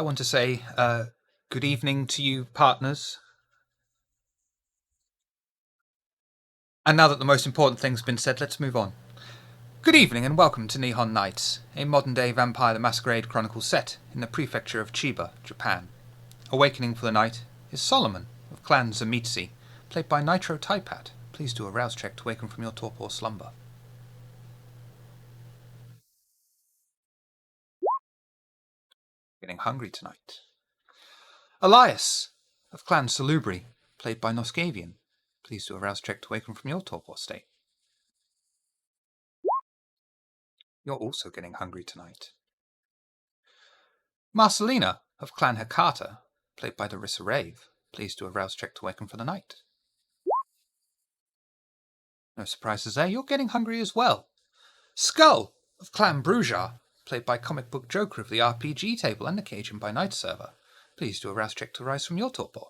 I want to say good evening to you, partners. And now that the most important thing's been said, let's move on. Good evening and welcome to Nihon Nights, a modern-day Vampire the Masquerade chronicle set in the prefecture of Chiba, Japan. Awakening for the night is Solomon of Clan Zamitsi, played by Nitro Taipat. Please do a rouse check to waken from your torpor slumber. Getting hungry tonight. Elias of Clan Salubri, played by Noscavian. Please do a rouse check to waken from your torpor state. You're also getting hungry tonight. Marcelina of Clan Hakata, played by Larissa Rave. Please do a rouse check to waken for the night. No surprises there, you're getting hungry as well. Skull of Clan Bruja, played by Comic Book Joker of the RPG table and Occasion by Night server. Please do a rouse check to rise from your torpor.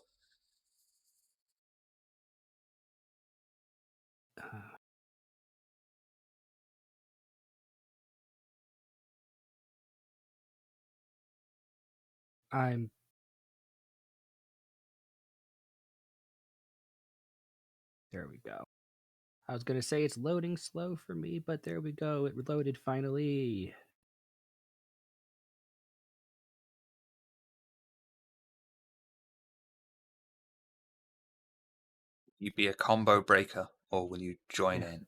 There we go. I was going to say it's loading slow for me, but there we go. It loaded finally. Will you be a combo breaker, or will you join in?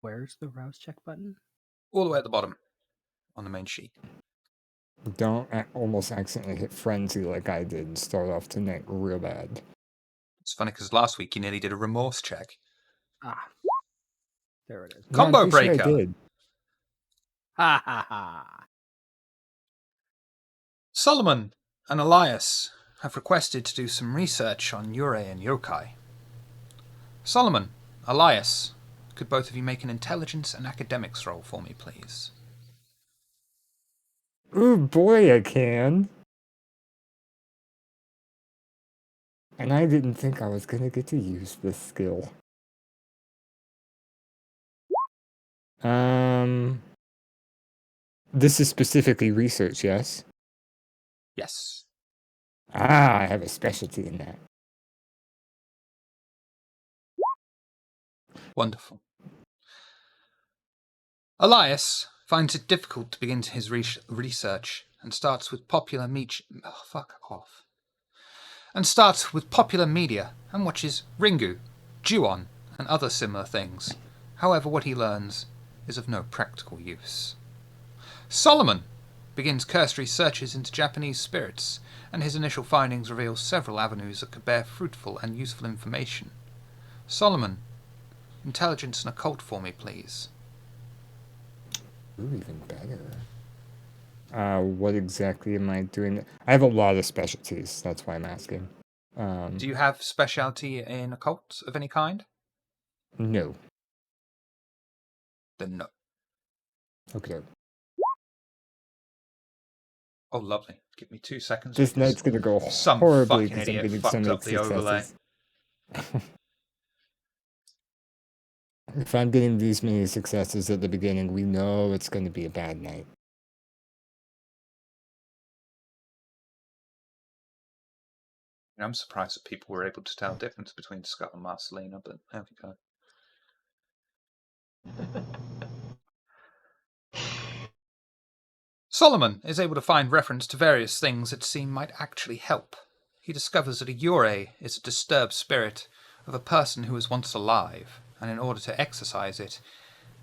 Where's the rouse check button? All the way at the bottom, on the main sheet. Don't almost accidentally hit frenzy like I did and start off tonight real bad. It's funny because last week you nearly did a remorse check. There it is. Combo breaker! Sure I did. Ha ha ha! Solomon and Elias have requested to do some research on Yurei and Yokai. Solomon, Elias, could both of you make an intelligence and academics roll for me, please? Ooh, boy, I can. And I didn't think I was going to get to use this skill. This is specifically research, yes? Yes. I have a specialty in that. Wonderful. Elias finds it difficult to begin his research and starts with popular media and watches Ringu, Ju-on, and other similar things. However, what he learns is of no practical use. Solomon begins cursory searches into Japanese spirits, and his initial findings reveal several avenues that could bear fruitful and useful information. Solomon, intelligence and occult for me, please. Ooh, even better. What exactly am I doing? I have a lot of specialties, that's why I'm asking. Do you have specialty in occult of any kind? No. Then no. Okay. Oh, lovely. Give me 2 seconds. This night's gonna go Some horribly fucking because I'm idiot getting fucked so up the overlay. If I'm getting these many successes at the beginning, we know it's going to be a bad night. I'm surprised that people were able to tell the difference between Scott and Marcelina, but there we go. Solomon is able to find reference to various things that seem might actually help. He discovers that a yurei is a disturbed spirit of a person who was once alive, and in order to exorcise it,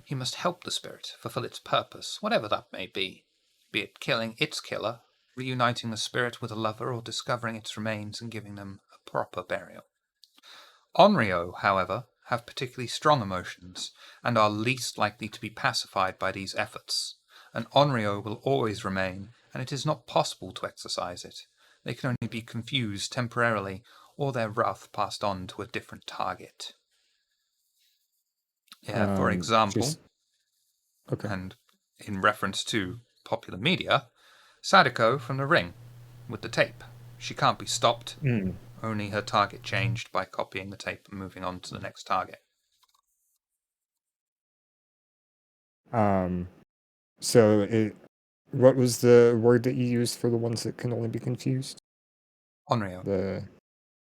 he must help the spirit fulfill its purpose, whatever that may be it killing its killer, reuniting the spirit with a lover, or discovering its remains and giving them a proper burial. Onryo, however, have particularly strong emotions, and are least likely to be pacified by these efforts. An Onryo will always remain, and it is not possible to exorcise it. They can only be confused temporarily, or their wrath passed on to a different target. For example, and in reference to popular media, Sadako from The Ring, with the tape. She can't be stopped, only her target changed by copying the tape and moving on to the next target. So what was the word that you used for the ones that can only be confused? Onryo. The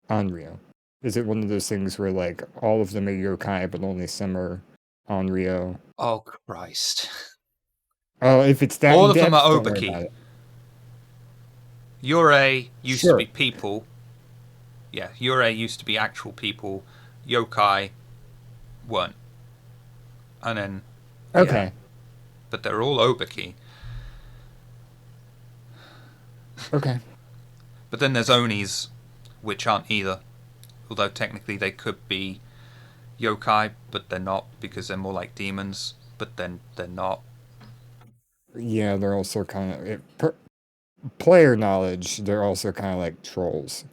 Onryo. Is it one of those things where like all of them are yokai, but only some are Onryo? Oh, Christ. Oh, if it's that All in of them depth, are don't worry Obaki. about it. Yurei used to Sure. be people. Yeah, Yurei used to be actual people. Yokai weren't. And then... Okay. Yeah. But they're all Obaki. Okay. But then there's Onis, which aren't either. Although technically they could be yokai, but they're not, because they're more like demons. But then they're not. Yeah, they're also kind of... player knowledge, they're also kind of like trolls.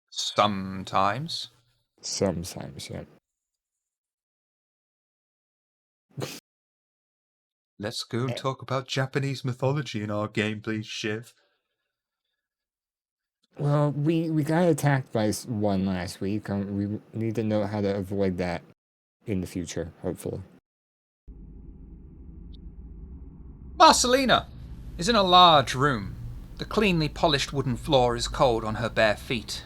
Sometimes. Sometimes, yeah. Let's go and talk about Japanese mythology in our game, please, Shiv. Well, we got attacked by one last week. We need to know how to avoid that in the future, hopefully. Marcelina is in a large room. The cleanly polished wooden floor is cold on her bare feet.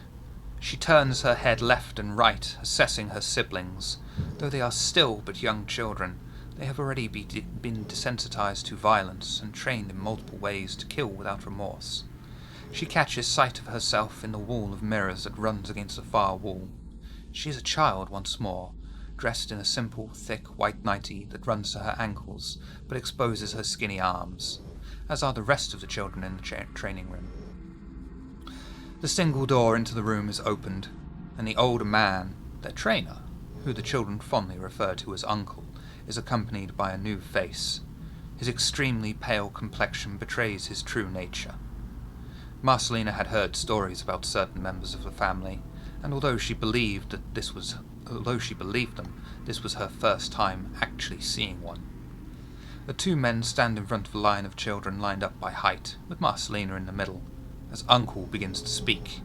She turns her head left and right, assessing her siblings. Though they are still but young children, they have already been desensitized to violence and trained in multiple ways to kill without remorse. She catches sight of herself in the wall of mirrors that runs against the far wall. She is a child once more, dressed in a simple, thick white nightie that runs to her ankles but exposes her skinny arms, as are the rest of the children in the training room. The single door into the room is opened, and the older man, their trainer, who the children fondly refer to as Uncle, is accompanied by a new face. His extremely pale complexion betrays his true nature. Marcelina had heard stories about certain members of the family, and although she believed them, this was her first time actually seeing one. The two men stand in front of a line of children lined up by height, with Marcelina in the middle, as Uncle begins to speak.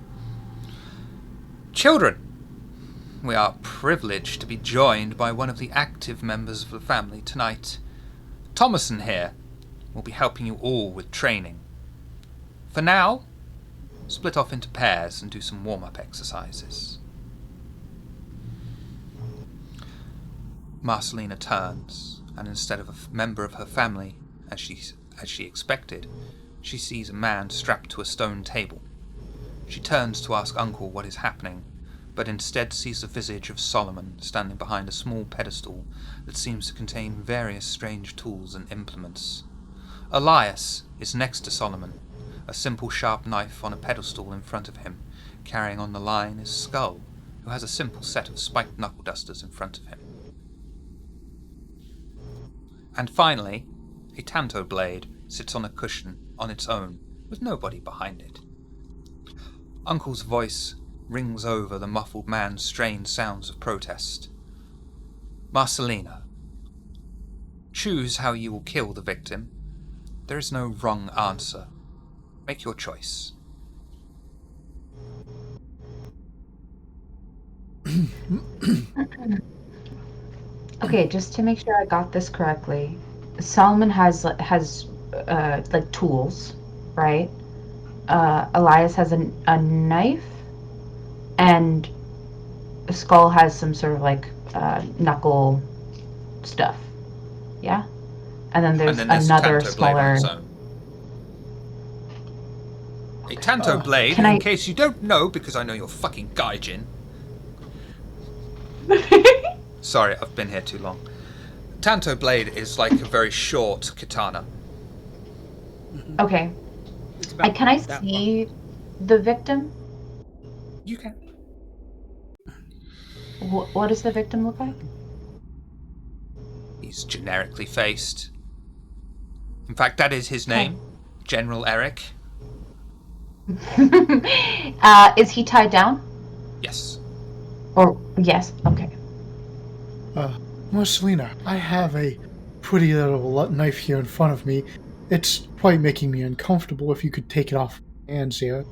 Children, we are privileged to be joined by one of the active members of the family tonight. Thomason here will be helping you all with training. For now, split off into pairs and do some warm-up exercises. Marcelina turns, and instead of a member of her family, as she expected, she sees a man strapped to a stone table. She turns to ask Uncle what is happening, but instead sees the visage of Solomon standing behind a small pedestal that seems to contain various strange tools and implements. Elias is next to Solomon, a simple sharp knife on a pedestal in front of him. Carrying on the line is Skull, who has a simple set of spiked knuckle dusters in front of him. And finally, a Tanto blade sits on a cushion on its own, with nobody behind it. Uncle's voice rings over the muffled man's strained sounds of protest. Marcelina, choose how you will kill the victim. There is no wrong answer. Make your choice. Okay, just to make sure I got this correctly, Solomon has like tools, right? Elias has a knife, and Skull has some sort of like knuckle stuff. Yeah, and then there's another Tanto blade on smaller. its own. A Tanto blade, Can in I- case you don't know, because I know you're fucking gaijin. Sorry, I've been here too long. Tanto blade is like a very short katana. Okay. Can I see the victim? You can. What does the victim look like? He's generically faced. In fact, that is his name, General Eric. Is he tied down? Yes. Or yes, okay. Marcelina, I have a pretty little knife here in front of me. It's probably making me uncomfortable. If you could take it off my hands here.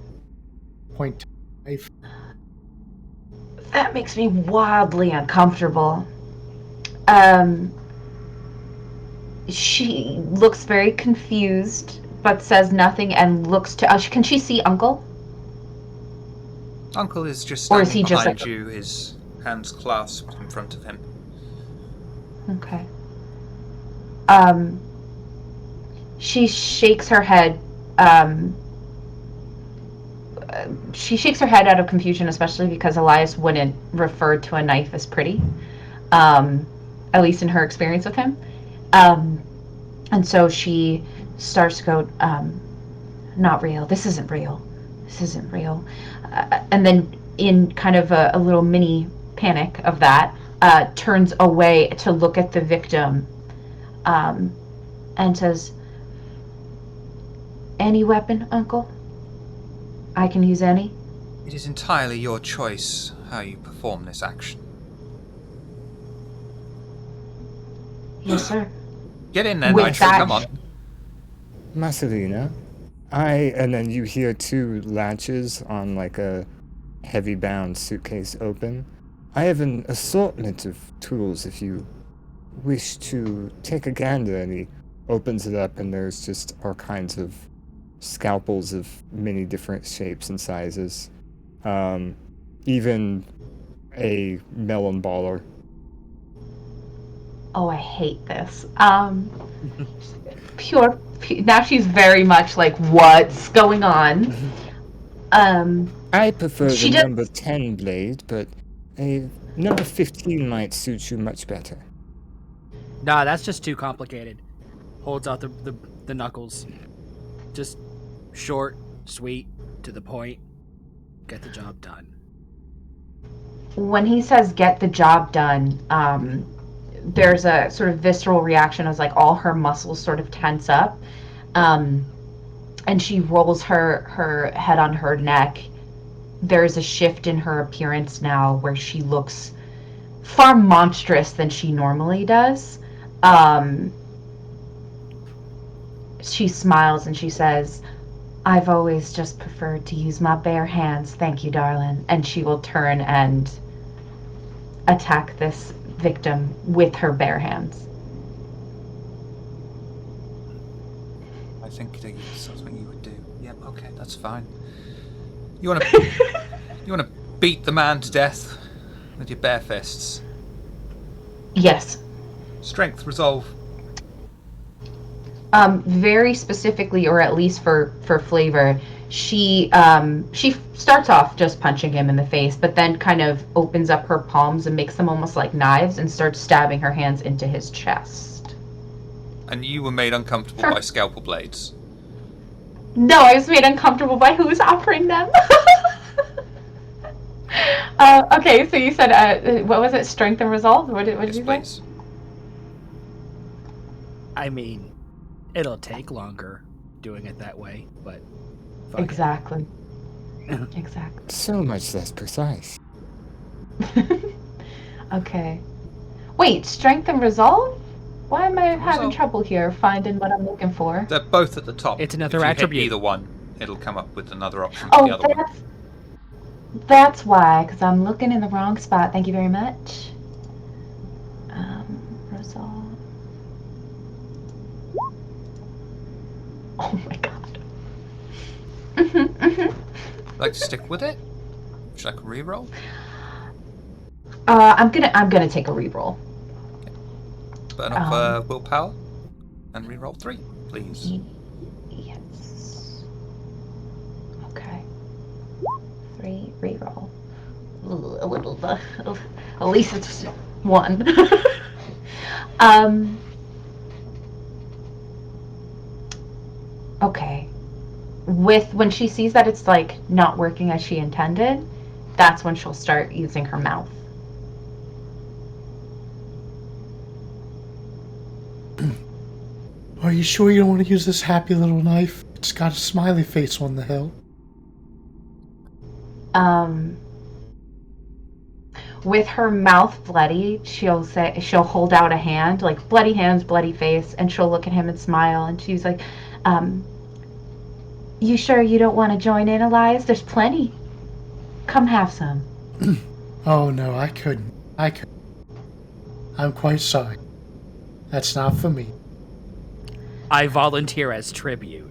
Point knife. That makes me wildly uncomfortable. She looks very confused, but says nothing and looks to us. Can she see Uncle? Uncle is just Or is standing he just behind like... you, his hands clasped in front of him. Okay. She shakes her head. She shakes her head out of confusion, especially because Elias wouldn't refer to a knife as pretty, at least in her experience with him. And so she starts to go, not real. This isn't real. This isn't real. And then, in kind of a little mini panic of that, turns away to look at the victim, and says, "Any weapon, Uncle? I can use any?" It is entirely your choice how you perform this action. Yes, sir. Get in there, With Nitro, that- come on. Marcelina, and then you hear two latches on like a heavy bound suitcase open. I have an assortment of tools if you wish to take a gander. And he opens it up, and there's just all kinds of scalpels of many different shapes and sizes. Even a melon baller. Oh, I hate this. Pure. Now she's very much like, what's going on? I prefer She the just- number 10 blade, but a number 15 might suit you much better. Nah, that's just too complicated. Holds out the knuckles. Just short, sweet, to the point. Get the job done. When he says "get the job done," there's a sort of visceral reaction as like all her muscles sort of tense up, and she rolls her head on her neck. There's a shift in her appearance now where she looks far monstrous than she normally does. She smiles and she says, "I've always just preferred to use my bare hands. Thank you, darling." And she will turn and attack this victim with her bare hands. I think that's something you would do. Yep, okay, that's fine. You wanna beat the man to death with your bare fists. Yes. Strength, resolve. Very specifically, or at least for flavor, she starts off just punching him in the face, but then kind of opens up her palms and makes them almost like knives and starts stabbing her hands into his chest. And you were made uncomfortable by scalpel blades. No, I was made uncomfortable by who was offering them. Okay, so you said, what was it? Strength and resolve? What did Yes, you say? please. I mean, it'll take longer doing it that way, but fuck it. Exactly. Exactly. So much less precise. Okay. Wait, strength and resolve? Why am I having Resolve. trouble here finding what I'm looking for? They're both at the top. It's another if you attribute. Hit either one, it'll come up with another option for Oh, the other one. that's why, because I'm looking in the wrong spot. Thank you very much. Resolve. Oh my god. Like to stick with it? Should I reroll? I'm gonna take a reroll. Burn up willpower and reroll 3, please. Yes. Okay. 3 reroll. Ooh, a little. At least it's 1. Okay. When she sees that it's like not working as she intended, that's when she'll start using her mouth. Are you sure you don't want to use this happy little knife? It's got a smiley face on the hill. With her mouth bloody, she'll hold out a hand, like bloody hands, bloody face, and she'll look at him and smile, and she's like, "You sure you don't want to join in, Elias? There's plenty. Come have some." Oh no, I couldn't. I'm quite sorry. That's not for me. I volunteer as tribute.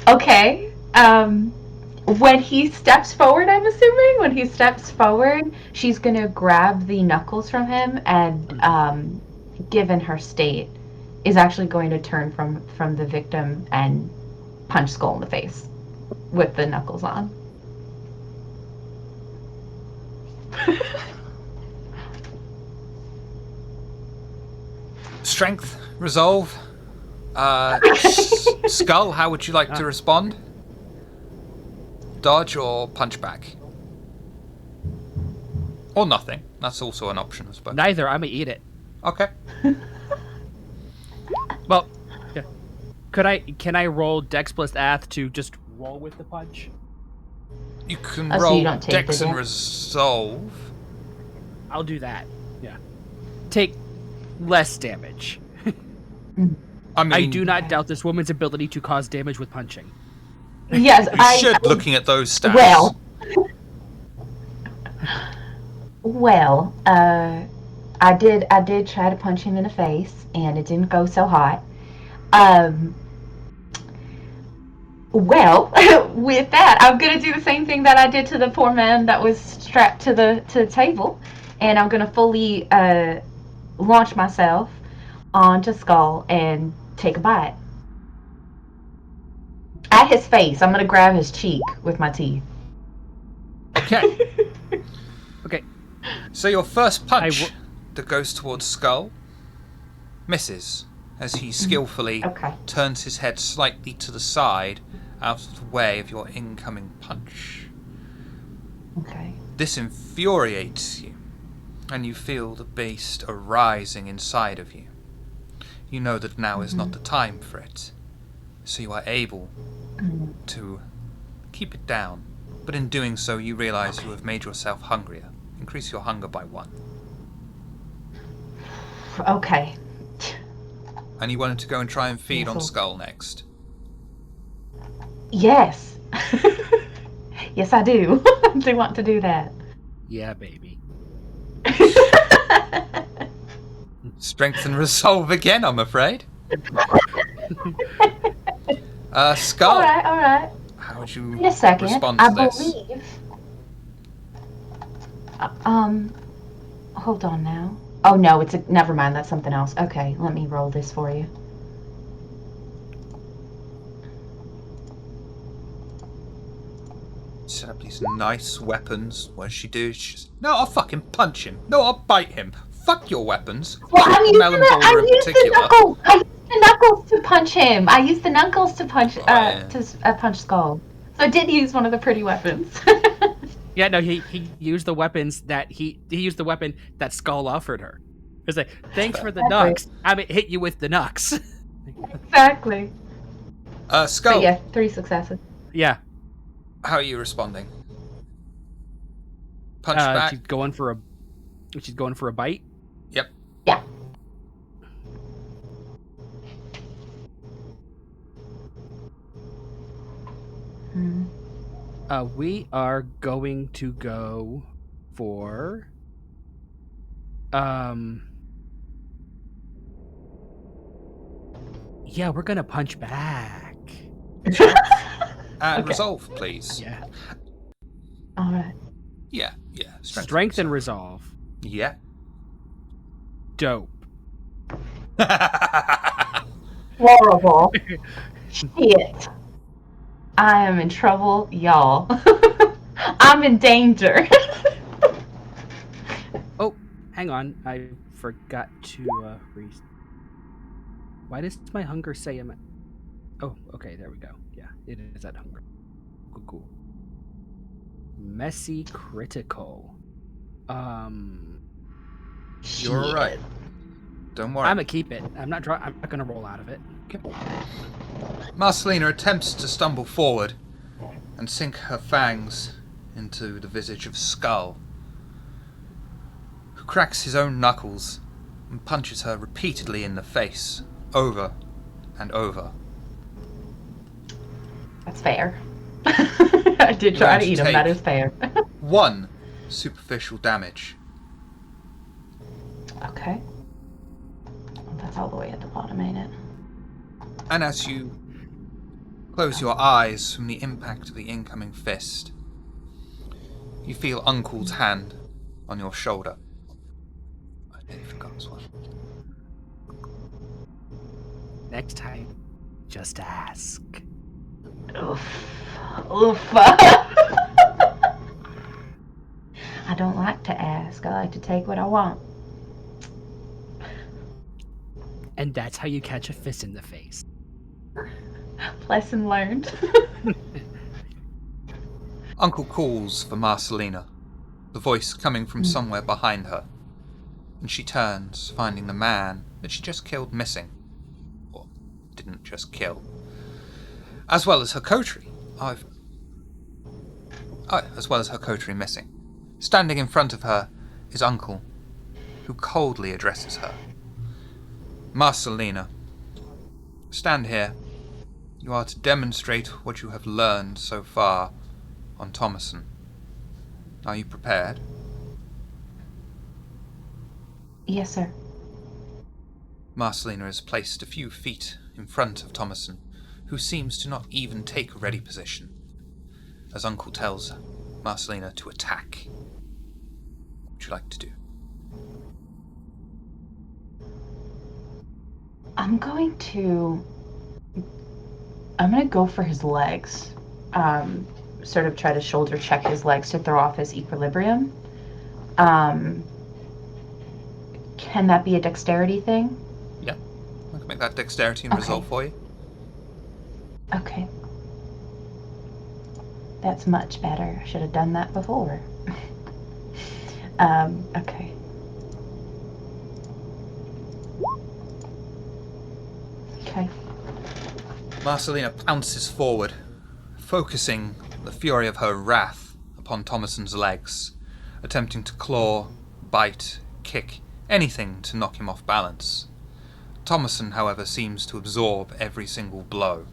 Okay. When he steps forward, I'm assuming, when he steps forward, she's going to grab the knuckles from him and, given her state, is actually going to turn from the victim and punch Skull in the face with the knuckles on. Strength, resolve. Skull, how would you like to respond? Dodge or punch back? Or nothing. That's also an option, I suppose. Neither. I'm gonna eat it. Okay. Well, yeah. Can I roll Dex plus Ath to just roll with the punch? You can Oh, so roll you don't take Dex the and damage? resolve. I'll do that. Yeah. Take less damage. I mean, I do not doubt this woman's ability to cause damage with punching. Yes, you should, looking at those stats. Well, I did try to punch him in the face, and it didn't go so hot. Well, with that, I'm gonna do the same thing that I did to the poor man that was strapped to the table, and I'm gonna fully launch myself onto Skull and take a bite. At his face, I'm gonna grab his cheek with my teeth. Okay. Okay. So your first punch that goes towards Skull misses as he skillfully turns his head slightly to the side out of the way of your incoming punch. Okay. This infuriates you, and you feel the beast arising inside of you. You know that now is not the time for it, so you are able to keep it down. But in doing so, you realize you have made yourself hungrier. Increase your hunger by 1. Okay. And you wanted to go and try and feed on Skull next. Yes. Yes, I do. I do want to do that. Yeah, baby. Strength and resolve again, I'm afraid. Skull. All right. How would you In a second, respond to I this? believe. Hold on now. Oh no, never mind. That's something else. Okay, let me roll this for you. Set up these nice weapons. What does she do? No, I'll fucking punch him. No, I'll bite him. Fuck your weapons. Well, I'm using Melon Boulder in particular. I used the knuckles to punch him. I used the knuckles to punch punch Skull. So I did use one of the pretty weapons. Yeah, no, he used the weapons that he used the weapon that Skull offered her. It's like, thanks for the knucks. I'm gonna hit you with the knucks. Exactly. Skull. But yeah, 3 successes. Yeah. How are you responding? Punch back. She's going for a bite. Yep. Yeah. We are going to go for yeah, we're gonna punch back. And resolve, please. Yeah. All right. Yeah. Strength and resolve. Yeah. Dope. Horrible. Shit. I am in trouble, y'all. I'm in danger. Oh, hang on. I forgot to Why does my hunger say I'm at... Oh, okay, there we go. Yeah, it is at hunger. Cool. Messy critical. You're right. Don't worry. I'm gonna keep it. I'm not gonna roll out of it. Okay. Marcelina attempts to stumble forward and sink her fangs into the visage of Skull, who cracks his own knuckles and punches her repeatedly in the face, over and over. That's fair. I did try to eat him. That is fair. 1 superficial damage. Okay. That's all the way at the bottom, ain't it? And as you close your eyes from the impact of the incoming fist, you feel Uncle's hand on your shoulder. I nearly forgot as well. Next time, just ask. Oof. Oof. I don't like to ask. I like to take what I want. And that's how you catch a fist in the face. Lesson learned. Uncle calls for Marcelina, the voice coming from somewhere behind her, and she turns, finding the man that she just killed missing. Or didn't just kill. As well as her coterie. As well as her coterie missing. Standing in front of her is Uncle, who coldly addresses her. Marcelina, stand here. You are to demonstrate what you have learned so far on Thomason. Are you prepared? Yes, sir. Marcelina is placed a few feet in front of Thomason, who seems to not even take a ready position, as Uncle tells Marcelina to attack. What would you like to do? I'm going to go for his legs. Sort of try to shoulder check his legs to throw off his equilibrium. Can that be a dexterity thing? Yeah. I can make that dexterity and resolve for you. Okay. That's much better. I should have done that before. Okay. Okay. Marcelina pounces forward, focusing the fury of her wrath upon Thomason's legs, attempting to claw, bite, kick, anything to knock him off balance. Thomason, however, seems to absorb every single blow,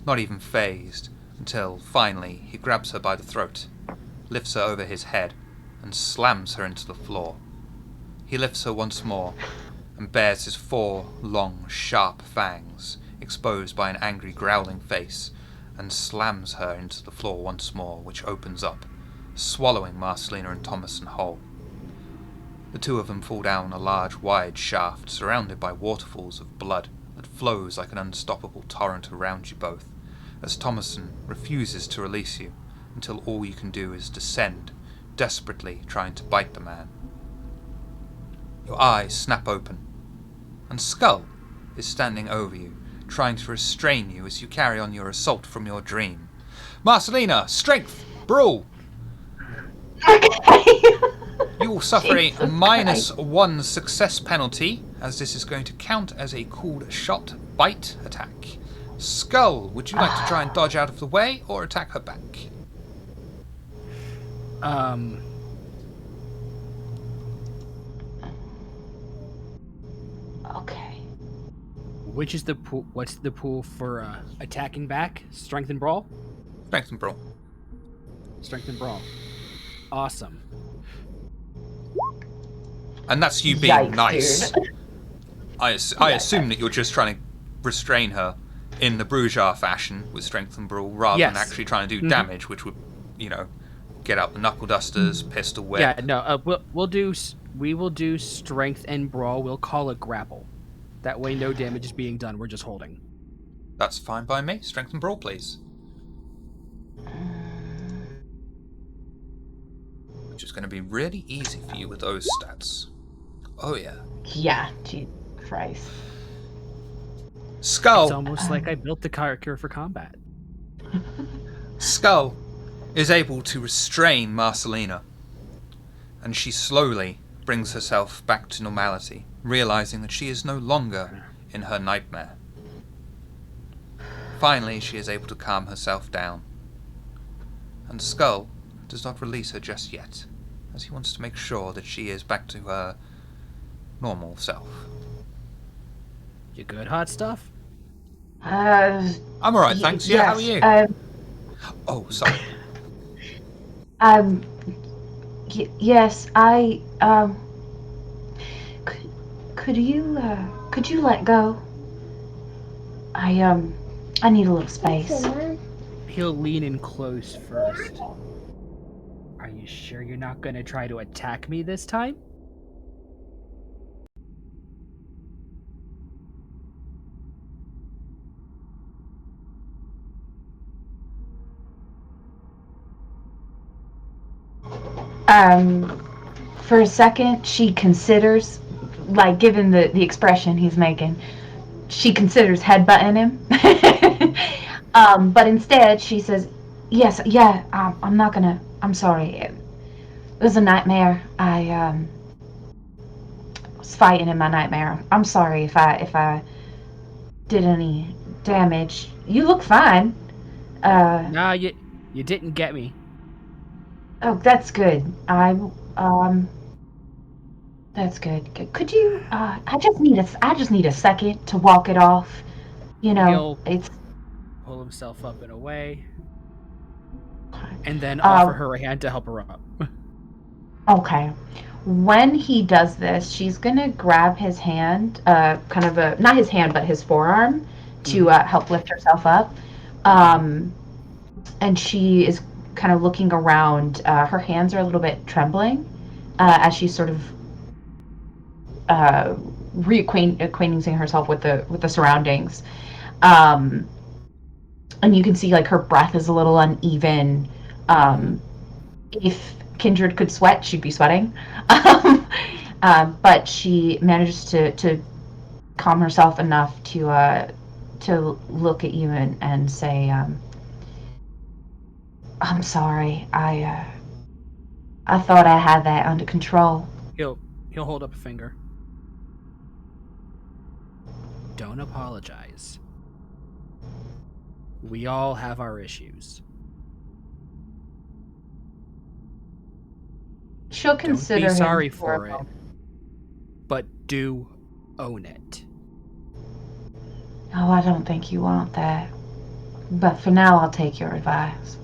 not even fazed, until, finally, he grabs her by the throat, lifts her over his head, and slams her into the floor. He lifts her once more, and bares his 4 long, sharp fangs, exposed by an angry, growling face, and slams her into the floor once more, which opens up, swallowing Marcelina and Thomason whole. The two of them fall down a large, wide shaft, surrounded by waterfalls of blood that flows like an unstoppable torrent around you both, as Thomason refuses to release you until all you can do is descend, desperately trying to bite the man. Your eyes snap open, and Skull is standing over you, trying to restrain you as you carry on your assault from your dream. Marcelina, strength, brawl! Okay. You will suffer a Jesus -1 success penalty, as this is going to count as a called shot bite attack. Skull, would you like to try and dodge out of the way, or attack her back? Okay. Which is the pool? What's the pool for attacking back? Strength and brawl. Strength and brawl. Strength and brawl. Awesome. And that's you being Yikes, nice. dude. I assume that you're just trying to restrain her in the Brujar fashion with strength and brawl, rather than Yes. actually trying to do damage, which would, get out the knuckle dusters, pistol whip. Yeah. No. We will do strength and brawl. We'll call it grapple. That way, no damage is being done. We're just holding. That's fine by me. Strength and brawl, please. Which is going to be really easy for you with those stats. Oh yeah. Yeah, gee Christ. Skull. It's almost like I built the character for combat. Skull is able to restrain Marcelina, and she slowly brings herself back to normality, realizing that she is no longer in her nightmare. Finally, she is able to calm herself down, and Skull does not release her just yet, as he wants to make sure that she is back to her normal self. You good, hot stuff? I'm alright, thanks. Yeah, how are you? Oh, sorry. Yes, I, could you let go? I need a little space. He'll lean in close first. Are you sure you're not going to try to attack me this time? For a second, she considers, like, given the expression he's making, she considers headbutting him. But instead, she says, "Yes, yeah, I'm not gonna. I'm sorry. It was a nightmare. I was fighting in my nightmare. I'm sorry if I did any damage. You look fine. Nah, you didn't get me. Oh, that's good. Um, that's good. Could you? I just need a second to walk it off. You know, He'll it's pull himself up and away, and then offer uh, her a hand to help her up. okay. When he does this, she's gonna grab his hand, kind of not his hand, but his forearm, to help lift herself up. Um, and she is kind of looking around. Her hands are a little bit trembling as she's sort of acquainting herself with the surroundings. Um, and you can see like her breath is a little uneven. If Kindred could sweat, she'd be sweating. But she manages to calm herself enough to look at you and say, "I'm sorry. I thought I had that under control." He'll hold up a finger. Don't apologize. We all have our issues. She'll Don't be consider him sorry for for a it, moment. but do own it. Oh, I don't think you want that. But for now, I'll take your advice.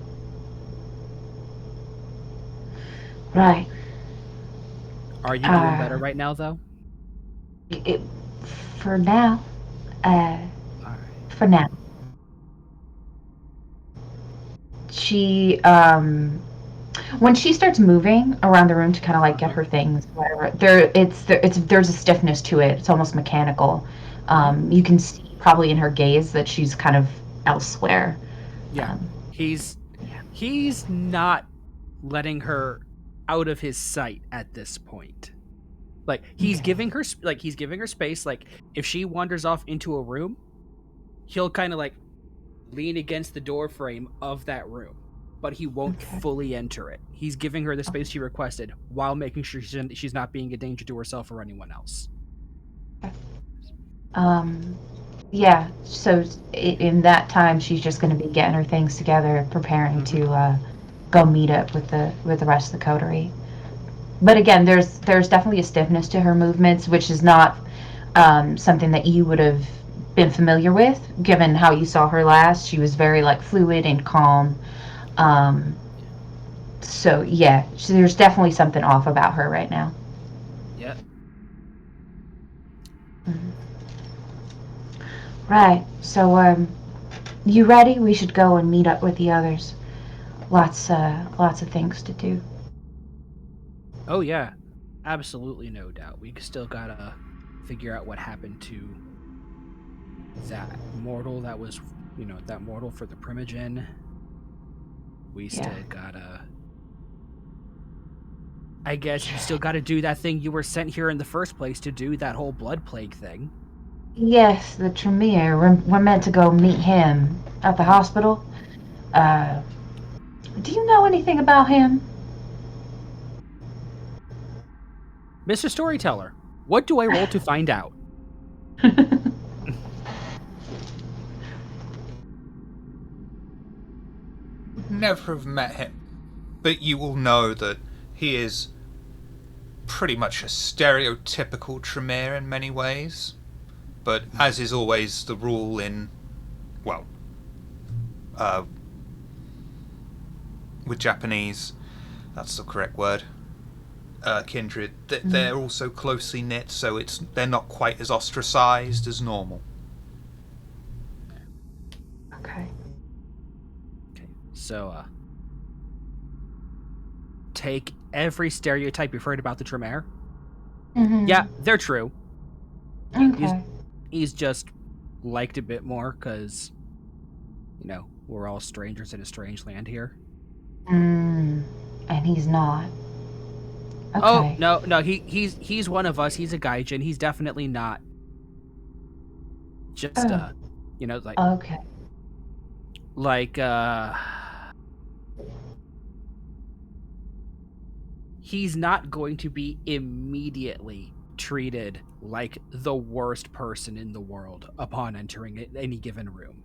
Right. Are you doing better right now, though? It, for now, uh, All right. for now. She, when she starts moving around the room to kind of like get her things, whatever, there's a stiffness to it. It's almost mechanical. You can see probably in her gaze that she's kind of elsewhere. Yeah. Um, He's not letting her out of his sight at this point. Like he's Okay. giving her space. Like if she wanders off into a room, he'll kind of like lean against the door frame of that room, but he won't Okay. fully enter it. He's giving her the space she requested while making sure she's not being a danger to herself or anyone else. Yeah. So in that time, she's just going to be getting her things together, preparing to go meet up with the rest of the coterie. But again, there's definitely a stiffness to her movements, which is not something that you would have been familiar with, given how you saw her last. She was very like fluid and calm. Um, so yeah, there's definitely something off about her right now. Yep. Right. So you ready? We should go and meet up with the others. Lots of things to do. Oh yeah, absolutely, no doubt. We still gotta figure out what happened to that mortal that was, that mortal for the Primogen. We still gotta. I guess you still gotta do that thing you were sent here in the first place to do, that whole blood plague thing. Yes, the Tremere. We're meant to go meet him at the hospital. Uh, do you know anything about him? Mr. Storyteller, what do I roll to find out? Never have met him, but you will know that he is pretty much a stereotypical Tremere in many ways. But as is always the rule in, well, with Japanese, that's the correct word. kindred. They're also closely knit, so they're not quite as ostracized as normal. Okay. So, take every stereotype you've heard about the Tremere. Mm-hmm. Yeah, they're true. Okay. He's just liked a bit more because, we're all strangers in a strange land here. And he's not. Okay. Oh no, he's one of us. He's a Gaijin. He's definitely not just Okay. he's not going to be immediately treated like the worst person in the world upon entering any given room.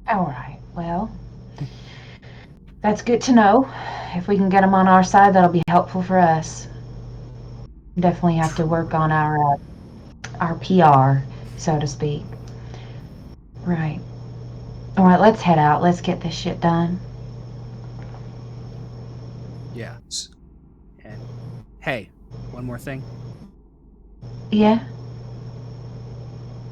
All right. Well, that's good to know. If we can get him on our side, that'll be helpful for us. Definitely have to work on our PR, so to speak. Right. All right, let's head out. Let's get this shit done. Yeah. And hey, one more thing. Yeah?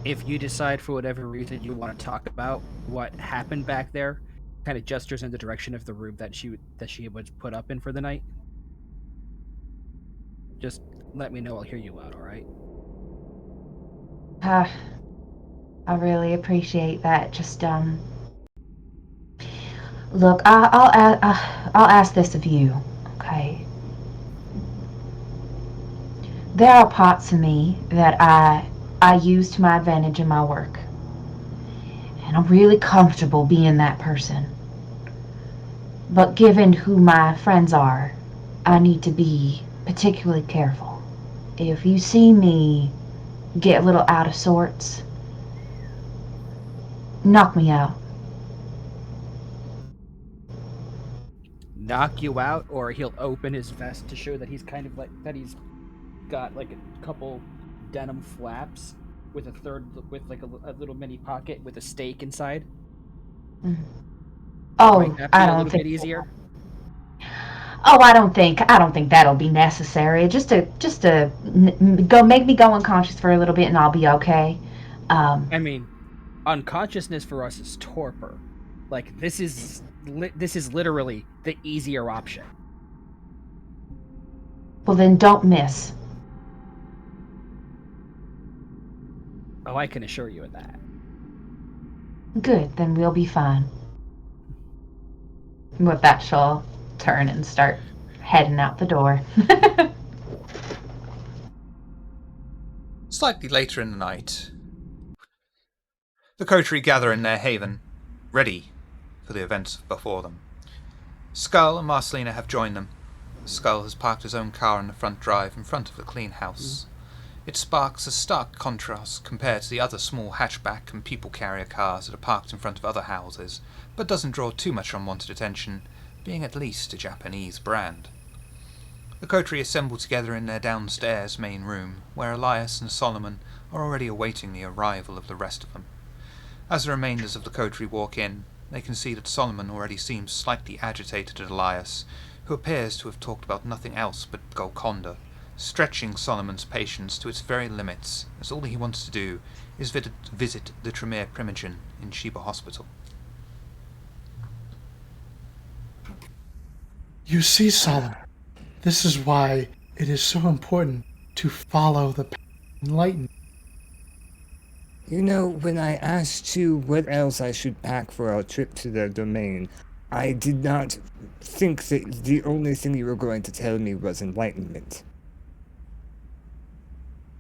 If you decide for whatever reason you want to talk about what happened back there, kind of gestures in the direction of the room that she was put up in for the night. Just let me know. I'll hear you out. All right. I really appreciate that. Just look, I'll ask this of you, okay? There are parts of me that I use to my advantage in my work, and I'm really comfortable being that person. But given who my friends are, I need to be particularly careful. If you see me get a little out of sorts, knock me out. Knock you out, or he'll open his vest to show that he's kind of like that. He's got like a couple denim flaps with a little mini pocket with a stake inside. Oh, Might that be I a don't little think. bit easier? Oh, I don't think that'll be necessary. Just to make me go unconscious for a little bit, and I'll be okay. I mean, unconsciousness for us is torpor. Like this is literally the easier option. Well, then don't miss. Oh, I can assure you of that. Good, then we'll be fine. With that, she'll turn and start heading out the door. Slightly later in the night, the Coterie gather in their haven, ready for the events before them. Skull and Marcelina have joined them. Skull has parked his own car in the front drive in front of the clean house. It sparks a stark contrast compared to the other small hatchback and people carrier cars that are parked in front of other houses, but doesn't draw too much unwanted attention, being at least a Japanese brand. The Coterie assemble together in their downstairs main room, where Elias and Solomon are already awaiting the arrival of the rest of them. As the remainders of the Coterie walk in, they can see that Solomon already seems slightly agitated at Elias, who appears to have talked about nothing else but Golconda, stretching Solomon's patience to its very limits, as all he wants to do is visit the Tremere Primogen in Shiba Hospital. You see, Solomon, this is why it is so important to follow the path of enlightenment. You know, when I asked you what else I should pack for our trip to their domain, I did not think that the only thing you were going to tell me was enlightenment.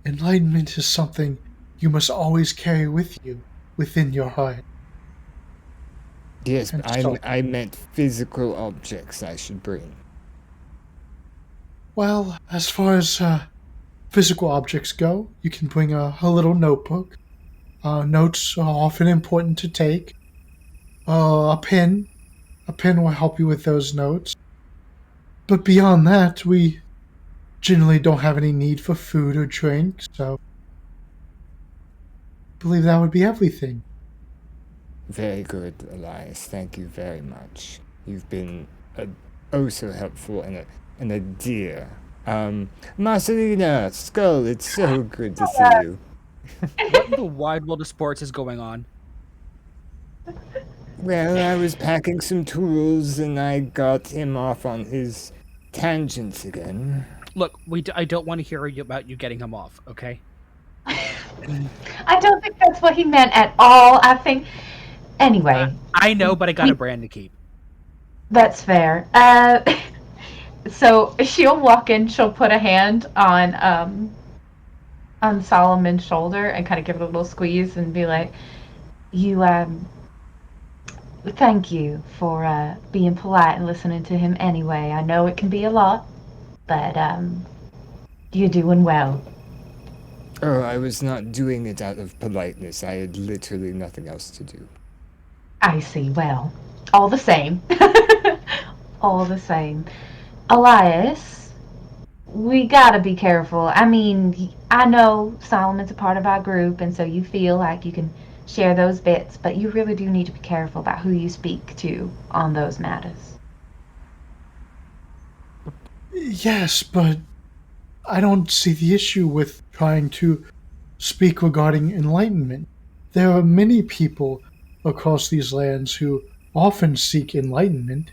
Enlightenment is something you must always carry with you, within your heart. Yes, And but so- I meant physical objects I should bring. Well, as far as physical objects go, you can bring a little notebook. Notes are often important to take. A pen. A pen will help you with those notes. But beyond that, we generally don't have any need for food or drink, so I believe that would be everything. Very good, Elias. Thank you very much. You've been oh so helpful and a dear. Marcelina, Skull, it's so good to see you. What in the wide world of sports is going on? Well, I was packing some tools and I got him off on his tangents again. Look, I don't want to hear about you getting him off, okay? I don't think that's what he meant at all. I think. Anyway. I know, but I got a brand to keep. That's fair. So she'll walk in, she'll put a hand on Solomon's shoulder and kind of give it a little squeeze and be like, "You thank you for being polite and listening to him anyway. I know it can be a lot, but you're doing well." Oh, I was not doing it out of politeness. I had literally nothing else to do. I see. Well, all the same. All the same. Elias, we gotta be careful. I mean, I know Solomon's a part of our group, and so you feel like you can share those bits, but you really do need to be careful about who you speak to on those matters. Yes, but I don't see the issue with trying to speak regarding enlightenment. There are many people across these lands who often seek enlightenment.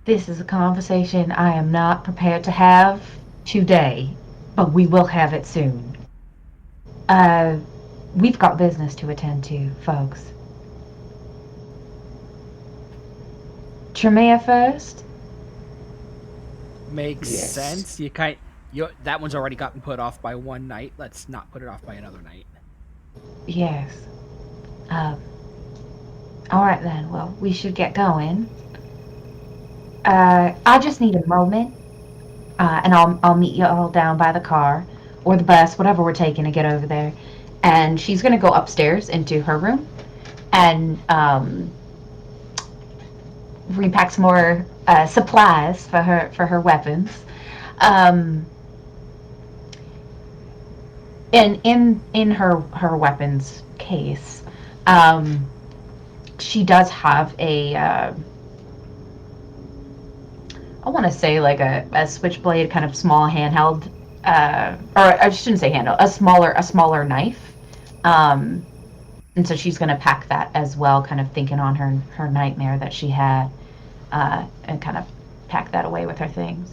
This is a conversation I am not prepared to have today, but we will have it soon. We've got business to attend to, folks. Tremere first? Makes Yes. sense. That one's already gotten put off by one night. Let's not put it off by another night. Yes. Alright then, well, we should get going. I just need a moment, and I'll meet you all down by the car, or the bus, whatever we're taking to get over there. And she's gonna go upstairs into her room, and repack some more supplies for her weapons. And in her weapons case, she does have a I want to say like a switchblade, kind of small handheld, or I shouldn't say handheld, a smaller knife. And so she's going to pack that as well, kind of thinking on her nightmare that she had, and kind of pack that away with her things.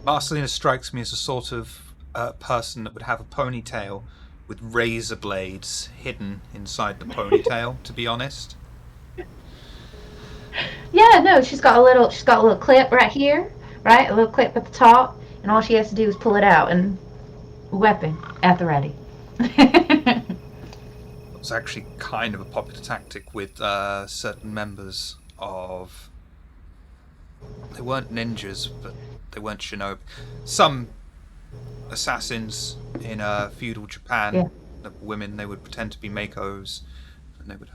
Marcelina strikes me as a sort of person that would have a ponytail with razor blades hidden inside the ponytail, to be honest. Yeah, no, she's got a little clip right here, right? A little clip at the top, and all she has to do is pull it out, and weapon at the ready. It was actually kind of a popular tactic with certain members of... They weren't ninjas, but they weren't shinobi. Some assassins in feudal Japan, Yeah. the women, they would pretend to be makos, and they would...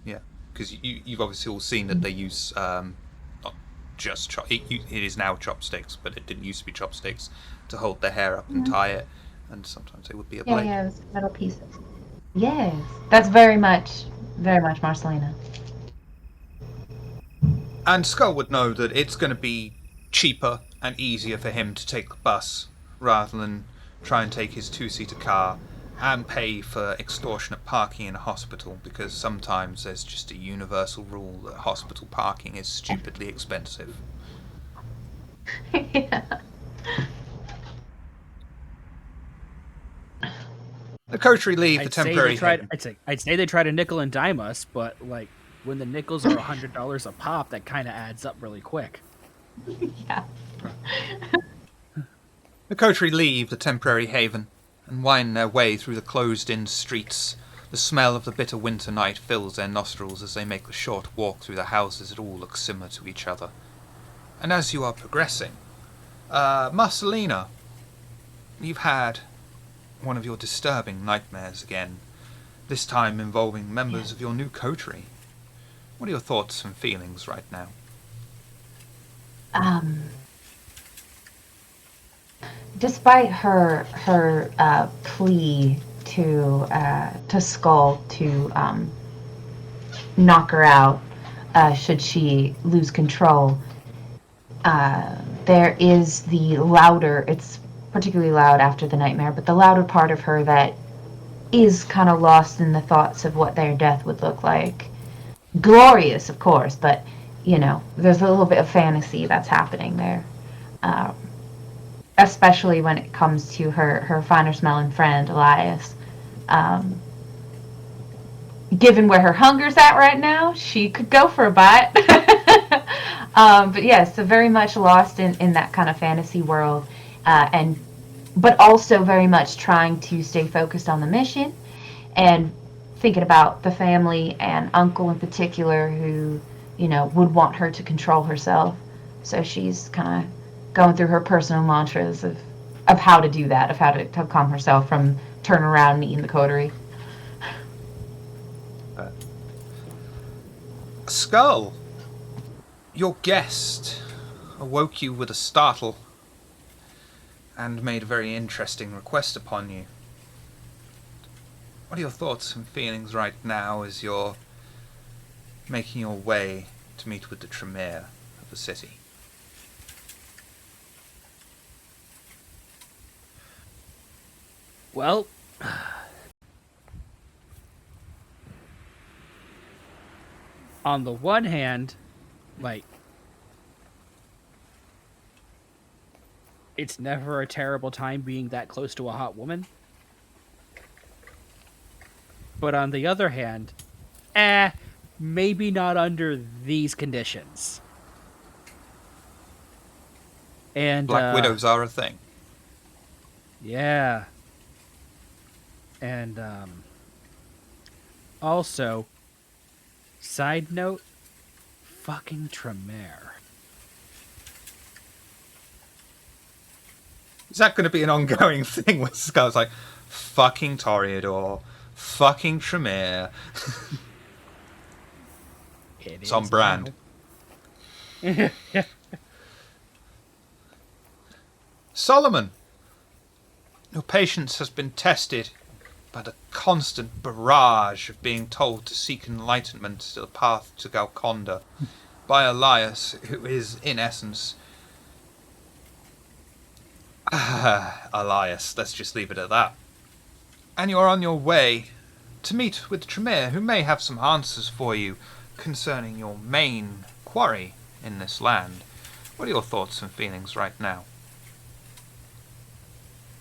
Yeah, because you've obviously all seen that they use... not just... it is now chopsticks, but it didn't used to be chopsticks, to hold their hair up and tie it. And sometimes it would be a blade. Yeah, it was metal pieces. Yes, that's very much Marcelina. And Skull would know that it's going to be cheaper and easier for him to take the bus rather than try and take his two-seater car and pay for extortionate parking in a hospital, because sometimes there's just a universal rule that hospital parking is stupidly expensive. Yeah. The Coterie leave the temporary... I'd say they try to nickel and dime us, but like when the nickels are $100 a pop, that kind of adds up really quick. Yeah. The Coterie leave the temporary haven and wind their way through the closed-in streets. The smell of the bitter winter night fills their nostrils as they make the short walk through the houses that all look similar to each other. And as you are progressing, Marcelina, you've had one of your disturbing nightmares again, this time involving members of your new coterie. What are your thoughts and feelings right now? Despite her plea to Skull to knock her out, should she lose control. There is the louder, it's particularly loud after the nightmare, but the louder part of her that is kind of lost in the thoughts of what their death would look like. Glorious, of course, but, there's a little bit of fantasy that's happening there. Especially when it comes to her finer smelling friend, Elias. Given where her hunger's at right now, she could go for a bite. But yes, so very much lost in that kind of fantasy world, but also very much trying to stay focused on the mission and thinking about the family and uncle in particular who, would want her to control herself. So she's kind of going through her personal mantras of how to do that, of how to calm herself from turning around and eating the coterie. Skull, your guest awoke you with a startle and made a very interesting request upon you. What are your thoughts and feelings right now as you're making your way to meet with the Tremere of the city? Well, on the one hand, it's never a terrible time being that close to a hot woman. But on the other hand, maybe not under these conditions. And Black widows are a thing. Yeah. And also, side note, fucking Tremere. Is that going to be an ongoing thing with Skull's like, fucking Toreador, fucking Tremere? It's on brand. Solomon, your patience has been tested by the constant barrage of being told to seek enlightenment to the path to Galconda by Elias, who is, in essence... Elias, let's just leave it at that. And you're on your way to meet with Tremere, who may have some answers for you concerning your main quarry in this land. What are your thoughts and feelings right now?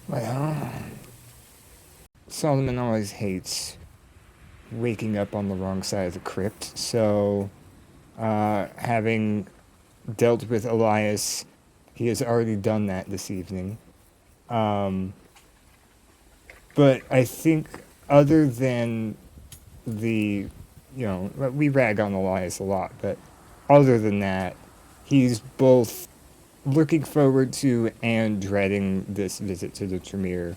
Well, Solomon always hates waking up on the wrong side of the crypt, so having dealt with Elias, he has already done that this evening. But I think other than the, we rag on Elias a lot, but other than that, he's both looking forward to and dreading this visit to the Tremere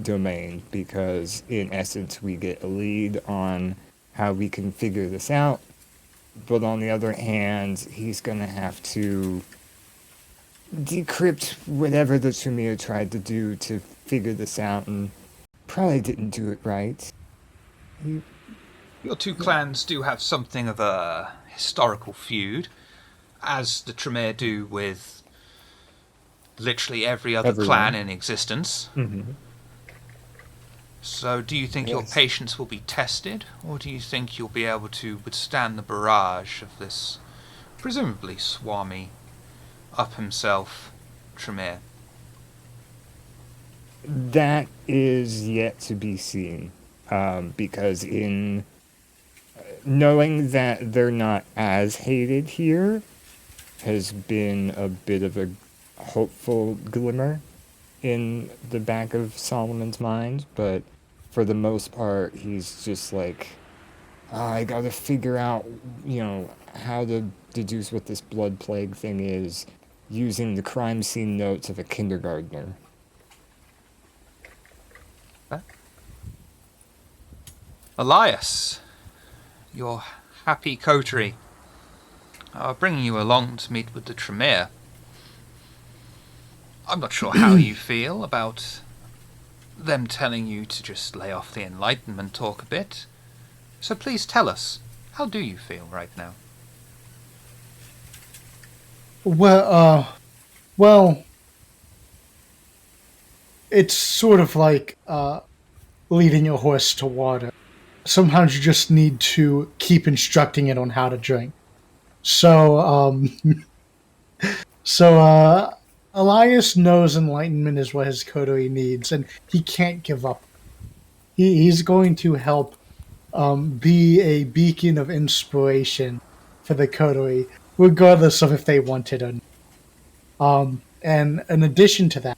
domain, because in essence we get a lead on how we can figure this out, but on the other hand, he's gonna have to decrypt whatever the Tremere tried to do to figure this out, and probably didn't do it right. Your two clans do have something of a historical feud, as the Tremere do with literally every other clan in existence. Mm-hmm. So do you think your patience will be tested, or do you think you'll be able to withstand the barrage of this presumably swami up himself Tremere? That is yet to be seen, because in knowing that they're not as hated here has been a bit of a hopeful glimmer in the back of Solomon's mind, but for the most part, he's just like, I gotta figure out, how to deduce what this blood plague thing is using the crime scene notes of a kindergartner. Elias, your happy coterie are bringing you along to meet with the Tremere. I'm not sure how you feel about them telling you to just lay off the Enlightenment talk a bit. So please tell us, how do you feel right now? Well, it's sort of like leading a horse to water. Sometimes you just need to keep instructing it on how to drink. So, so Elias knows enlightenment is what his coterie needs, and he can't give up. He's going to help be a beacon of inspiration for the coterie, regardless of if they want it or not. And in addition to that,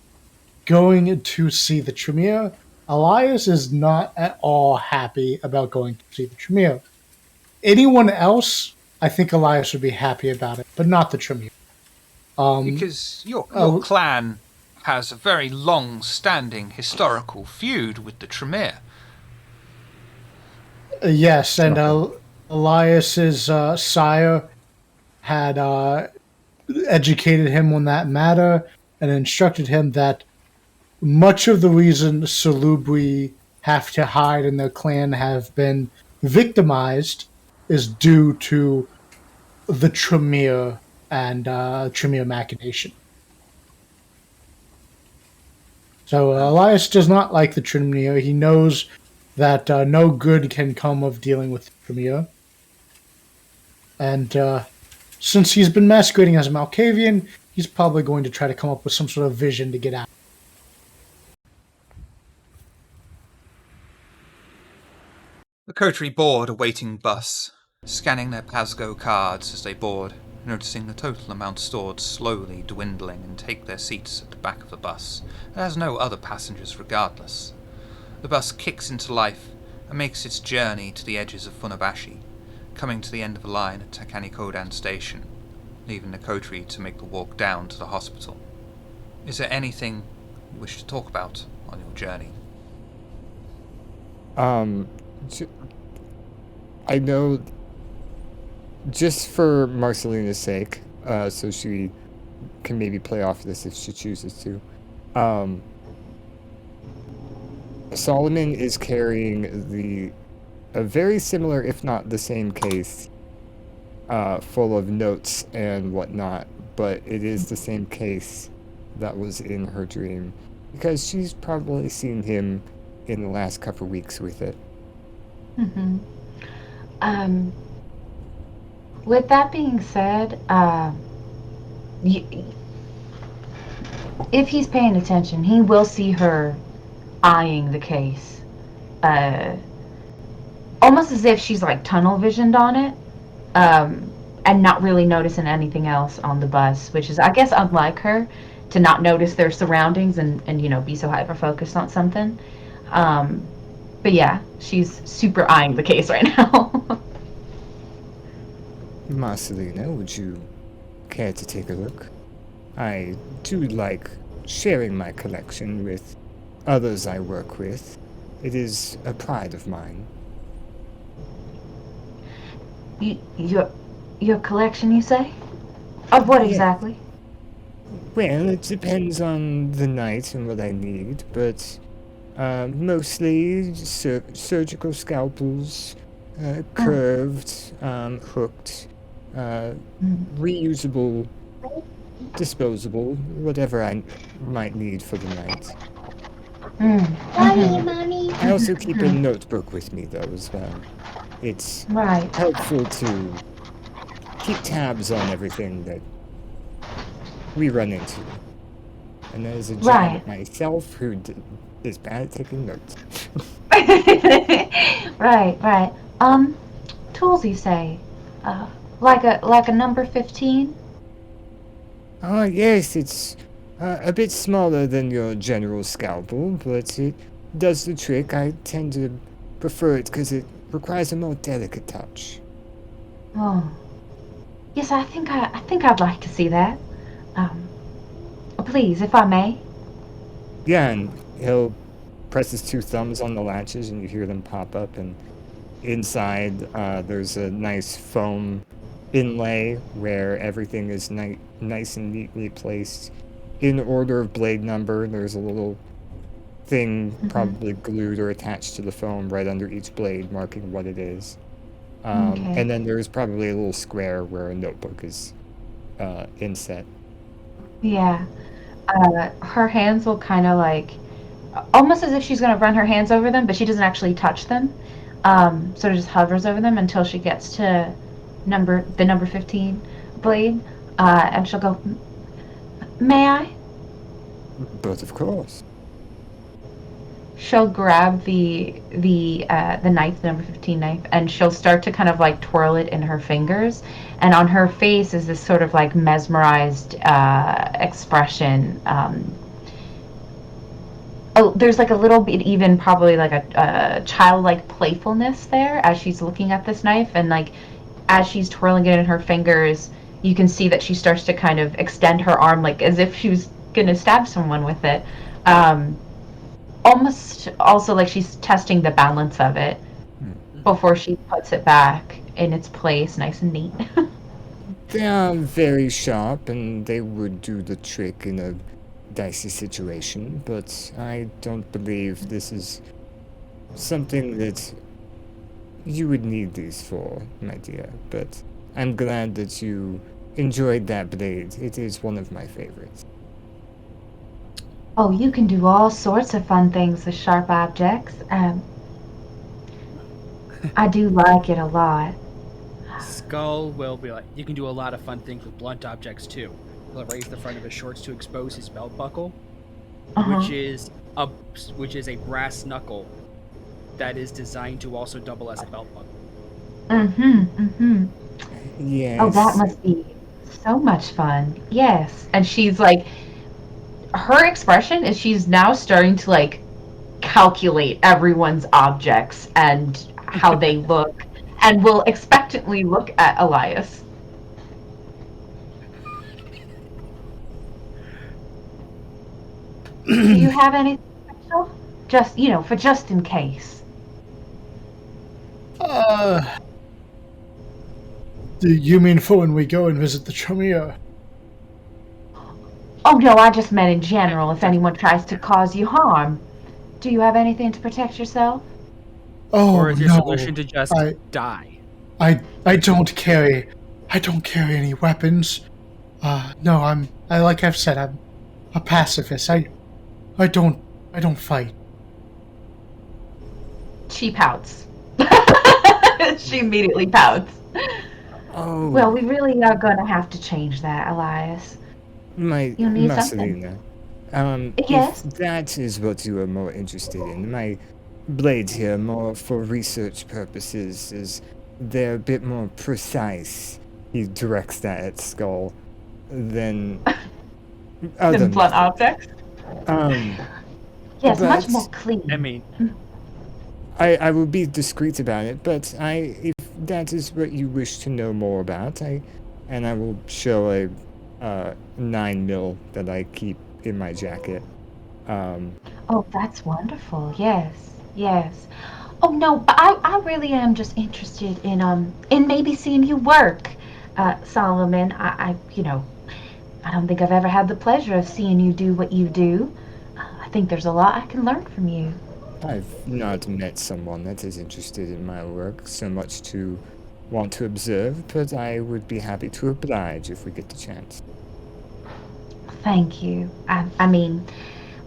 going to see the Tremere, Elias is not at all happy about going to see the Tremere. Anyone else, I think Elias would be happy about it, but not the Tremere. Because your clan has a very long-standing historical feud with the Tremere. Yes, and Elias's sire had educated him on that matter and instructed him that much of the reason Salubri have to hide and their clan have been victimized is due to the Tremere and Tremere machination. So Elias does not like the Tremere. He knows that no good can come of dealing with the Tremere. And since he's been masquerading as a Malkavian, he's probably going to try to come up with some sort of vision to get out. The Coterie board a waiting bus, scanning their Pasgo cards as they board, noticing the total amount stored slowly dwindling, and take their seats at the back of the bus. It has no other passengers regardless. The bus kicks into life and makes its journey to the edges of Funabashi, coming to the end of the line at Takanikodan Station, leaving the Coterie to make the walk down to the hospital. Is there anything you wish to talk about on your journey? I know, just for Marcelina's sake, so she can maybe play off this if she chooses to. Solomon is carrying a very similar, if not the same case, full of notes and whatnot, but it is the same case that was in her dream, because she's probably seen him in the last couple weeks with it. Mm-hmm. With that being said, if he's paying attention, he will see her eyeing the case, almost as if she's like tunnel visioned on it, and not really noticing anything else on the bus, which is, I guess, unlike her to not notice their surroundings and be so hyper focused on something. But yeah, she's super eyeing the case right now. Marcelina, would you care to take a look? I do like sharing my collection with others I work with. It is a pride of mine. Your collection, you say? Of what exactly? Well, it depends on the night and what I need, but mostly surgical scalpels, curved, hooked, reusable, disposable, whatever I might need for the night. Mommy. I also keep a notebook with me, though, as well. It's Right. helpful to keep tabs on everything that we run into. And as a giant myself who is bad at taking notes. Right. Tools, you say? Like a number 15? Ah, yes, it's a bit smaller than your general scalpel, but it does the trick. I tend to prefer it because it requires a more delicate touch. Oh. Yes, I think I'd like to see that. Please, if I may. Yeah, and he'll press his two thumbs on the latches and you hear them pop up, and inside there's a nice foam inlay where everything is nice and neatly placed in order of blade number. There's a little thing probably glued or attached to the foam right under each blade marking what it is. And then there's probably a little square where a notebook is inset. Yeah. Her hands will kind of like, almost as if she's going to run her hands over them, but she doesn't actually touch them. Sort of just hovers over them until she gets to the number 15 blade, and she'll go, "May I?" But of course. She'll grab the knife, the number 15 knife, and she'll start to kind of like twirl it in her fingers. And on her face is this sort of like mesmerized expression. Oh, there's like a little bit, even probably like a childlike playfulness there as she's looking at this knife, and like as she's twirling it in her fingers, you can see that she starts to kind of extend her arm, like as if she was gonna stab someone with it. Almost also like she's testing the balance of it before she puts it back in its place, nice and neat. They are very sharp, and they would do the trick in a dicey situation, but I don't believe this is something that you would need these for, my dear. But I'm glad that you enjoyed that blade. It is one of my favorites. Oh, you can do all sorts of fun things with sharp objects. I do like it a lot. Skull will be like, you can do a lot of fun things with blunt objects too. He'll raise the front of his shorts to expose his belt buckle, which is a brass knuckle that is designed to also double as a belt buckle. Yes. Oh, that must be so much fun. Yes. And she's like, her expression is she's now starting to like calculate everyone's objects and how they look, and will expectantly look at Elias. Do you have anything special? Just, for just in case. Do you mean for when we go and visit the Tremere? Oh, no, I just meant in general, if anyone tries to cause you harm. Do you have anything to protect yourself? Oh, Or is your no. solution to just die? I don't carry any weapons. No, like I've said, I'm a pacifist. I don't fight. She pouts. She immediately pouts. Oh, Well, we really are going to have to change that, Elias. my You need something. Marcelina. Yes? If that is what you are more interested in, my blades here, more for research purposes, is they're a bit more precise. He directs that at Skull than other Than blunt methods. objects? Yes, much but- more clean. I mean, I will be discreet about it, but if that is what you wish to know more about, I will show a 9mm that I keep in my jacket. Oh, that's wonderful. Yes, yes. Oh no, but I really am just interested in maybe seeing you work, Solomon. I don't think I've ever had the pleasure of seeing you do what you do. I think there's a lot I can learn from you. I've not met someone that is interested in my work so much to want to observe, but I would be happy to oblige if we get the chance. Thank you. I mean,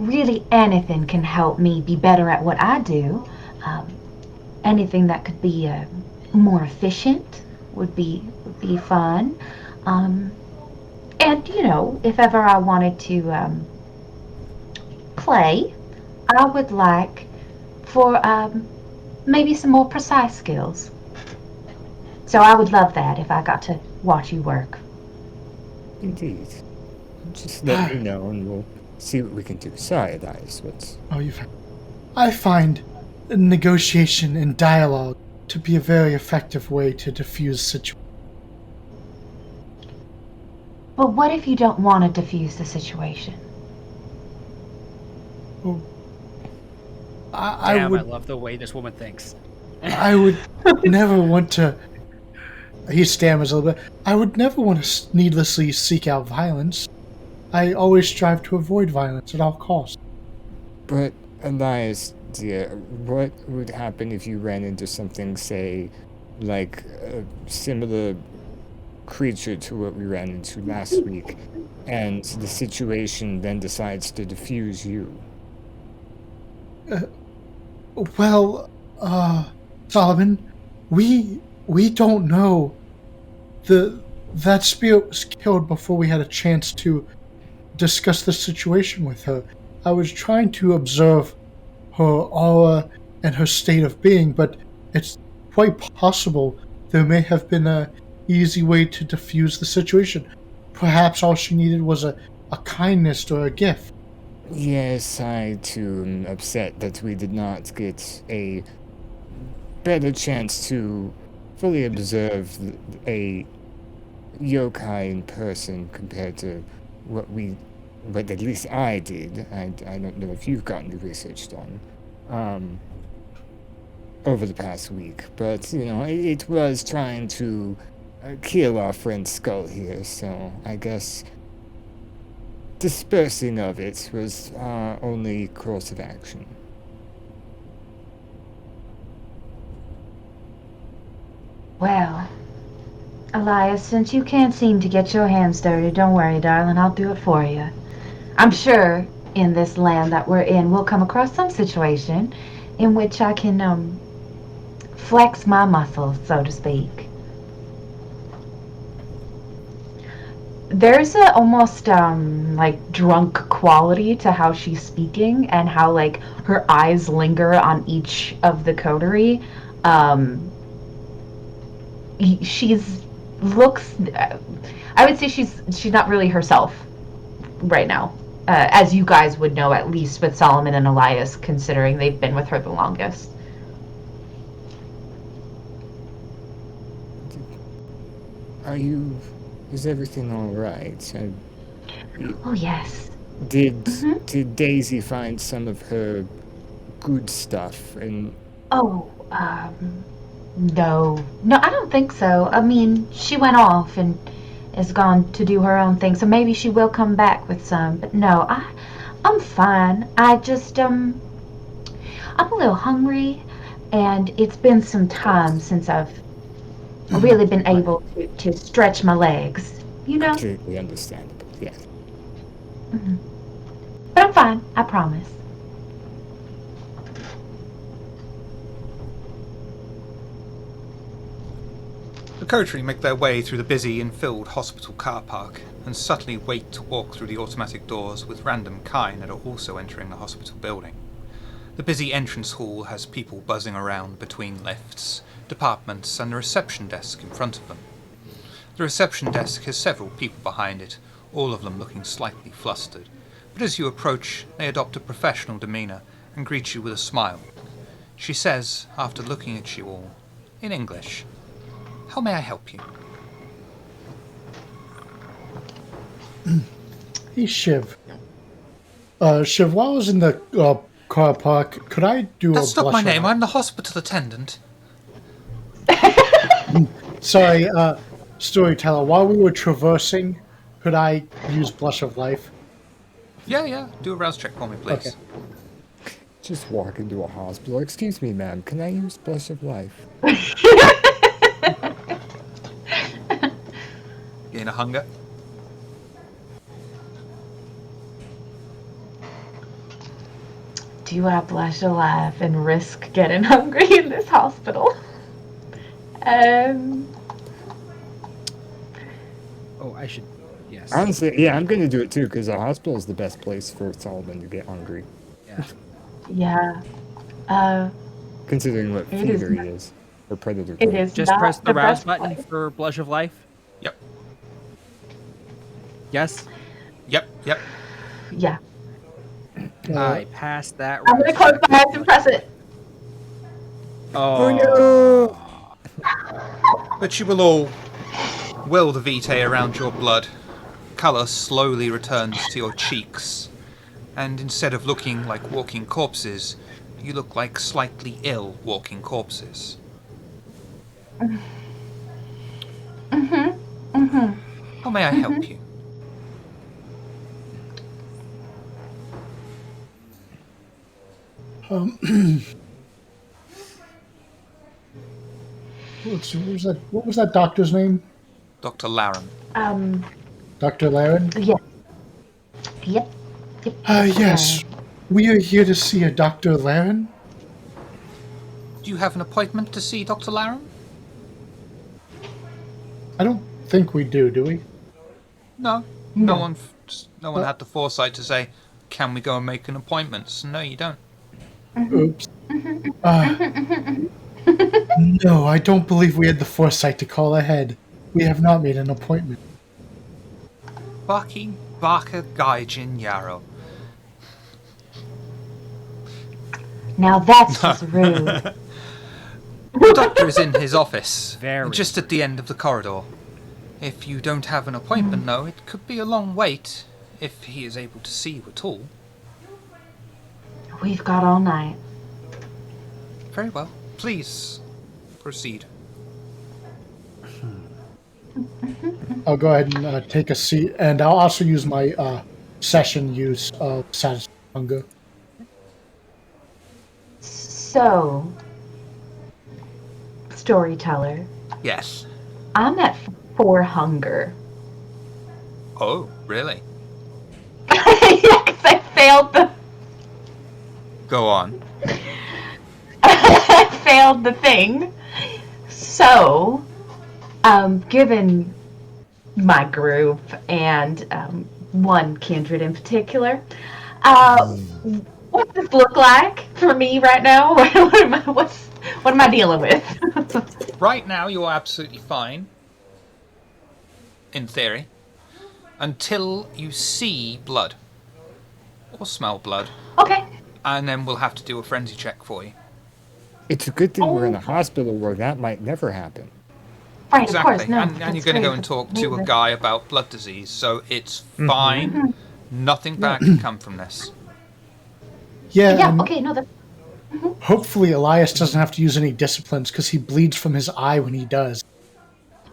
really anything can help me be better at what I do. Anything that could be more efficient would be fun. And if ever I wanted to play, I would like for maybe some more precise skills. So I would love that if I got to watch you work. Indeed. Just let me know and we'll see what we can do. Sorry, Elias, what's... Oh, I find negotiation and dialogue to be a very effective way to diffuse situations. But what if you don't want to diffuse the situation? Well, I love the way this woman thinks. I would never want to... He stammers a little bit. I would never want to needlessly seek out violence. I always strive to avoid violence at all costs. But, Elias, dear, what would happen if you ran into something, say, like a similar creature to what we ran into last week, and the situation then decides to diffuse you. Well, Solomon, we don't know. That spirit was killed before we had a chance to discuss the situation with her. I was trying to observe her aura and her state of being, but it's quite possible there may have been a easy way to diffuse the situation. Perhaps all she needed was a kindness or a gift. Yes, I too am upset that we did not get a better chance to fully observe a yokai in person compared to what at least I did. I don't know if you've gotten the research done over the past week, but it was trying to kill our friend Skull here, so I guess dispersing of it was our only course of action. Well, Elias, since you can't seem to get your hands dirty, don't worry, darling, I'll do it for you. I'm sure in this land that we're in, we'll come across some situation in which I can flex my muscles, so to speak. There's a almost like drunk quality to how she's speaking and how like her eyes linger on each of the coterie. She's looks. I would say she's not really herself right now, as you guys would know, at least with Solomon and Elias, considering they've been with her the longest. Is everything all right? Oh yes. Did Daisy find some of her good stuff? And Oh, no, I don't think so. I mean, she went off and is gone to do her own thing, so maybe she will come back with some. But no, I'm fine. I just I'm a little hungry, and it's been some time since I've really been able to stretch my legs. Completely understandable. Yes. Mhm. But I'm fine. I promise. The Coterie make their way through the busy and filled hospital car park and subtly wait to walk through the automatic doors with random kine that are also entering the hospital building. The busy entrance hall has people buzzing around between lifts, departments, and the reception desk in front of them. The reception desk has several people behind it, all of them looking slightly flustered, but as you approach, they adopt a professional demeanour and greet you with a smile. She says, after looking at you all, in English, "How may I help you?" Hey, Shiv. Shiv, while I was in the car park, could I do That's a not my blush name, of I'm the hospital attendant. Sorry, storyteller. While we were traversing, could I use Blush of Life? Yeah, do a rouse check for me, please. Okay. Just walk into a hospital. Excuse me, ma'am. Can I use Blush of Life? Gain a hunger. Do I blush alive and risk getting hungry in this hospital? Oh, I should. Yes. Honestly, yeah, I'm gonna do it too, because a hospital is the best place for Solomon to get hungry, Yeah. Yeah. considering what It is feeder he not- is, or predator. It type. is Just not press the rouse best button place. for Blush of Life. Yep. Yes. Yep. Yeah. I passed that. I'm gonna rouse close check. my eyes and press it. Oh, But you will all will the vitae around your blood. Colour slowly returns to your cheeks, and instead of looking like walking corpses, you look like slightly ill walking corpses. How may I help you? What was that doctor's name? Dr. Laram. Dr. Laren? Yeah. Yep. Yep. Yes. We are here to see a Dr. Laren. Do you have an appointment to see Dr. Laram? I don't think we do we? No. No. No one had the foresight to say, can we go and make an appointment? So no, you don't. Oops. No, I don't believe we had the foresight to call ahead. We have not made an appointment. Baki Baka Gaijin Yarrow. Now that's just rude. The doctor is in his office, Very. just at the end of the corridor. If you don't have an appointment, though, it could be a long wait, if he is able to see you at all. We've got all night. Very well. Please, proceed. I'll go ahead and take a seat, and I'll also use my session use of satisfy hunger. So, storyteller, Yes. I'm at 4 hunger. Oh, really? Yeah, 'cause I failed the Go on. I failed the thing. So, given my group and one kindred in particular, what's this look like for me right now? What am I dealing with? Right now, you're absolutely fine. In theory. Until you see blood. Or smell blood. Okay. And then we'll have to do a frenzy check for you. It's a good thing we're in a hospital where that might never happen. Right, Exactly. of course. No, and you're going to go and talk to a guy about blood disease, so it's fine. Mm-hmm. Nothing bad can come from this. Yeah, Yeah, and okay, no, that's... hopefully Elias doesn't have to use any disciplines because he bleeds from his eye when he does.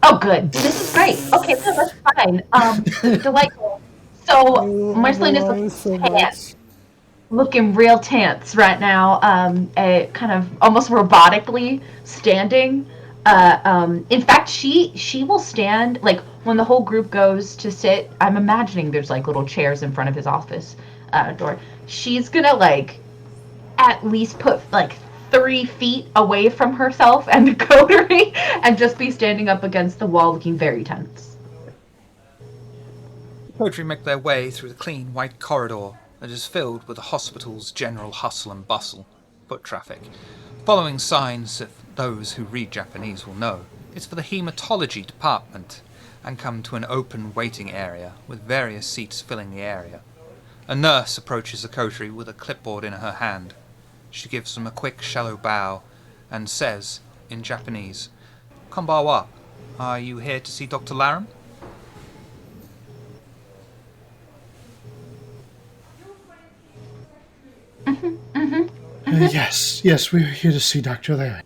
Oh, good. This is great. Okay, no, that's fine. Delightful. So, Marceline is tense, looking real tense right now, kind of almost robotically standing. In fact, she will stand, like, when the whole group goes to sit, I'm imagining there's, like, little chairs in front of his office door. She's gonna, like, at least put, like, 3 feet away from herself and the coterie and just be standing up against the wall looking very tense. The Coterie make their way through the clean white corridor that is filled with the hospital's general hustle and bustle, foot traffic. Following signs that those who read Japanese will know, it's for the hematology department, and come to an open waiting area with various seats filling the area. A nurse approaches the Coterie with a clipboard in her hand. She gives them a quick, shallow bow and says, in Japanese, "Konbanwa, are you here to see Dr. Laram?" Yes, we're here to see Dr. Larry.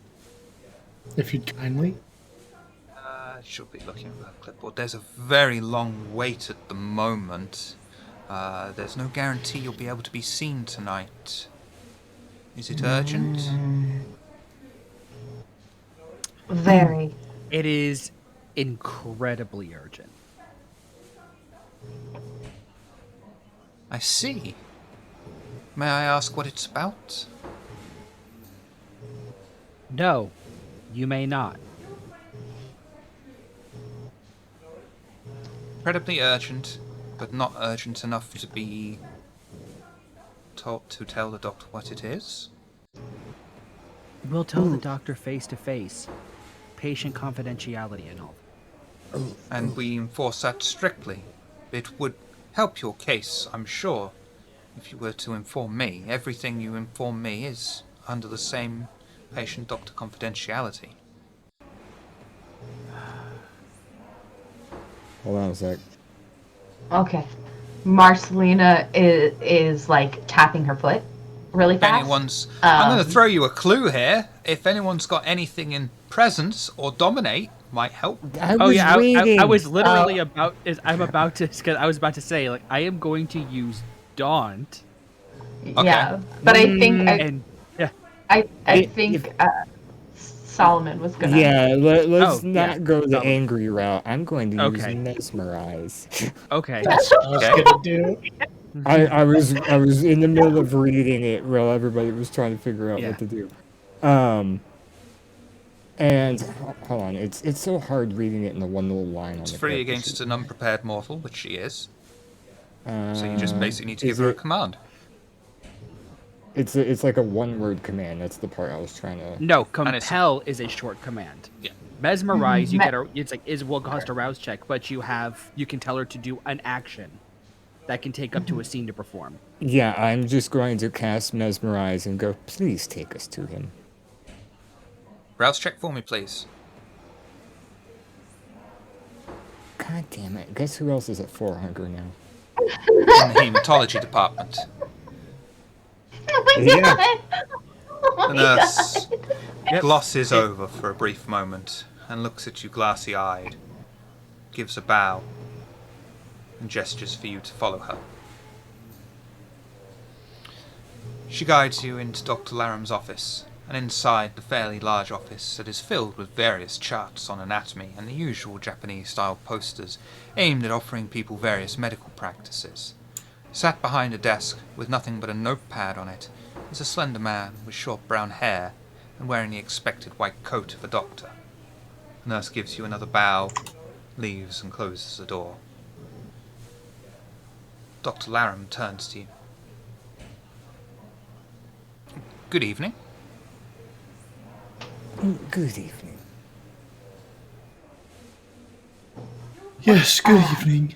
If you'd kindly. She'll be looking at her clipboard. There's a very long wait at the moment. There's no guarantee you'll be able to be seen tonight. Is it urgent? Very. It is incredibly urgent. I see. May I ask what it's about? No, you may not. Incredibly urgent, but not urgent enough to be told to tell the doctor what it is? We'll tell the doctor face to face. Patient confidentiality and all. And we enforce that strictly. It would help your case, I'm sure, if you were to inform me. Everything you inform me is under the same patient-doctor confidentiality. Hold on a sec. Okay. Marcelina is like tapping her foot really If fast. anyone's... I'm going to throw you a clue here. If anyone's got anything in presence or dominate, might help. I was literally about to say, like, I am going to use Daunt. Yeah, but I think and yeah, I think Solomon was gonna. Yeah, let's Oh, not yeah, go the Solomon. angry route. I'm going to use Okay. mesmerize. Okay. That's what I was gonna do. I was in the middle of reading it while everybody was trying to figure out Yeah. what to do. And hold on, it's so hard reading it in the one little line on It's the free character against sheet. an unprepared mortal, which she is. So you just basically need to give is her a it- command. It's like a one-word command. That's the part I was trying to. No, And it's- compel is a short command. Yeah. Mesmerize, you Me- get a. It's like will cost a rouse check, but you can tell her to do an action that can take up to a scene to perform. Yeah, I'm just going to cast mesmerize and go. Please take us to him. Rouse check for me, please. God damn it! Guess who else is at 400 now? In the hematology department. Oh my Yeah. god! Oh The my nurse God. glosses over for a brief moment and looks at you glassy-eyed, gives a bow, and gestures for you to follow her. She guides you into Dr. Laram's office, and inside the fairly large office that is filled with various charts on anatomy and the usual Japanese-style posters aimed at offering people various medical practices. Sat behind a desk with nothing but a notepad on it is a slender man with short brown hair and wearing the expected white coat of a doctor. The nurse gives you another bow, leaves and closes the door. Dr. Laram turns to you. Good evening. Good evening. Yes, good evening.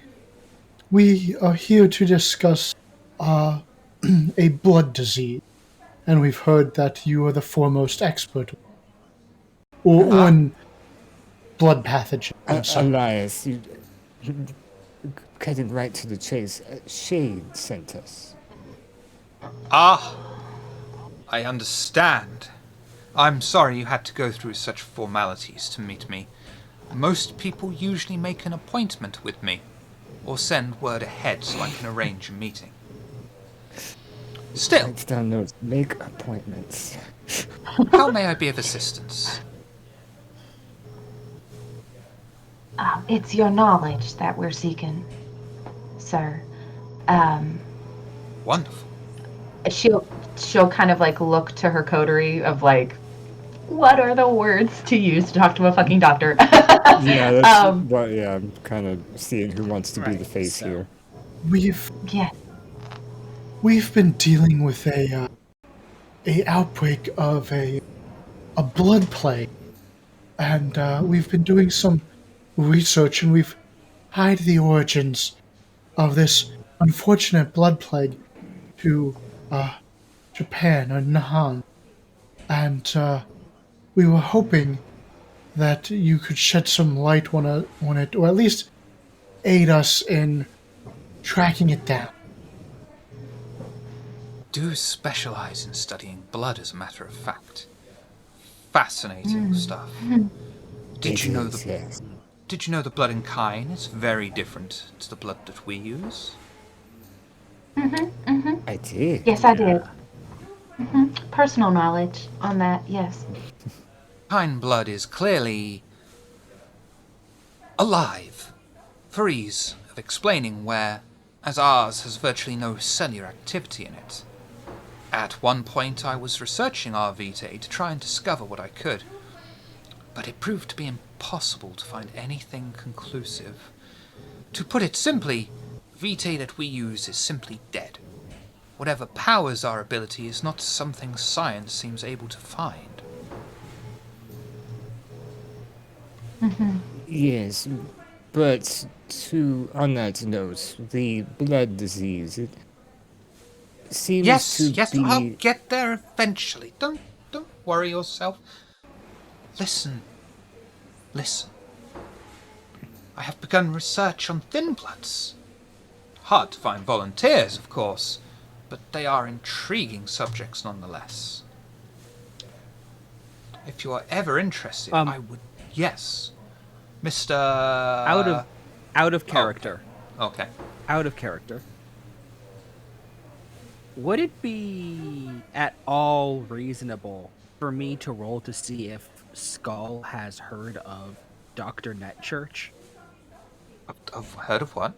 We are here to discuss a blood disease, and we've heard that you are the foremost expert on blood pathogens. and such. Elias, you cutting right to the chase. Shade sent us. Ah, I understand. I'm sorry you had to go through such formalities to meet me. Most people usually make an appointment with me, or send word ahead so I can arrange a meeting. Still, Write down notes. Make appointments. how may I be of assistance? It's your knowledge that we're seeking, sir. Wonderful. She'll kind of like look to her coterie of like, what are the words to use to talk to a fucking doctor? Yeah, that's but yeah, I'm kind of seeing who wants to be the Right, face so- here. Yeah. We've been dealing with a outbreak of a blood plague, and we've been doing some research, and we've tied the origins of this unfortunate blood plague to Japan or Nihon, and we were hoping that you could shed some light on it, or at least aid us in tracking it down. Do specialize in studying blood, as a matter of fact. Fascinating stuff. Did you know It is, yes. Did you know the blood in Kine is very different to the blood that we use? I did. Yes, I did. Personal knowledge on that, yes. Kine blood is clearly alive, for ease of explaining, as ours has virtually no cellular activity in it. At one point I was researching our Vitae to try and discover what I could, but it proved to be impossible to find anything conclusive. To put it simply, Vitae that we use is simply dead. Whatever powers our ability is not something science seems able to find. Yes, but on that note, the blood disease, it seems Yes, to yes, be... I'll get there eventually. Don't worry yourself. Listen. I have begun research on thin bloods. Hard to find volunteers, of course, but they are intriguing subjects nonetheless. If you are ever interested, I would... Yes. Mr... Out of character. Okay. Out of character. Would it be at all reasonable for me to roll to see if Skull has heard of Dr. Netchurch. I've heard of what?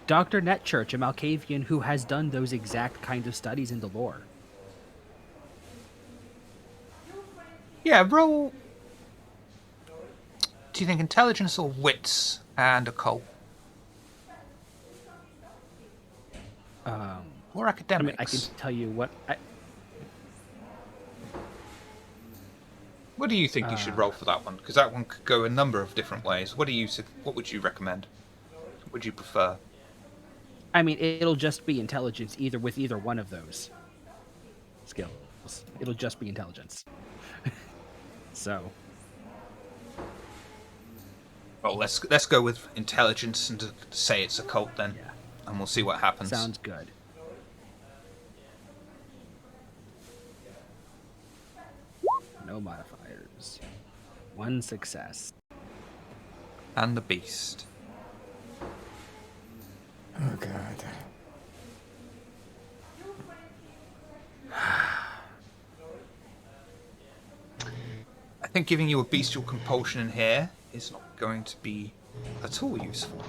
Dr. Netchurch, a Malkavian who has done those exact kind of studies in the lore. Yeah, roll. Do you think intelligence or wits and occult? Or I academics? mean, I can tell you what. What do you think you should roll for that one? Because that one could go a number of different ways. What would you recommend? What would you prefer? I mean, it'll just be intelligence, either with either one of those skills. It'll just be intelligence. So. Well, let's go with intelligence and say it's occult then, Yeah. and we'll see what happens. Sounds good. No modifiers. 1 success. And the beast. Oh God. I think giving you a bestial compulsion in here is not going to be at all useful.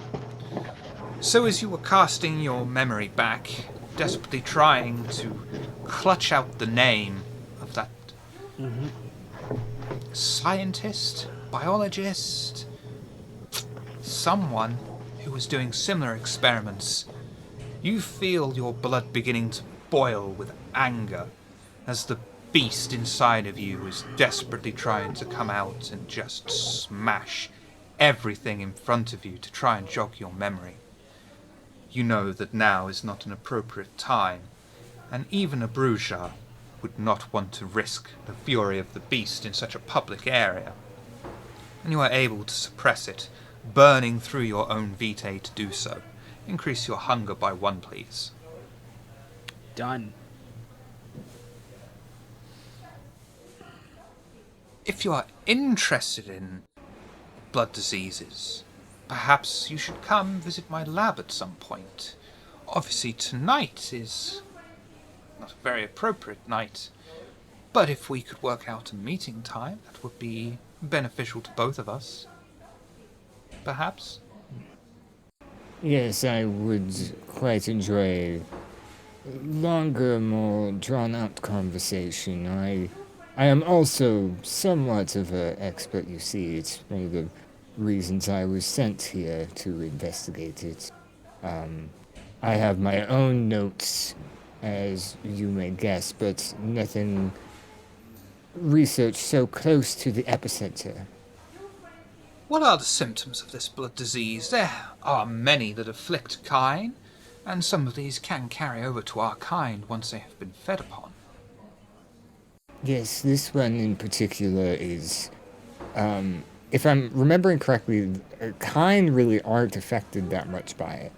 So as you were casting your memory back, desperately trying to clutch out the name of that scientist, biologist, someone who was doing similar experiments, you feel your blood beginning to boil with anger as the beast inside of you is desperately trying to come out and just smash everything in front of you to try and jog your memory. You know that now is not an appropriate time, and even a Bruja would not want to risk the fury of the beast in such a public area. And you are able to suppress it, burning through your own vitae to do so. Increase your hunger by 1, please. Done. If you are interested in blood diseases, perhaps you should come visit my lab at some point. Obviously tonight is not a very appropriate night, but if we could work out a meeting time, that would be beneficial to both of us. Perhaps? Yes, I would quite enjoy a longer, more drawn-out conversation. I am also somewhat of an expert, you see. It's one of the reasons I was sent here to investigate it. I have my own notes, as you may guess, but nothing researched so close to the epicenter. What are the symptoms of this blood disease? There are many that afflict kine, and some of these can carry over to our kind once they have been fed upon. Yes, this one in particular is, if I'm remembering correctly, kine really aren't affected that much by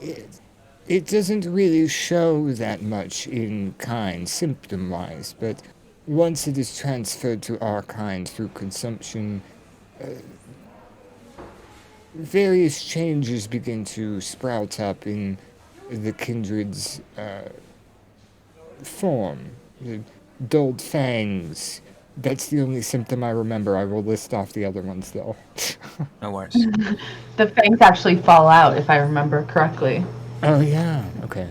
it. It doesn't really show that much in kine, symptom-wise, but once it is transferred to our kind through consumption, various changes begin to sprout up in the kindred's form. Dulled fangs. That's the only symptom I remember. I will list off the other ones, though. No worries. The fangs actually fall out, if I remember correctly. Oh, yeah. Okay.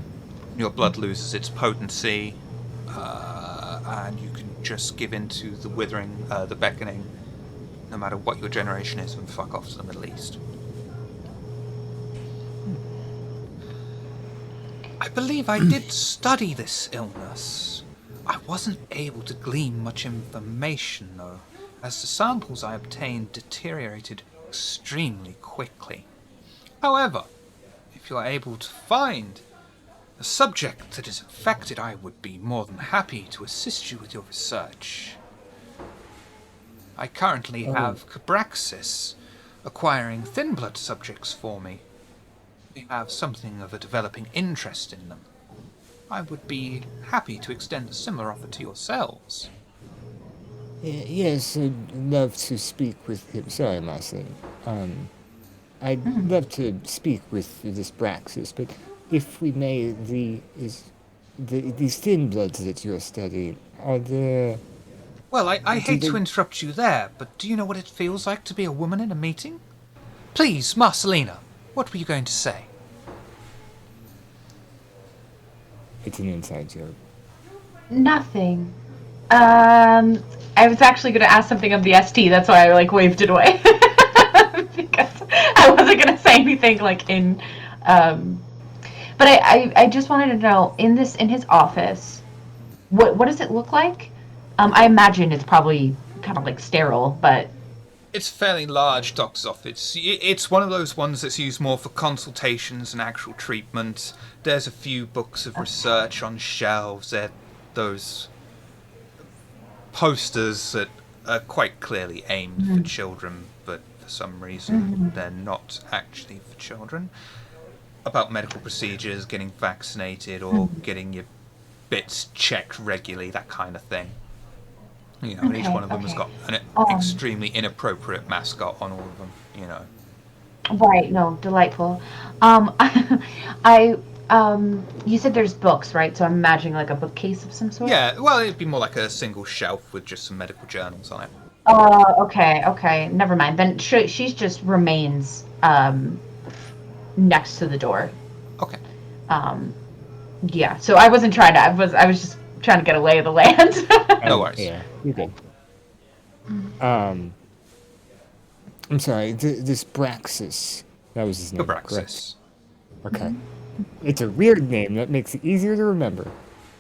Your blood loses its potency, and you can just give in to the withering, the beckoning, no matter what your generation is, and fuck off to the Middle East. I believe I did study this illness. I wasn't able to glean much information, though, as the samples I obtained deteriorated extremely quickly. However, if you are able to find a subject that is infected, I would be more than happy to assist you with your research. I currently have Cabraxis acquiring thin blood subjects for me. We have something of a developing interest in them. I would be happy to extend a similar offer to yourselves. Yes, I'd love to speak with him. Sorry, Marcy. I'd love to speak with this Braxis, but if we may, these thin bloods that you're studying, are there Well, I hate to interrupt you there, but do you know what it feels like to be a woman in a meeting? Please, Marcelina, what were you going to say? It's an inside joke. Nothing. I was actually going to ask something of the ST. That's why I waved it away because I wasn't going to say anything in. But I just wanted to know in his office, what does it look like? I imagine it's probably kind of sterile, but It's a fairly large doctor's office. It's one of those ones that's used more for consultations and actual treatment. There's a few books of research on shelves. There are those posters that are quite clearly aimed for children, but for some reason they're not actually for children. About medical procedures, getting vaccinated, or getting your bits checked regularly, that kind of thing. You know, and each one of them has got an extremely inappropriate mascot on all of them, you know. Right, no, delightful. You said there's books, right? So I'm imagining a bookcase of some sort? Yeah, well, it'd be more like a single shelf with just some medical journals on it. Okay, never mind. Then she's just remains next to the door. Okay. Yeah. So I wasn't trying to. I was just trying to get a lay of the land. No worries. Yeah, you're good. I'm sorry, this Braxis, that was his name, Abraxas. correct? Okay. It's a weird name that makes it easier to remember.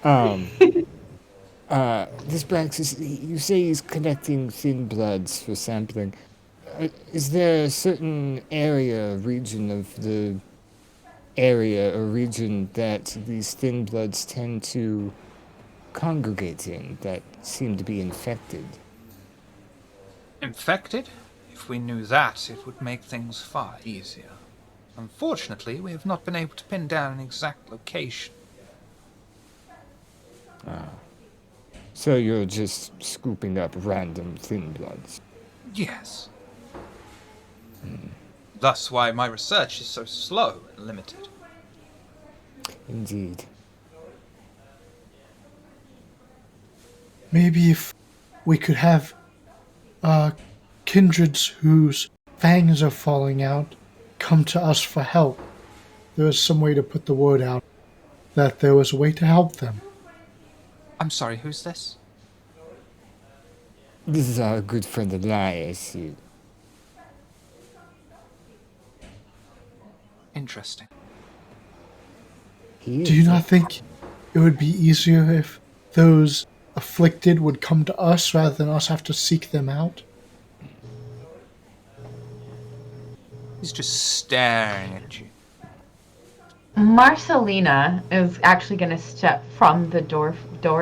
This Braxis, you say he's collecting thin bloods for sampling. Is there a certain region of the area or region that these thin bloods tend to congregate in that seem to be infected? Infected? If we knew that, it would make things far easier. Unfortunately, we have not been able to pin down an exact location. So you're just scooping up random thin bloods? Yes. Thus why my research is so slow and limited. Indeed. Maybe if we could have kindreds whose fangs are falling out come to us for help. There was some way to put the word out that there was a way to help them. I'm sorry, who's this? This is our good friend Elias. Interesting. Do you not think it would be easier if those afflicted would come to us rather than us have to seek them out? He's just staring at you. Marcelina is actually going to step from the door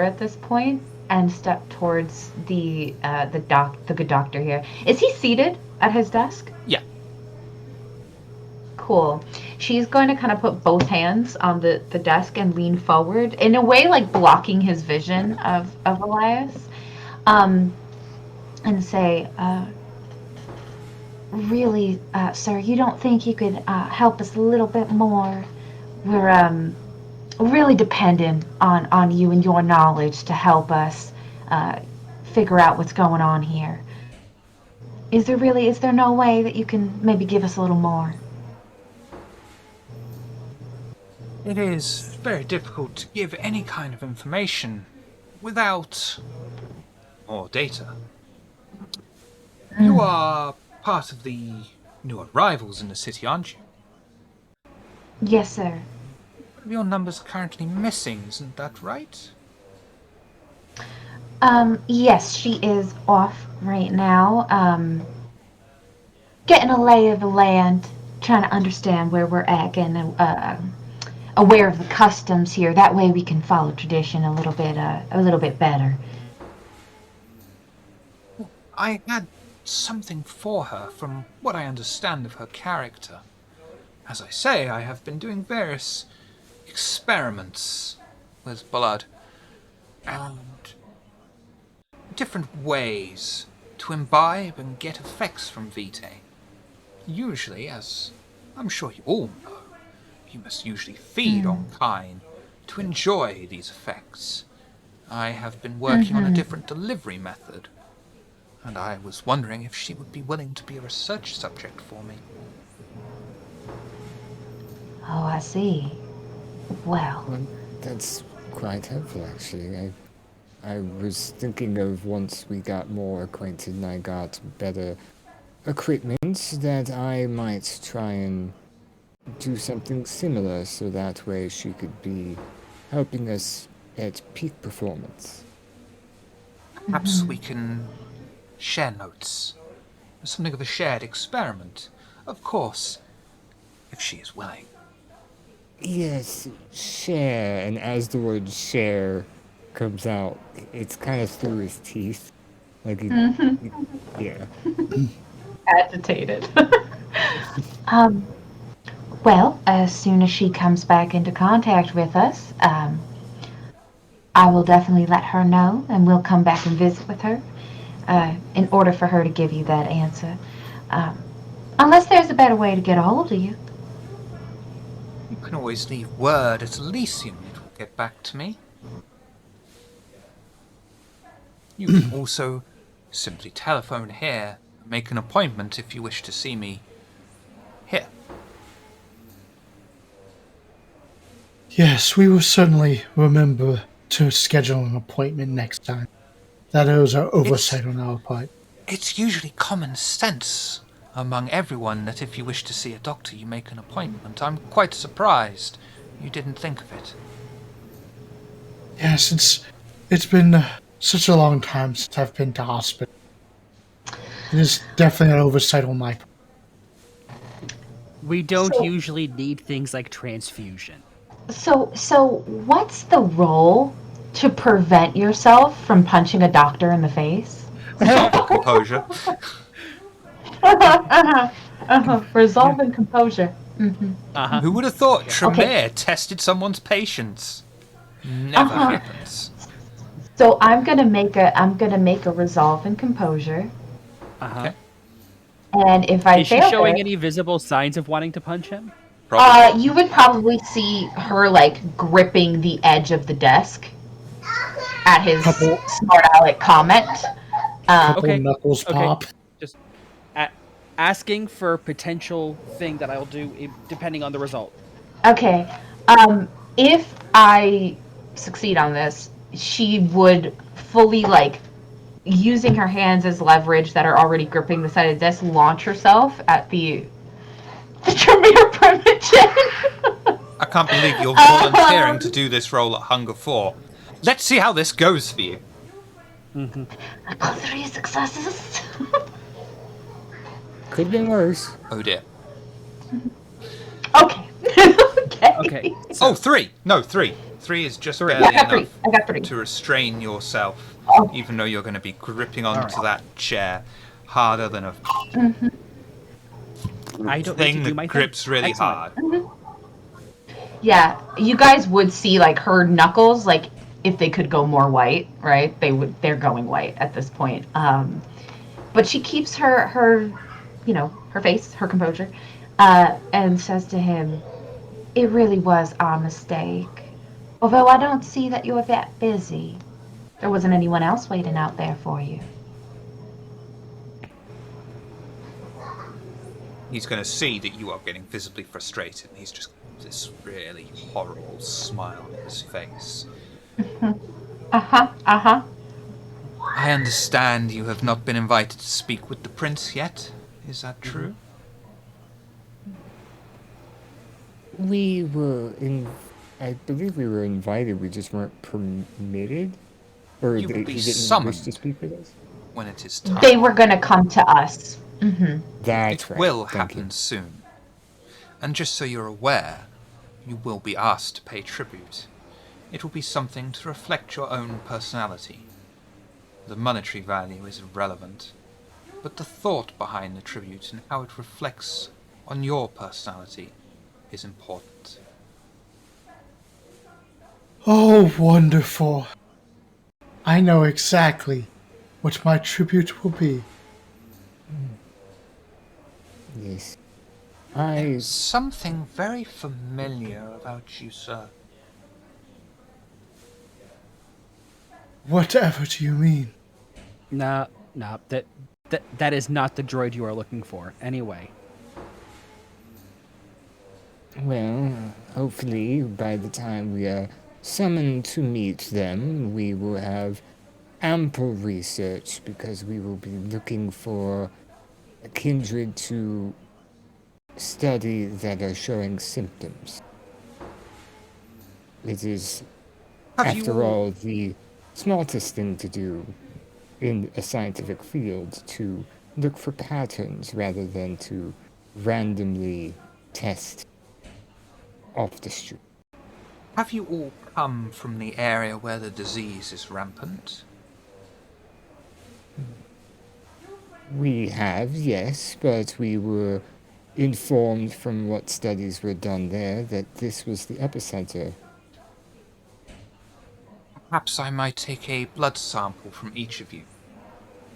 at this point and step towards the good doctor here. Is he seated at his desk? Yeah. Cool. She's going to kind of put both hands on the desk and lean forward in a way blocking his vision of Elias, and say, really, sir, you don't think you could help us a little bit more? We're really dependent on you and your knowledge to help us figure out what's going on here. Is there no way that you can maybe give us a little more? It is very difficult to give any kind of information without more data. You are part of the new arrivals in the city, aren't you? Yes, sir. Your number's currently missing, isn't that right? Yes, she is off right now. Getting a lay of the land, trying to understand where we're at, and aware of the customs here. That way we can follow tradition a little bit better. I had something for her from what I understand of her character. As I say, I have been doing various experiments with blood and different ways to imbibe and get effects from vitae. Usually, as I'm sure you all know, you must usually feed on kine to enjoy these effects. I have been working on a different delivery method, and I was wondering if she would be willing to be a research subject for me. Oh, I see. Well, Well, that's quite helpful, actually. I was thinking of once we got more acquainted and I got better equipment that I might try and do something similar so that way she could be helping us at peak performance. Perhaps we can share notes. Something of a shared experiment. Of course, if she is willing. Yes, share, and as the word share comes out, it's kind of through his teeth. Like, yeah. agitated. um, well, as soon as she comes back into contact with us, I will definitely let her know, and we'll come back and visit with her in order for her to give you that answer. Unless there's a better way to get a hold of you. You can always leave word at Elysium. It will get back to me. You can also simply telephone here and make an appointment if you wish to see me here. Yes, we will certainly remember to schedule an appointment next time. That was an oversight on our part. It's usually common sense among everyone that if you wish to see a doctor, you make an appointment. I'm quite surprised you didn't think of it. Yes, it's been such a long time since I've been to hospital. It is definitely an oversight on my part. We don't So- usually need things like transfusion. So what's the role to prevent yourself from punching a doctor in the face? Composure. Resolve and composure. Uh-huh. Who would have thought Tremere tested someone's patience? Never happens. So I'm gonna make a resolve and composure, Uh-huh. Okay. and if I Is she fail showing it, any visible signs of wanting to punch him? Probably. you would probably see her like gripping the edge of the desk at his Couple- smart aleck comment. Couple Okay, knuckles okay. pop. Just asking for potential thing that I'll do depending on the result. Okay. If I succeed on this, she would fully like using her hands as leverage that are already gripping the side of the desk, launch herself at the Tremere Primogen. I can't believe you're volunteering to do this role at Hunger 4. Let's see how this goes for you. I got 3 successes. Could have been worse. Oh dear. Okay. Okay. Okay. Oh, 3! No, 3. 3 is just barely I got 3. enough I got 3. to restrain yourself, Oh. even though you're going to be gripping onto that chair harder than a I don't need thing to do that my grips thing. really Excellent. hard. Yeah, you guys would see like her knuckles, like if they could go more white, right? They're going white at this point. But she keeps her her face, her composure, and says to him, "It really was our mistake. Although I don't see that you're that busy. There wasn't anyone else waiting out there for you." He's going to see that you are getting visibly frustrated, and he's just got this really horrible smile on his face. Uh-huh. I understand you have not been invited to speak with the prince yet. Is that true? We were I believe we were invited, we just weren't permitted? Or You will be he didn't wish summoned. to speak with us? When it is time. They were gonna come to us. Mm-hmm. That's It right. will Thank happen you. soon. And just so you're aware, you will be asked to pay tribute. It will be something to reflect your own personality. The monetary value is irrelevant, but the thought behind the tribute and how it reflects on your personality is important. Oh, wonderful. I know exactly what my tribute will be. Yes. There's something very familiar about you, sir. Whatever do you mean? Nah, that is not the droid you are looking for. Anyway, Well, hopefully, by the time we are summoned to meet them, we will have ample research because we will be looking for a kindred to study that are showing symptoms. It is, after all, the smartest thing to do in a scientific field to look for patterns rather than to randomly test off the street. Have you all come from the area where the disease is rampant? We have, yes, but we were informed from what studies were done there that this was the epicenter. Perhaps I might take a blood sample from each of you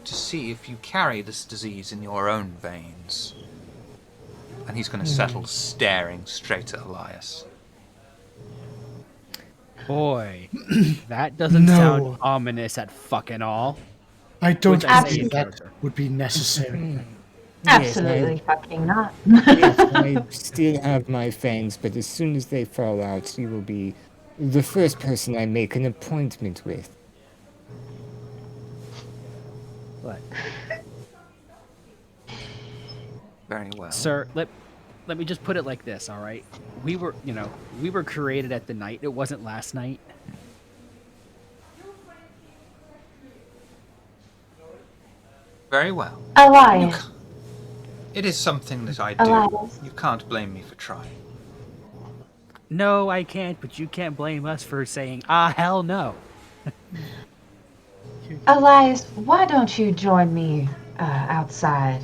to see if you carry this disease in your own veins. And he's going to settle staring straight at Elias. boy, that doesn't No. sound ominous at fucking all. I don't Which I think say that character. would be necessary. Absolutely fucking not. Yes, I still have my fangs, but as soon as they fall out, you will be the first person I make an appointment with. But, Very well. sir, let me just put it like this, all right? We were created at the night. It wasn't last night. Very well. Elias. It is something that I do. Elias. You can't blame me for trying. No, I can't, but you can't blame us for saying, hell no. Elias, why don't you join me outside?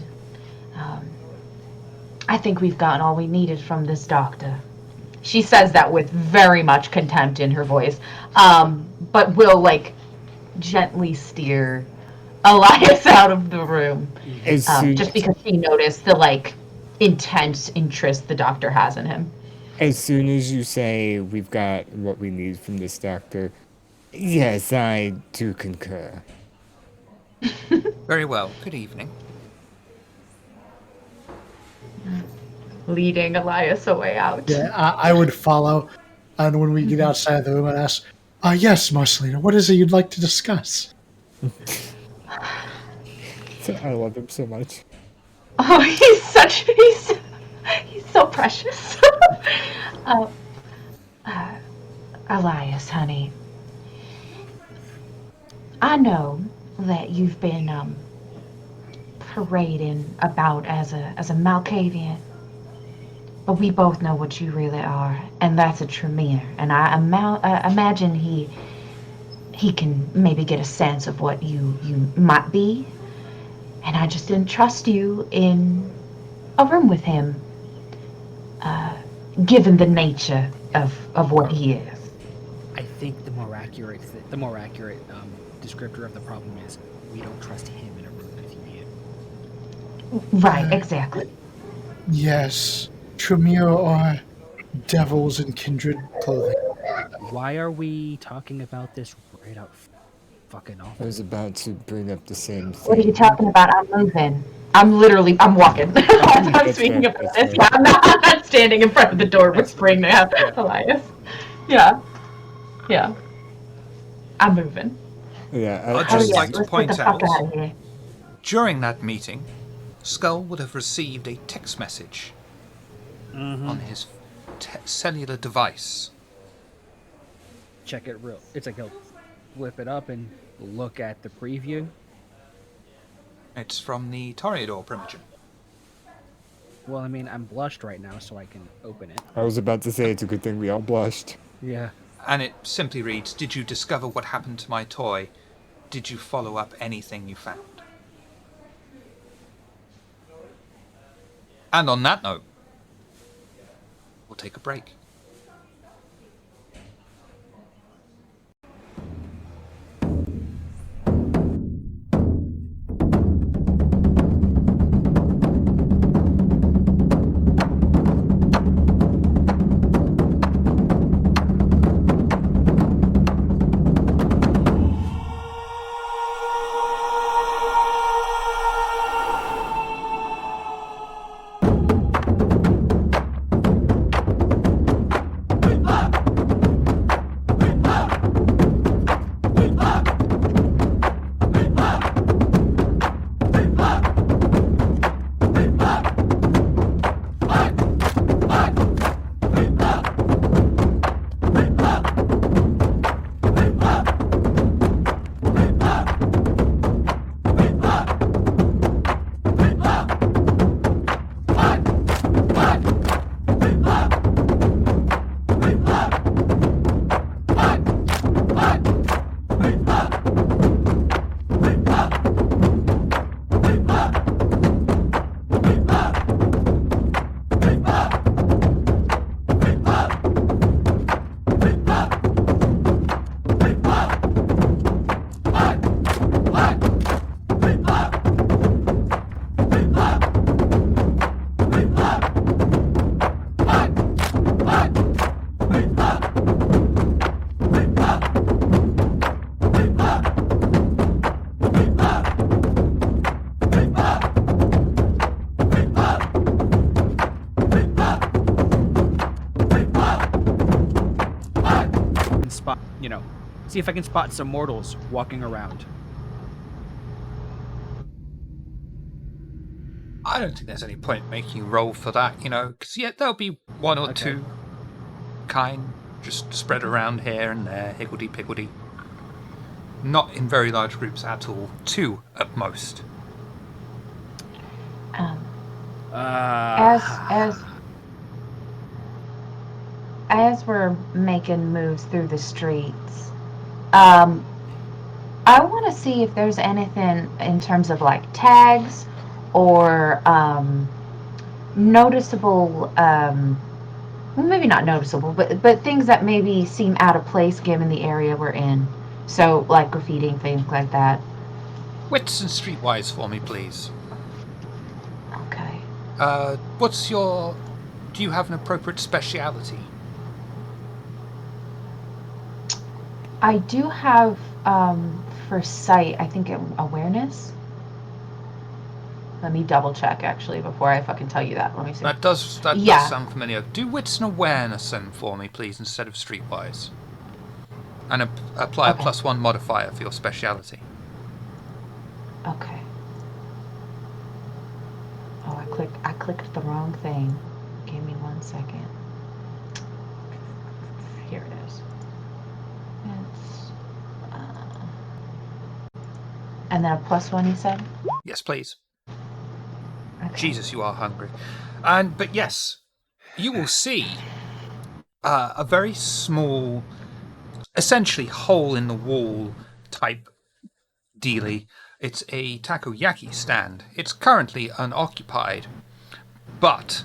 I think we've gotten all we needed from this doctor. She says that with very much contempt in her voice, but will, gently steer Elias out of the room. Just because she noticed the, intense interest the doctor has in him. As soon as you say we've got what we need from this doctor, yes, I do concur. Very well. Good evening. Leading Elias away out. Yeah, I would follow. And when we get outside the room, I'd ask, yes, Marcelina, what is it you'd like to discuss? I love him so much. Oh, he's so precious. Elias, honey, I know that you've been parading about as a Malkavian, but we both know what you really are, and that's a Tremere. And I imagine he can maybe get a sense of what you might be, and I just didn't trust you in a room with him, given the nature of what he is. I think the more accurate descriptor of the problem is we don't trust him in a room with you. Right, exactly. Yes, Tremere are devils in kindred clothing. Why are we talking about this right out fucking off? I was about to bring up the same thing. What are you talking about? I'm moving. I'm walking. I'm speaking fair, about that's this. Yeah, I'm not standing in front of the door whispering to Elias. Yeah. I'm moving. Yeah, I'd just like to let's point get the fuck out, out of here. during that meeting, Skull would have received a text message on his cellular device. Check it real. It's like he'll flip it up and look at the preview. It's from the Toreador Primogen. Well, I mean, I'm blushed right now, so I can open it. I was about to say it's a good thing we all blushed. Yeah. And it simply reads, "Did you discover what happened to my toy? Did you follow up anything you found?" And on that note, we'll take a break. spot, see if I can spot some mortals walking around. I don't think there's any point making you roll for that, because there'll be one or two kind just spread around here and there, higgledy-piggledy. Not in very large groups at all. 2 at most. As we're making moves through the streets, I want to see if there's anything in terms of like tags or noticeable, well, maybe not noticeable, but things that maybe seem out of place given the area we're in. So like graffiti and things like that. Wits and streetwise for me, please. Okay. Do you have an appropriate speciality? I do have, for sight, I think awareness. Let me double check actually before I fucking tell you that. Let me see. That does sound familiar. Do wits and awareness then for me, please, instead of streetwise. And apply a +1 modifier for your speciality. Okay. Oh, I clicked the wrong thing. Give me 1 second. Here it is. It's, and then a +1, you said? Yes, please. Okay. Jesus, you are hungry. But yes, you will see a very small, essentially hole-in-the-wall type dealie. It's a takoyaki stand. It's currently unoccupied, but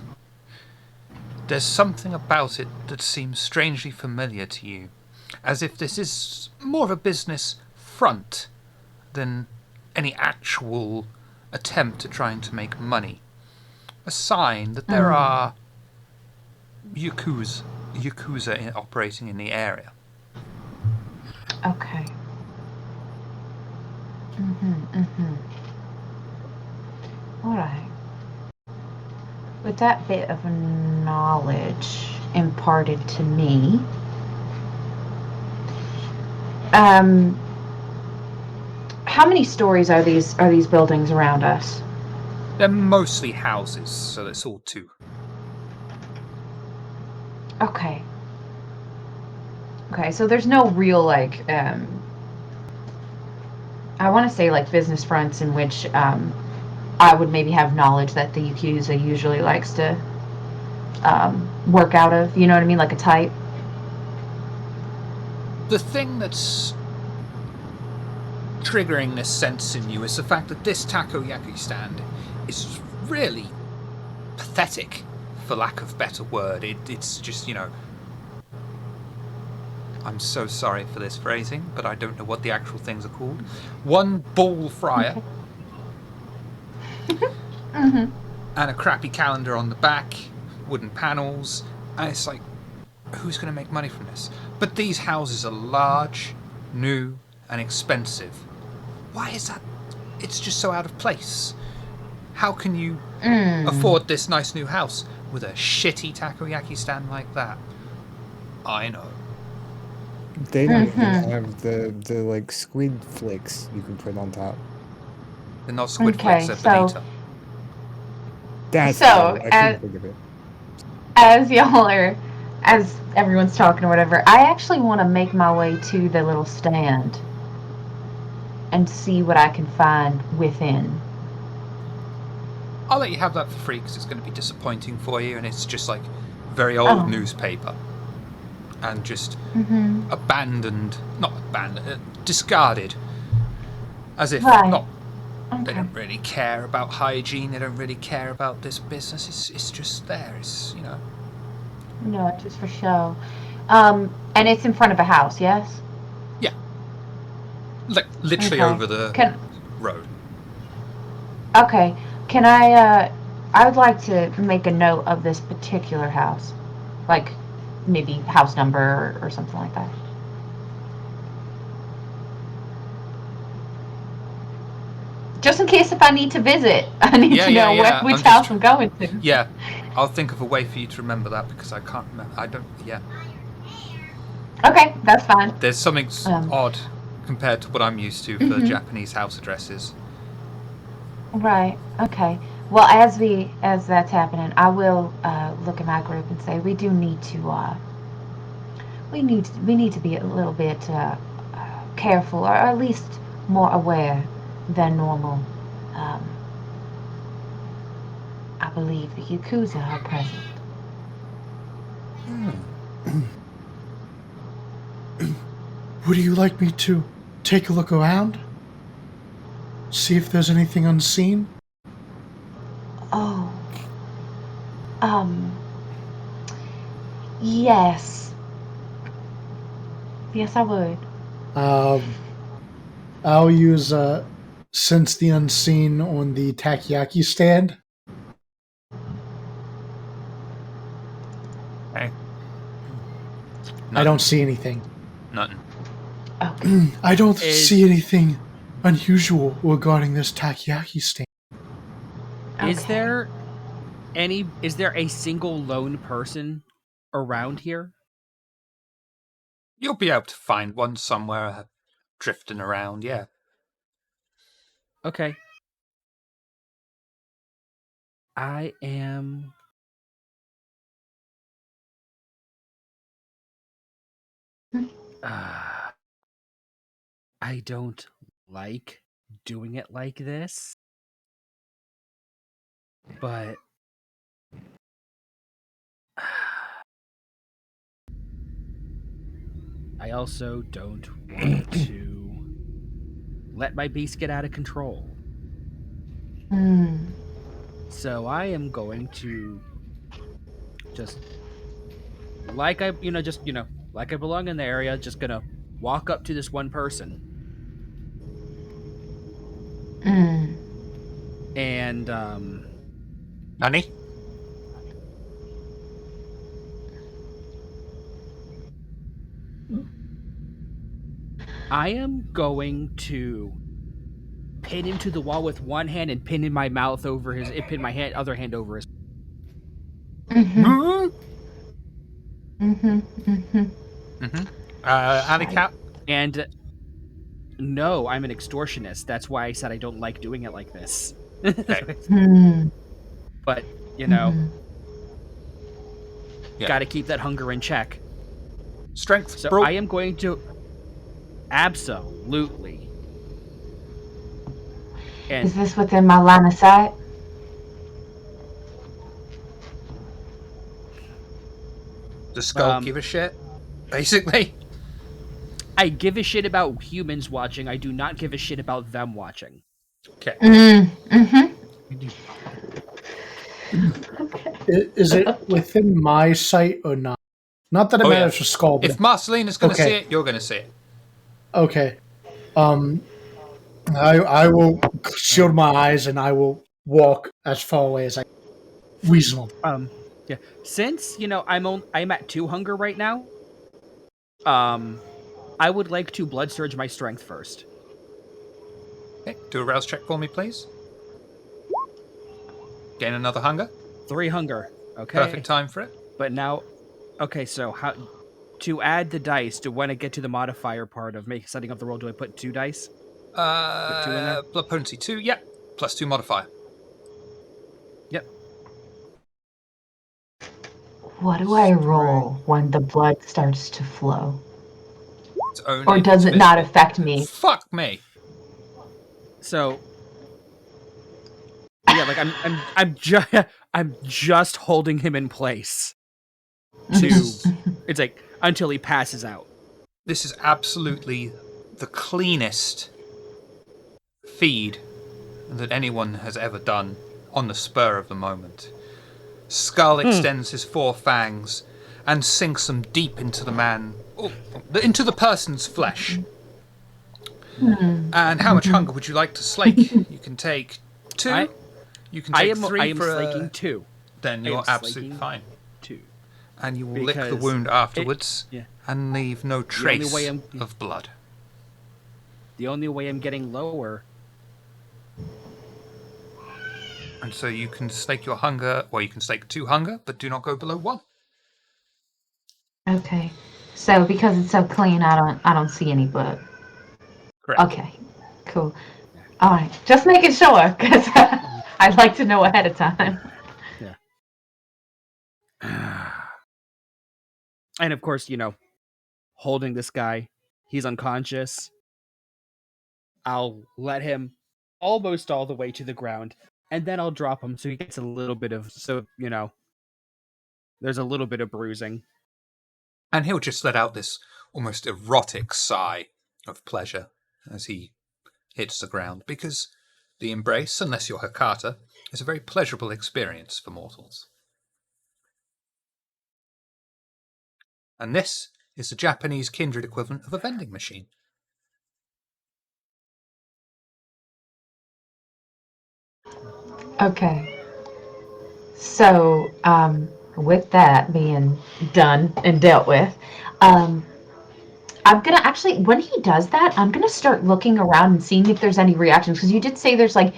there's something about it that seems strangely familiar to you, as if this is more of a business front than any actual attempt at trying to make money. A sign that there are Yakuza operating in the area. Okay. All right. With that bit of knowledge imparted to me, how many stories are these buildings around us? They're mostly houses, so it's all 2. Okay. Okay, so there's no real like I want to say like business fronts in which I would maybe have knowledge that the Yakuza usually likes to work out of. You know what I mean? Like a type. The thing that's triggering this sense in you is the fact that this takoyaki stand is really pathetic, for lack of better word. It's just, I'm so sorry for this phrasing, but I don't know what the actual things are called. One ball fryer. And a crappy calendar on the back, wooden panels, and it's like, who's going to make money from this? But these houses are large, new, and expensive. Why is that? It's just so out of place. How can you afford this nice new house with a shitty takoyaki stand like that? I know. They don't even have the like squid flakes you can put on top. They're not squid flakes, they're bonita. That's So, I couldn't think of it. As y'all are, as everyone's talking or whatever, I actually want to make my way to the little stand and see what I can find within. I'll let you have that for free because it's going to be disappointing for you, and it's just like very old newspaper and just discarded, as if not. Okay. They don't really care about hygiene. They don't really care about this business. It's just there. It's No, just for show. And it's in front of a house, yes? Yeah. Like literally over the road. Okay. Can I would like to make a note of this particular house. Like maybe house number or something like that. Just in case if I need to visit, I need to know which house I'm going to. Yeah, I'll think of a way for you to remember that because I can't remember. I don't. Yeah. Okay, that's fine. There's something odd compared to what I'm used to for Japanese house addresses. Right. Okay. Well, as that's happening, I will look at my group and say we do need to we need to be a little bit careful, or at least more aware than normal. Um, I believe the Yakuza are present. Would you like me to take a look around? See if there's anything unseen? Oh. Yes. Yes, I would. I'll use Sense the Unseen on the takoyaki stand. Okay. I don't see anything. Nothing. Okay. I don't see anything unusual regarding this takoyaki stand. Is there a single lone person around here? You'll be able to find one somewhere drifting around, yeah. Okay. I am... I don't like doing it like this, but I also don't want to let my beast get out of control. So I am going to just like I belong in the area, just gonna walk up to this one person. And Nani? I am going to pin him to the wall with one hand and pin in my mouth over his pin my other hand over his. Alley cat? And no, I'm an extortionist. That's why I said I don't like doing it like this. Okay. But, Yeah. gotta keep that hunger in check. Strength, So bro. I am going to... Absolutely. And Is this within my line of sight? Does Skull give a shit? Basically. I give a shit about humans watching. I do not give a shit about them watching. Okay. Is it within my sight or not? Not that it matters for Skull, but if Marcelina's going to see it, you're going to see it. Okay. I will shield my eyes and I will walk as far away as I can. Reasonable. Yeah. Since I'm at 2 hunger right now. I would like to blood surge my strength first. Okay, do a rouse check for me, please. Gain another hunger. 3 hunger. Okay. Perfect time for it. But now, okay. So how to add the dice? When I get to the modifier part of setting up the roll, do I put 2 dice? Put 2 in there. Blood potency 2. Yep. Plus 2 modifier. Yep. What do I roll when the blood starts to flow? Or does it not affect me? Fuck me. So, yeah, like I'm just holding him in place. It's like until he passes out. This is absolutely the cleanest feed that anyone has ever done on the spur of the moment. Skull extends his 4 fangs and sinks them deep into into the person's flesh. And how much hunger would you like to slake? You can take 2. You can take 3 I am for slaking 2. Then you're absolutely fine. 2. And you will lick the wound afterwards and leave no trace of blood. The only way I'm getting lower. And so you can slake your hunger, or you can slake 2 hunger, but do not go below 1. Okay. So because it's so clean, I don't see any blood. Correct. Okay, cool. All right, just making sure because I'd like to know ahead of time. Yeah. And of course, holding this guy, he's unconscious. I'll let him almost all the way to the ground, and then I'll drop him so he gets a little bit of there's a little bit of bruising. And he'll just let out this almost erotic sigh of pleasure as he hits the ground, because the embrace, unless you're Hakata, is a very pleasurable experience for mortals. And this is the Japanese kindred equivalent of a vending machine. Okay. So, with that being done and dealt with, I'm gonna actually, when he does that, I'm gonna start looking around and seeing if there's any reactions, because you did say there's like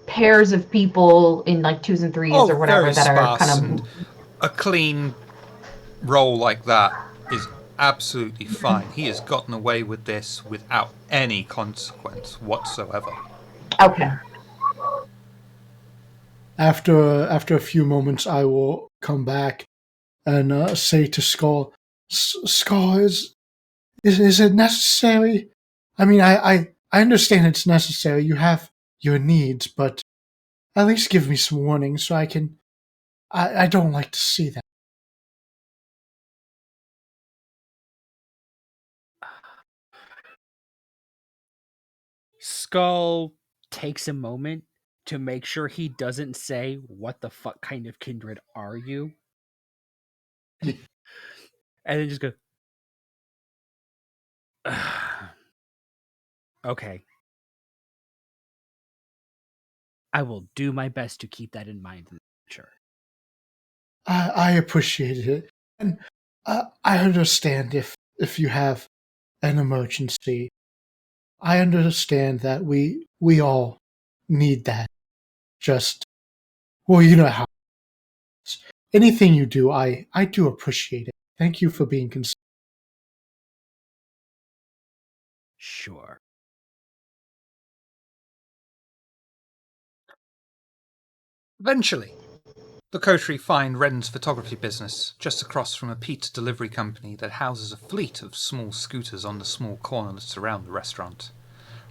pairs of people in like twos and threes or whatever very that are sparse, kind and of. a clean roll like that is absolutely fine. He has gotten away with this without any consequence whatsoever. Okay. After a few moments, I will come back and say to Skull, Skull, is it necessary? I mean, I understand it's necessary. You have your needs, but at least give me some warning so I can. I don't like to see that. Skull takes a moment to make sure he doesn't say, "What the fuck kind of kindred are you?" And then just go, "Okay. I will do my best to keep that in mind in the future." I appreciate it, and I understand if you have an emergency. I understand that we all need that. Just well, you know how. Anything you do, I do appreciate it. Thank you for being considerate. Sure. Eventually, the Coterie find Ren's photography business just across from a pizza delivery company that houses a fleet of small scooters on the small corner that surround the restaurant.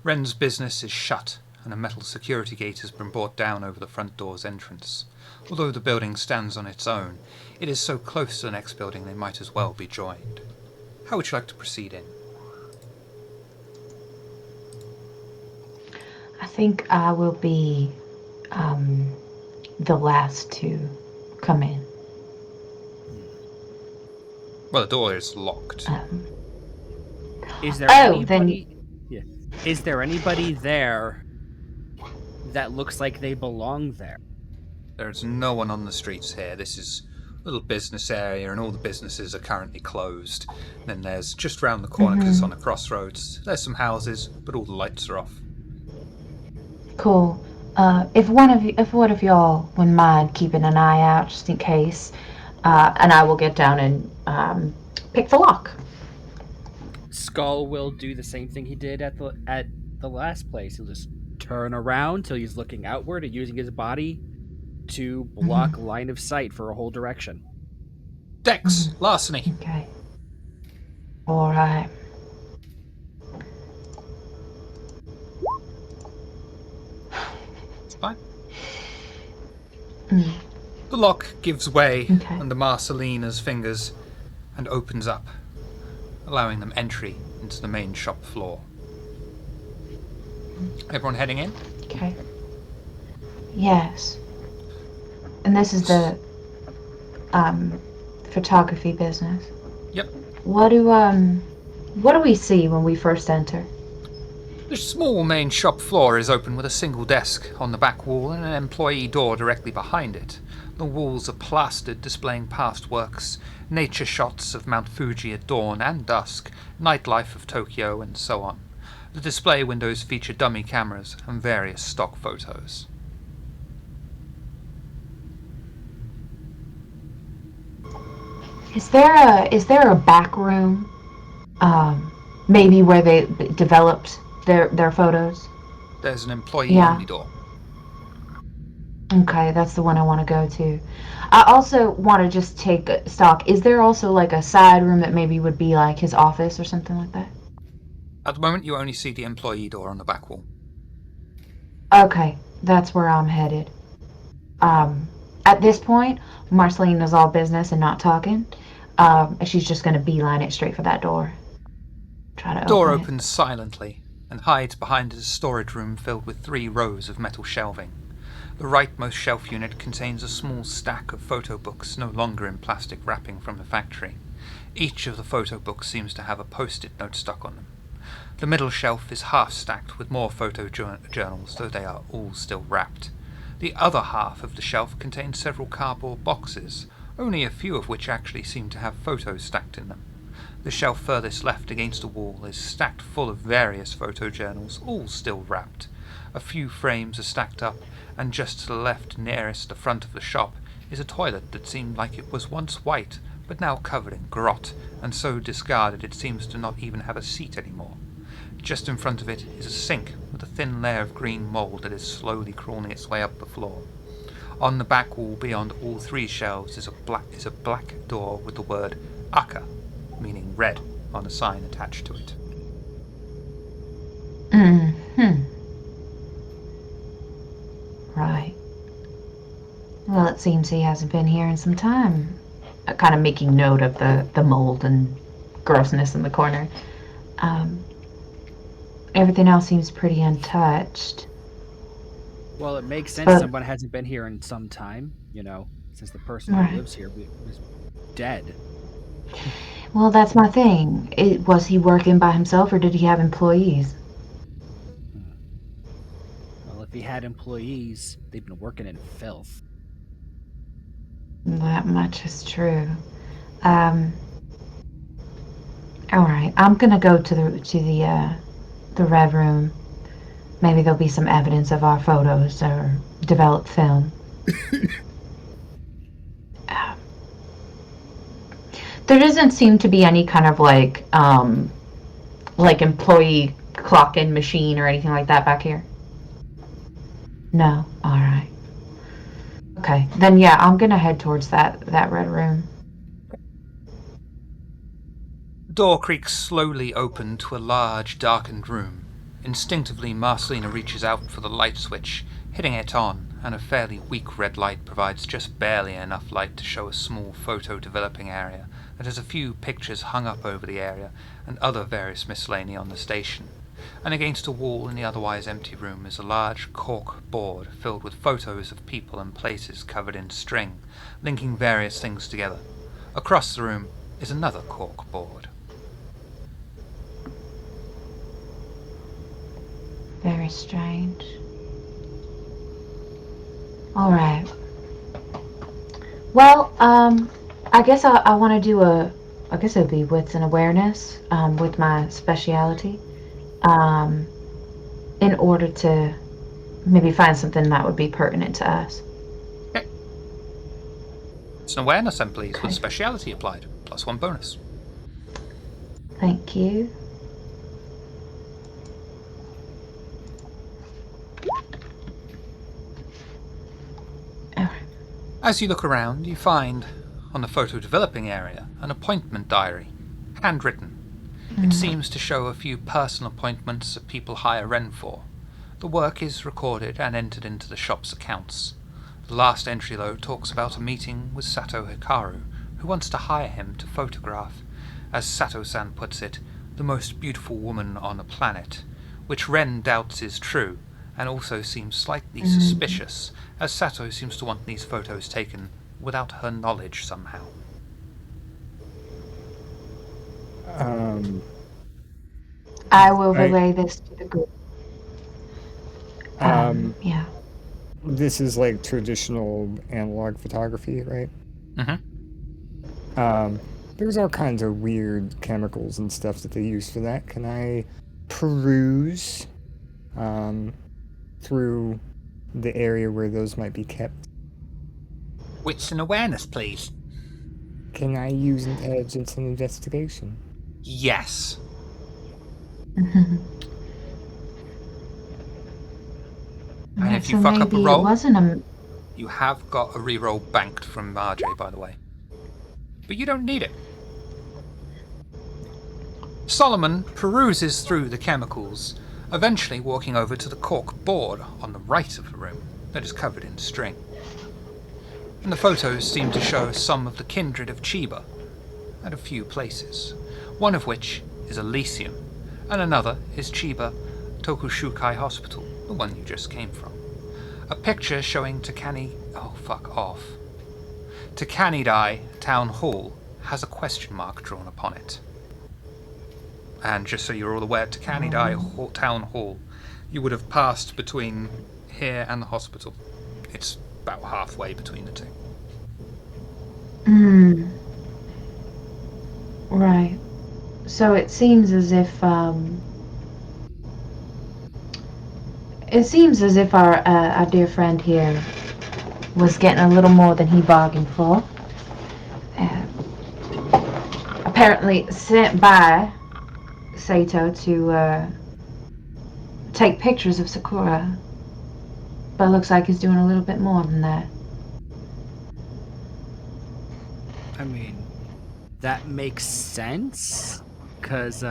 Ren's business is shut, and a metal security gate has been brought down over the front door's entrance. Although the building stands on its own, it is so close to the next building they might as well be joined. How would you like to proceed in? I think I will be the last to come in. Well, the door is locked. Is there Oh, anybody? Yeah. Is there anybody there that looks like they belong there? There's no one on the streets here. This is a little business area, and all the businesses are currently closed. Then there's just round the corner, because it's on a crossroads, there's some houses, but all the lights are off. Cool. If one of y'all wouldn't mind keeping an eye out just in case, and I will get down and pick the lock. Skull will do the same thing he did at the last place. He'll just turn around till he's looking outward and using his body to block line of sight for a whole direction. Dex, larceny. Okay. All right. It's fine. Mm. The lock gives way Okay. under Marcelina's fingers and opens up, allowing them entry into the main shop floor. Everyone heading in? Okay. Yes. And this is the photography business. Yep. What do we see when we first enter? The small main shop floor is open with a single desk on the back wall and an employee door directly behind it. The walls are plastered, displaying past works, nature shots of Mount Fuji at dawn and dusk, nightlife of Tokyo, and so on. The display windows feature dummy cameras and various stock photos. Is there a back room Maybe where they developed their photos. There's an employee-only Yeah. door. Okay, that's the one I want to go to. I also want to just take stock. Is there also like a side room that maybe would be like his office or something like that? At the moment, you only see the employee door on the back wall. Okay, that's where I'm headed. At this point, Marcelina's all business and not talking. She's just gonna beeline it straight for that door. Try to Door open it. opens silently and hides behind a storage room filled with 3 rows of metal shelving. The rightmost shelf unit contains a small stack of photo books no longer in plastic wrapping from the factory. Each of the photo books seems to have a post-it note stuck on them. The middle shelf is half stacked with more photo journals, though they are all still wrapped. The other half of the shelf contains several cardboard boxes, only a few of which actually seem to have photos stacked in them. The shelf furthest left against the wall is stacked full of various photojournals, all still wrapped. A few frames are stacked up, and just to the left nearest the front of the shop is a toilet that seemed like it was once white, but now covered in grot, and so discarded it seems to not even have a seat anymore. Just in front of it is a sink with a thin layer of green mould that is slowly crawling its way up the floor. On the back wall beyond all 3 shelves is a black door with the word Aka, meaning red, on a sign attached to it. Right. Well, it seems he hasn't been here in some time. Kind of making note of the mold and grossness in the corner. Everything else seems pretty untouched. Well, it makes sense But- someone hasn't been here in some time, since the person Right. who lives here was dead. Well, that's my thing. Was he working by himself or did he have employees? Well, if he had employees, they've been working in filth. That much is true. All right. I'm gonna go to the red room. Maybe there'll be some evidence of our photos or developed film. There doesn't seem to be any kind of like employee clock-in machine or anything like that back here. No. All right. Okay. Then yeah, I'm gonna head towards that red room. The door creaks slowly open to a large, darkened room. Instinctively, Marcelina reaches out for the light switch, hitting it on, and a fairly weak red light provides just barely enough light to show a small photo-developing area that has a few pictures hung up over the area and other various miscellany on the station. And against a wall in the otherwise empty room is a large cork board filled with photos of people and places covered in string, linking various things together. Across the room is another cork board. Very strange. All right. Well, I guess I want to do I guess it'd be wits and awareness, with my speciality, in order to maybe find something that would be pertinent to us. Okay. It's an awareness then, please, Okay. with speciality applied, +1 bonus. Thank you. As you look around, you find, on the photo developing area, an appointment diary, handwritten. It seems to show a few personal appointments that people hire Ren for. The work is recorded and entered into the shop's accounts. The last entry, though, talks about a meeting with Sato Hikaru, who wants to hire him to photograph, as Sato-san puts it, the most beautiful woman on the planet, which Ren doubts is true, and also seems slightly suspicious, as Sato seems to want these photos taken without her knowledge somehow. I will relay this to the group. Yeah. This is like traditional analog photography, right? Mm-hmm. There's all kinds of weird chemicals and stuff that they use for that. Can I peruse through the area where those might be kept? Wits and awareness, please. Can I use intelligence and investigation? Yes. And if you so fuck up a maybe roll, it wasn't a. you have got a reroll banked from RJ, by the way. But you don't need it. Solomon peruses through the chemicals, eventually walking over to the cork board on the right of the room that is covered in string. And the photos seem to show some of the kindred of Chiba at a few places, one of which is Elysium, and another is Chiba Tokushukai Hospital, the one you just came from. A picture showing Takanidai Town Hall has a question mark drawn upon it. And just so you're all aware, Takanidai Town Hall, you would have passed between here and the hospital. It's about halfway between the two. Right. So it seems as if our dear friend here was getting a little more than he bargained for. Apparently sent by Sato to take pictures of Sakura, but it looks like he's doing a little bit more than that. I mean, that makes sense, because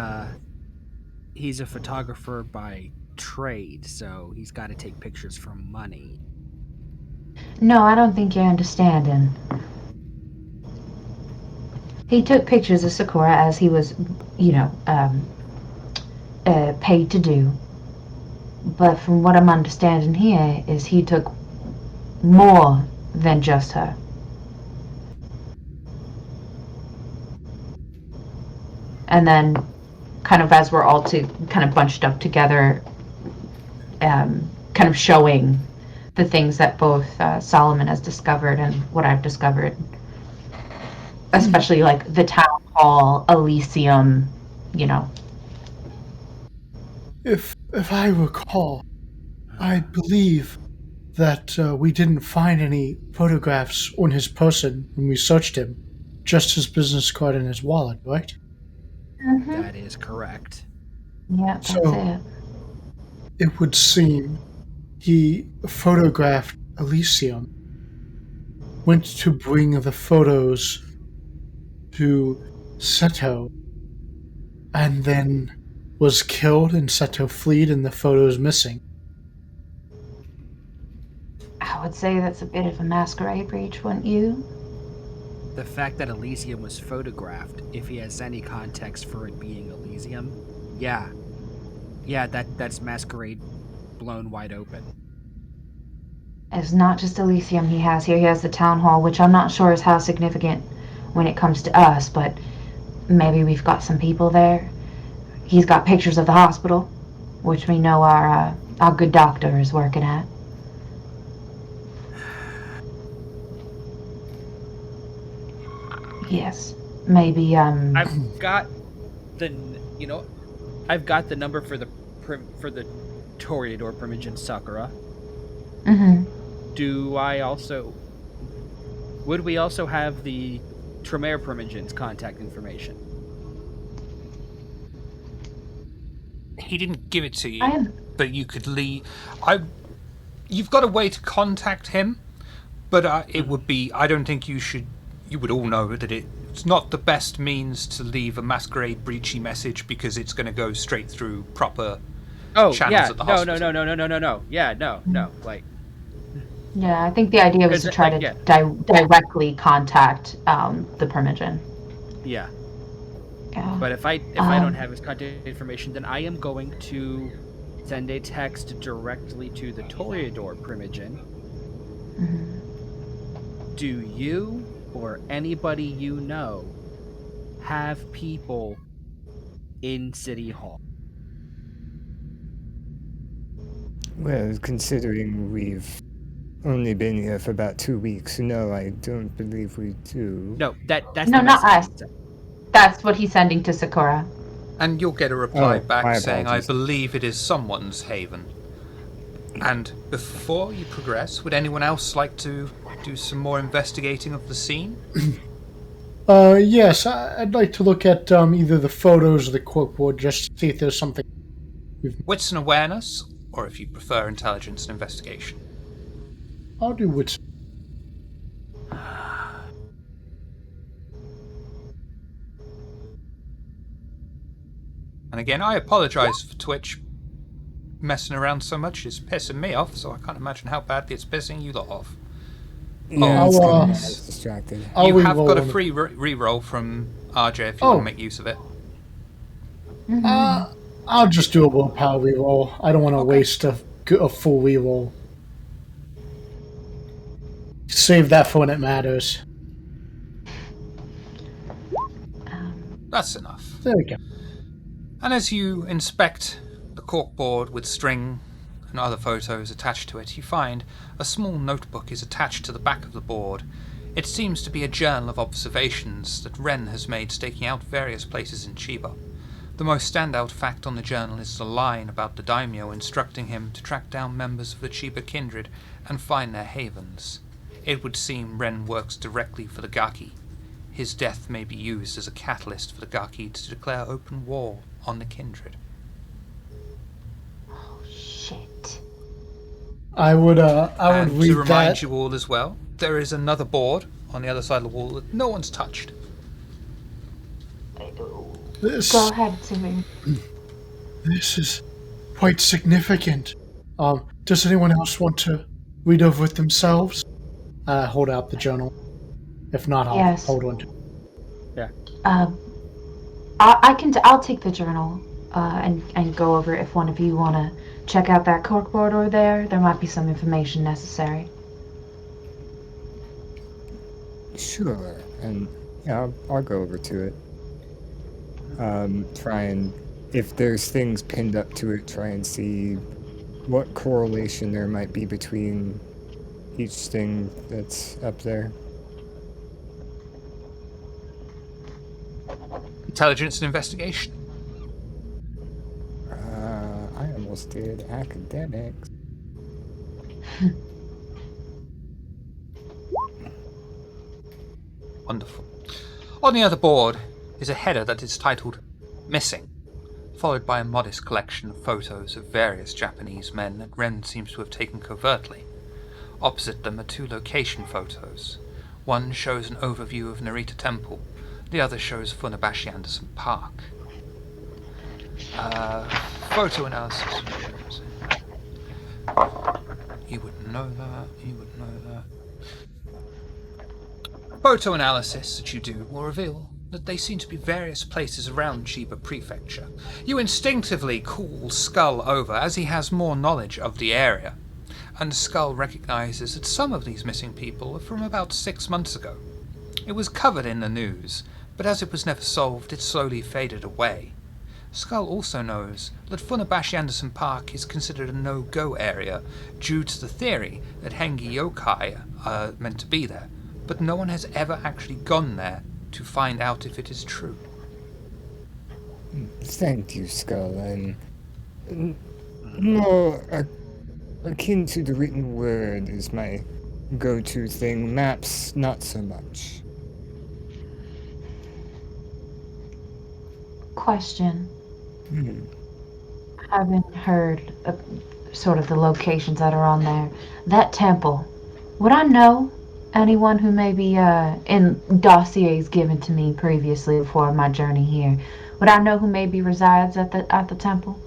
he's a photographer by trade, so he's got to take pictures for money. No, I don't think you're understanding. He took pictures of Sakura as he was, paid to do. But from what I'm understanding here is he took more than just her. And then, kind of as we're all kind of bunched up together, kind of showing the things that both Solomon has discovered and what I've discovered, especially like the town hall, Elysium, If I recall, I believe that we didn't find any photographs on his person when we searched him, just his business card and his wallet, right? That is correct. Yeah, that's So- it. It would seem he photographed Elysium, went to bring the photos to Seto, and then was killed and Seto fled and the photos missing. I would say that's a bit of a masquerade breach, wouldn't you? The fact that Elysium was photographed, if he has any context for it being Elysium, yeah, that's Masquerade blown wide open. It's not just Elysium he has here. He has the town hall, which I'm not sure is how significant when it comes to us, but maybe we've got some people there. He's got pictures of the hospital, which we know our good doctor is working at. Yes, maybe. I've got the number for the Toreador Primogen Sakura. Mhm. Would we also have the Tremere Primogen's contact information? He didn't give it to you, I- but you could leave. You've got a way to contact him, but it would be. I don't think you should. You would all know that it's not the best means to leave a masquerade breachy message because it's going to go straight through proper channels at the hospital. No. Yeah, no. Like, Yeah, I think the idea was to try to directly contact the Primogen. yeah. Yeah. But if I don't have his contact information, then I am going to send a text directly to the Toreador Primogen. Mhm. Do you or anybody you know have people in City Hall? Well, considering we've only been here for about 2 weeks, no, I don't believe we do. No, that's No, the not message. us. That's what he's sending to Sakura. And you'll get a reply Oh, back my saying, I apologies. believe it is someone's haven. And before you progress, would anyone else like to do some more investigating of the scene? Yes, I'd like to look at either the photos or the corkboard just to see if there's something. Wits and awareness, or if you prefer, intelligence and investigation. I'll do wits. And again, I apologise for Twitch messing around so much. It's pissing me off, so I can't imagine how badly it's pissing you lot off. Yeah, Oh, it's I'll, kind of distracted. I'll You have re-roll got a one. free re-roll from RJ if you want to make use of it. I'll just do a willpower reroll. I don't want to waste a full reroll. Save that for when it matters. That's enough. There we go. And as you inspect the corkboard with string and other photos attached to it, you find a small notebook is attached to the back of the board. It seems to be a journal of observations that Ren has made staking out various places in Chiba. The most standout fact on the journal is the line about the daimyo instructing him to track down members of the Chiba kindred and find their havens. It would seem Ren works directly for the Gaki. His death may be used as a catalyst for the Gaki to declare open war on the kindred. Shit. I would And read to remind that. you all as well, there is another board on the other side of the wall that no one's touched. This, Go ahead, Timmy. this is quite significant. Does anyone else want to read over it themselves? Hold out the journal. If not, I'll Yes. hold on to it. I'll take the journal and go over it if one of you want to check out that corkboard over there. There might be some information necessary. Sure, and yeah, I'll go over to it. Try and, if there's things pinned up to it, try and see what correlation there might be between each thing that's up there. Intelligence and investigation. I almost did academics. Wonderful. On the other board is a header that is titled Missing, followed by a modest collection of photos of various Japanese men that Ren seems to have taken covertly. Opposite them are two location photos. One shows an overview of Narita Temple, the other shows Funabashi Anderson Park. Photo analysis. You wouldn't know that, you wouldn't know that. Photo analysis that you do will reveal that they seem to be various places around Chiba Prefecture. You instinctively call Skull over, as he has more knowledge of the area, and Skull recognizes that some of these missing people are from about 6 months ago. It was covered in the news, but as it was never solved, it slowly faded away. Skull also knows that Funabashi Anderson Park is considered a no-go area due to the theory that Hengi yokai are meant to be there, but no one has ever actually gone there to find out if it is true. Thank you, Skull. More akin to the written word is my go-to thing. Maps, not so much. Question. Haven't heard sort of the locations that are on there. That temple. Would I know anyone who may be in dossiers given to me previously before my journey here? Would I know who maybe resides at the temple?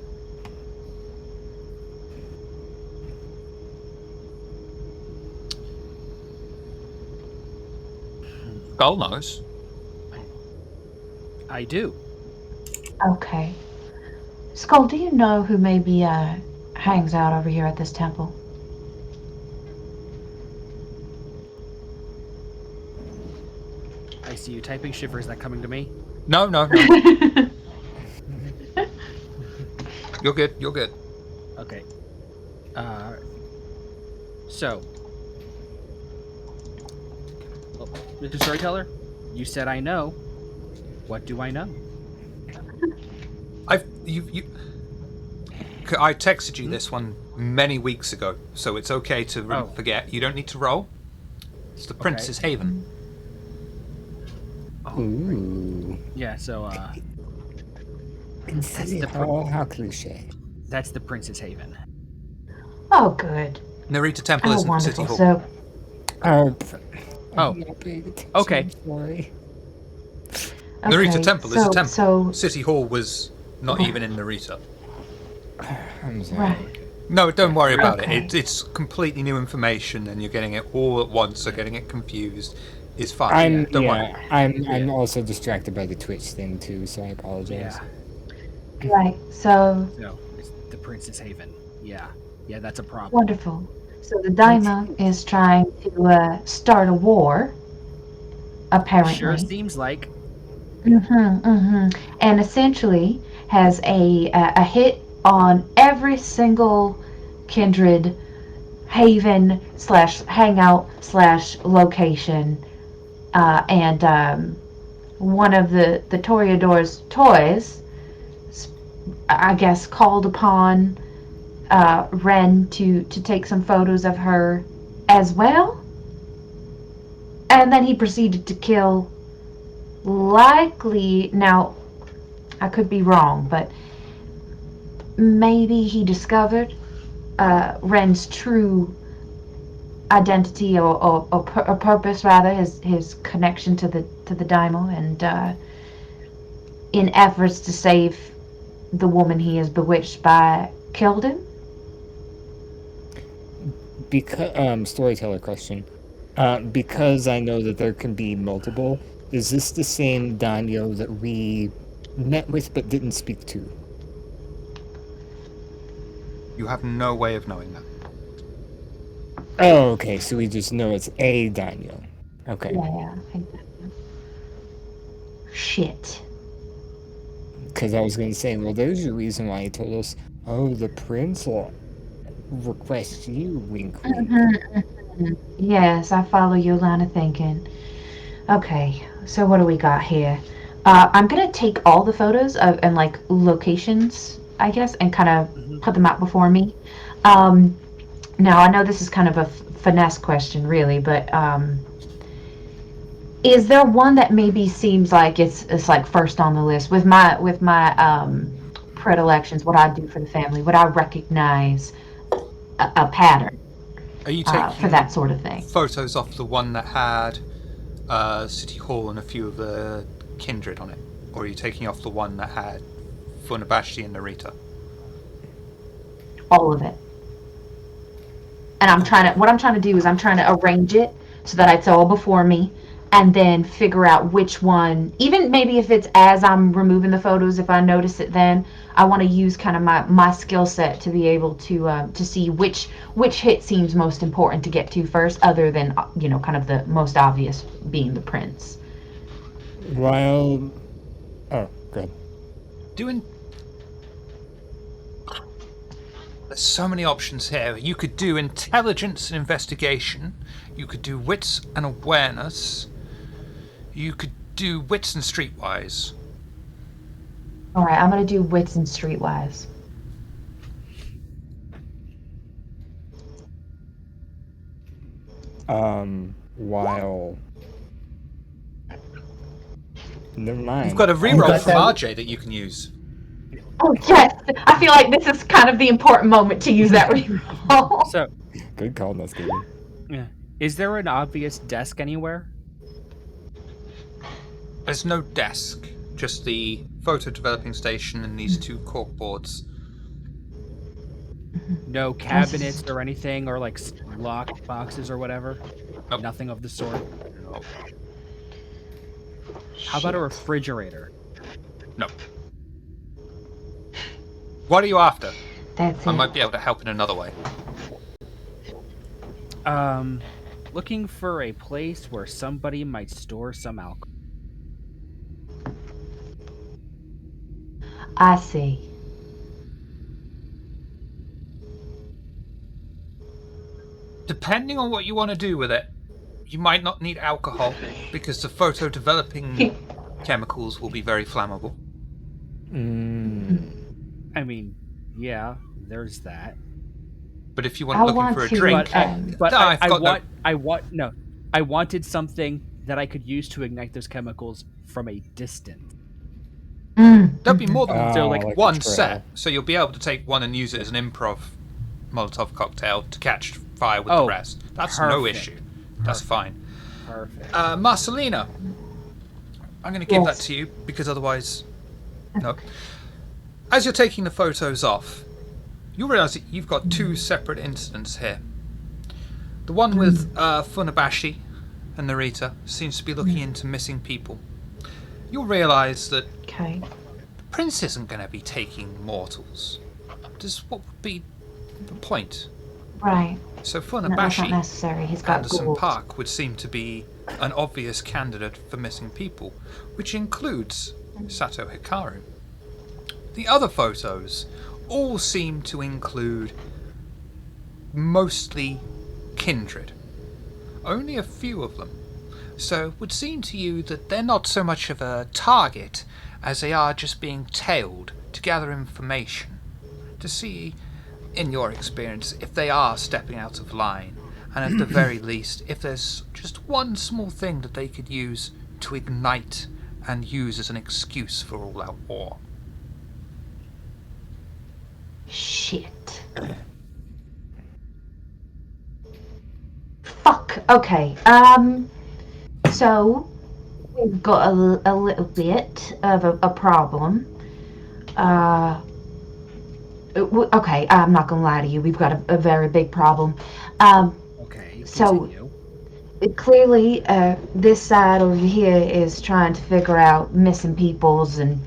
Skull knows. I do. Okay. Skull, do you know who maybe hangs out over here at this temple? I see you typing. Shiver, is that coming to me? No. You're good, you're good. Okay. So, Mr. Storyteller, you said I know. What do I know? I texted you this one many weeks ago, so it's okay to forget. You don't need to roll. It's the Prince's Haven. Oh, Ooh. Yeah, so In City Hall, how cliche. that's the Prince's Haven. Oh, good. Narita Temple Oh, isn't City wonderful. Hall. Oh, Oh. I'm not paying attention. Okay. I'm sorry. Narita Temple is a temple. So City Hall was not even in Narita. I'm sorry. right. No, don't worry about Okay. it. It's completely new information, and you're getting it all at once, so getting it confused is fine. Don't worry. I'm also distracted by the Twitch thing too, so I apologize. Yeah. Right. So No, it's the Prince's Haven. Yeah. Yeah, that's a problem. wonderful. So the daimon is trying to start a war. Apparently. Sure seems like. And essentially has a hit on every single kindred haven / hangout / location, and one of the Toreador's toys, I guess, called upon Ren to take some photos of her as well, and then he proceeded to kill. Likely, now I could be wrong, but maybe he discovered Ren's true identity or purpose, rather, his connection to the daimon, and in efforts to save the woman he has bewitched by, killed him. Because storyteller question. Because I know that there can be multiple. Is this the same Danyo that we met with but didn't speak to? You have no way of knowing that. Oh, okay. So we just know it's a Danyo. Okay. Yeah. Shit. Because I was going to say, well, there's your reason why he told us, oh, the prince will request you, wink, wink. Yes, I follow your line of thinking. Okay, so what do we got here? I'm gonna take all the photos of and like locations, I guess, and kind of put them out before me. Now I know this is kind of a finesse question, really, but is there one that maybe seems like it's like first on the list with my predilections? What I do for the family, would I recognize a pattern Are you taking for that sort of thing? photos off the one that had City Hall and a few of the kindred on it? Or are you taking off the one that had Funabashi and Narita? All of it. And what I'm trying to do is I'm trying to arrange it so that it's all before me, and then figure out which one, even maybe if it's as I'm removing the photos, if I notice it then, I want to use kind of my skill set to be able to see which hit seems most important to get to first, other than, kind of the most obvious being the prince. While... Oh, good. There's so many options here. You could do intelligence and investigation. You could do wits and awareness. You could do wits and streetwise. All right, I'm going to do wits and streetwise. While... Never mind. You've got a reroll got from that. RJ that you can use. Oh, yes. I feel like this is kind of the important moment to use that reroll. So, Good call, Masquerade. yeah. Is there an obvious desk anywhere? There's no desk, just the photo developing station and these two cork boards. No cabinets or anything, or like locked boxes or whatever? Nope. Nothing of the sort. No. How about a refrigerator? No. What are you after? That's I it. might be able to help in another way. Looking for a place where somebody might store some alcohol. I see. Depending on what you want to do with it, you might not need alcohol because the photo developing chemicals will be very flammable. I mean, yeah, there's that. But if you want looking for a drink, But No, I've got I wanted something that I could use to ignite those chemicals from a distance. There'll be more than So, like one a trail. set, so you'll be able to take one and use it as an improv Molotov cocktail to catch fire with the Oh, rest. That's no perfect. issue. That's fine. Perfect. Marcelina, I'm going to give Yes. that to you because otherwise, no. As you're taking the photos off, you'll realise that you've got two separate incidents here. The one with Funabashi and Narita seems to be looking into missing people. You'll realise that Okay. the prince isn't going to be taking mortals. What would be the point? Right. So No, that's not Funabashi, necessary. He's got Anderson ghouls. Park would seem to be an obvious candidate for missing people, which includes Sato Hikaru. The other photos all seem to include mostly kindred. Only a few of them. So it would seem to you that they're not so much of a target as they are just being tailed to gather information, to see, in your experience, if they are stepping out of line, and at the very least, if there's just one small thing that they could use to ignite and use as an excuse for all-out war. Shit. Fuck. Okay. So we've got a little bit of a problem. Okay. I'm not gonna lie to you. We've got a very big problem. Okay, So- continue. Clearly, this side over here is trying to figure out missing peoples, and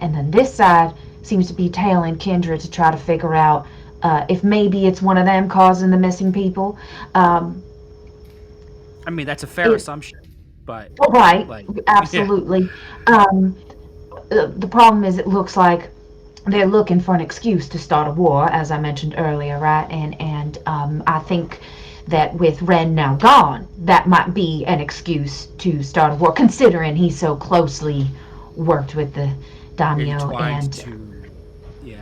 then this side seems to be tailing Kendra to try to figure out if maybe it's one of them causing the missing people. I mean, that's a fair it- assumption, but Right, like, absolutely. The problem is, it looks like they're looking for an excuse to start a war, as I mentioned earlier, right? And I think that with Ren now gone, that might be an excuse to start a war, considering he's so closely worked with the daimyo intertwined and. to, yeah.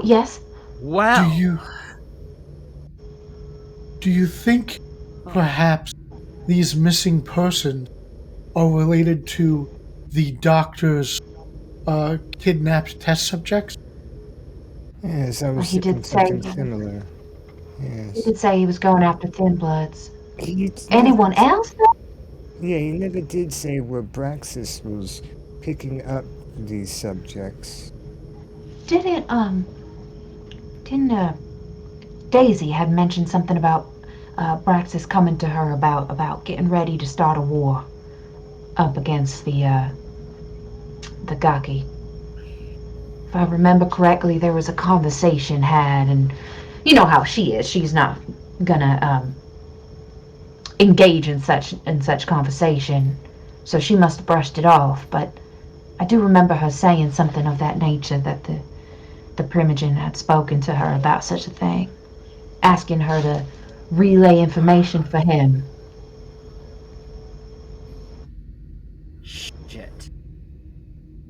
Yes. Wow. Do you think perhaps these missing persons are related to the doctor's kidnapped test subjects? Yes, I was He thinking did say- something similar. He Yes. did say he was going after Thin Bloods. He Anyone never- else? Though? Yeah, he never did say where Braxis was picking up these subjects. Didn't Daisy had mentioned something about Braxis coming to her about getting ready to start a war up against the Gaki. If I remember correctly, there was a conversation had, and you know how she is. She's not gonna engage in such conversation, so she must have brushed it off. But I do remember her saying something of that nature, that the Primogen had spoken to her about such a thing, asking her to relay information for him. Shit.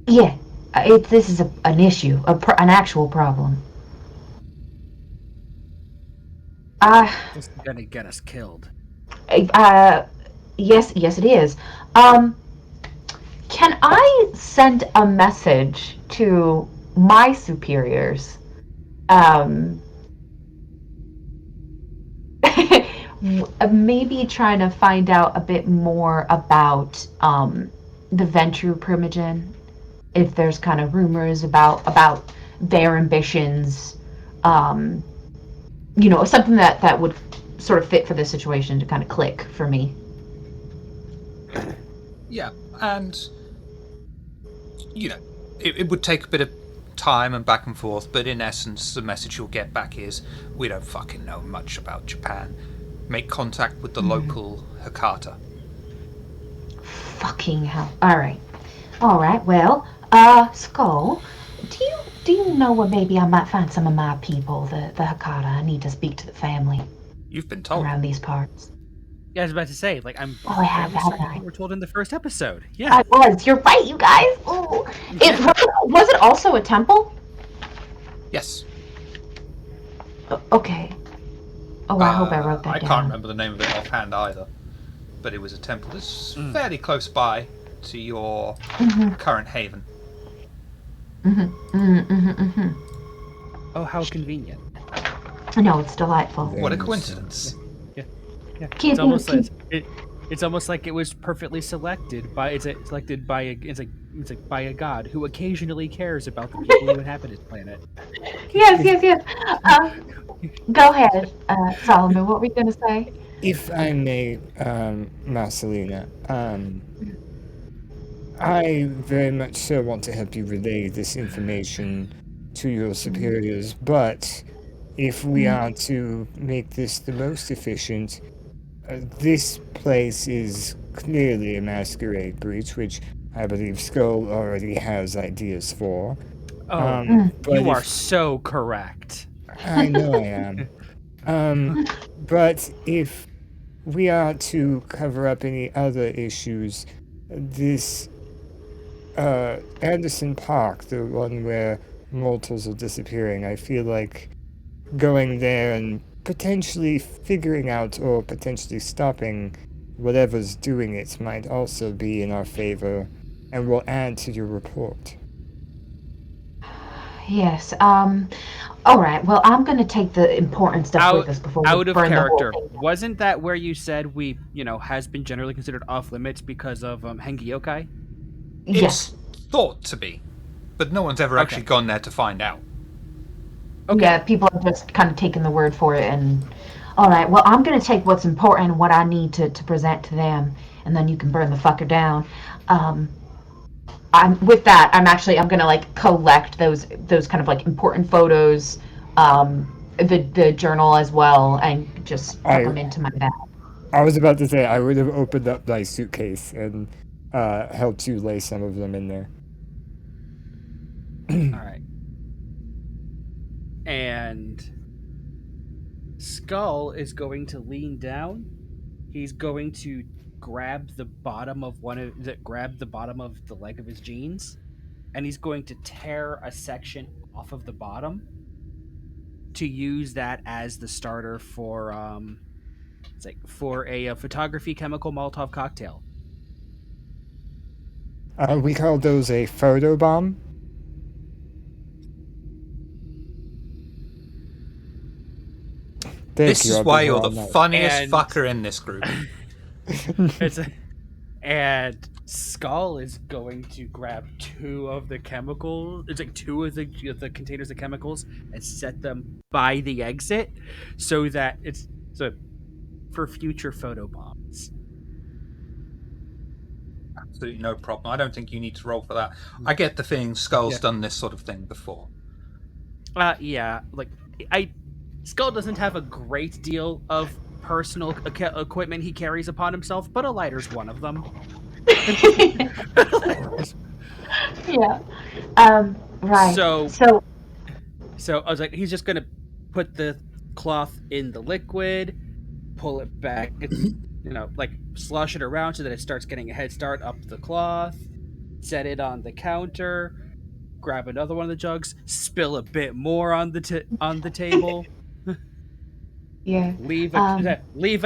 Yeah, this is an issue, an actual problem. This is gonna get us killed. Yes, it is. Can I send a message to my superiors? Maybe trying to find out a bit more about the Ventru Primogen, if there's kind of rumors about their ambitions, something that would sort of fit for this situation to kind of click for me. Yeah, and it would take a bit of time and back and forth, but in essence, the message you'll get back is, we don't fucking know much about Japan. Make contact with the local Hakata. Fucking hell. All right. Well, Skull, do you know where maybe I might find some of my people, the Hakata? I need to speak to the family You've been told. around these parts. Yeah, I was about to say, like, I'm Oh, I have, fairly haven't certain I? we were told in the first episode. Yeah. I was. You're right, you guys. Ooh. Was it also a temple? Yes. Okay. Oh, I hope I wrote that I down. can't remember the name of it offhand either, but it was a temple that's fairly close by to your current haven. Oh, how convenient. No, it's delightful. What a Then, coincidence. Yeah. Keep- It's almost like it was perfectly selected by by a god who occasionally cares about the people who inhabit his planet. Yes. Go ahead, Solomon. What were you going to say? If I may, Marcelina, I very much so want to help you relay this information to your superiors, but if we are to make this the most efficient, this place is clearly a masquerade breach, which I believe Skull already has ideas for. Oh, But you are if- so correct. I know I am. But if we are to cover up any other issues, this Anderson Park, the one where mortals are disappearing, I feel like going there and potentially figuring out or potentially stopping whatever's doing it might also be in our favor and will add to your report. Yes. All right. Well, I'm going to take the important stuff with us before we Out of burn character. the whole thing. Wasn't that where you said we, has been generally considered off limits because of Hengi Yokai? Yes. It's thought to be, but no one's ever actually gone there to find out. Okay. Yeah, people are just kind of taking the word for it. And all right, well, I'm going to take what's important and what I need to present to them, and then you can burn the fucker down. I'm going to like collect those kind of like important photos, the journal as well, and just put them into my bag. I was about to say I would have opened up my suitcase and helped you lay some of them in there. All right. And Skull is going to lean down. He's going to grab the bottom of the leg of his jeans, and he's going to tear a section off of the bottom to use that as the starter for a photography chemical Molotov cocktail. We call those a photo bomb. This is why you're the fun. funniest And- fucker in this group. And Skull is going to grab two of the chemicals. It's like two of the containers of chemicals and set them by the exit, so that it's for future photo bombs. Absolutely no problem. I don't think you need to roll for that. I get the feeling Skull's done this sort of thing before. Yeah, like Skull doesn't have a great deal of personal equipment he carries upon himself, but a lighter's one of them. Yeah. Right. So I was like, he's just gonna put the cloth in the liquid, pull it back, like slosh it around so that it starts getting a head start up the cloth, set it on the counter, grab another one of the jugs, spill a bit more on the table. Yeah. Leave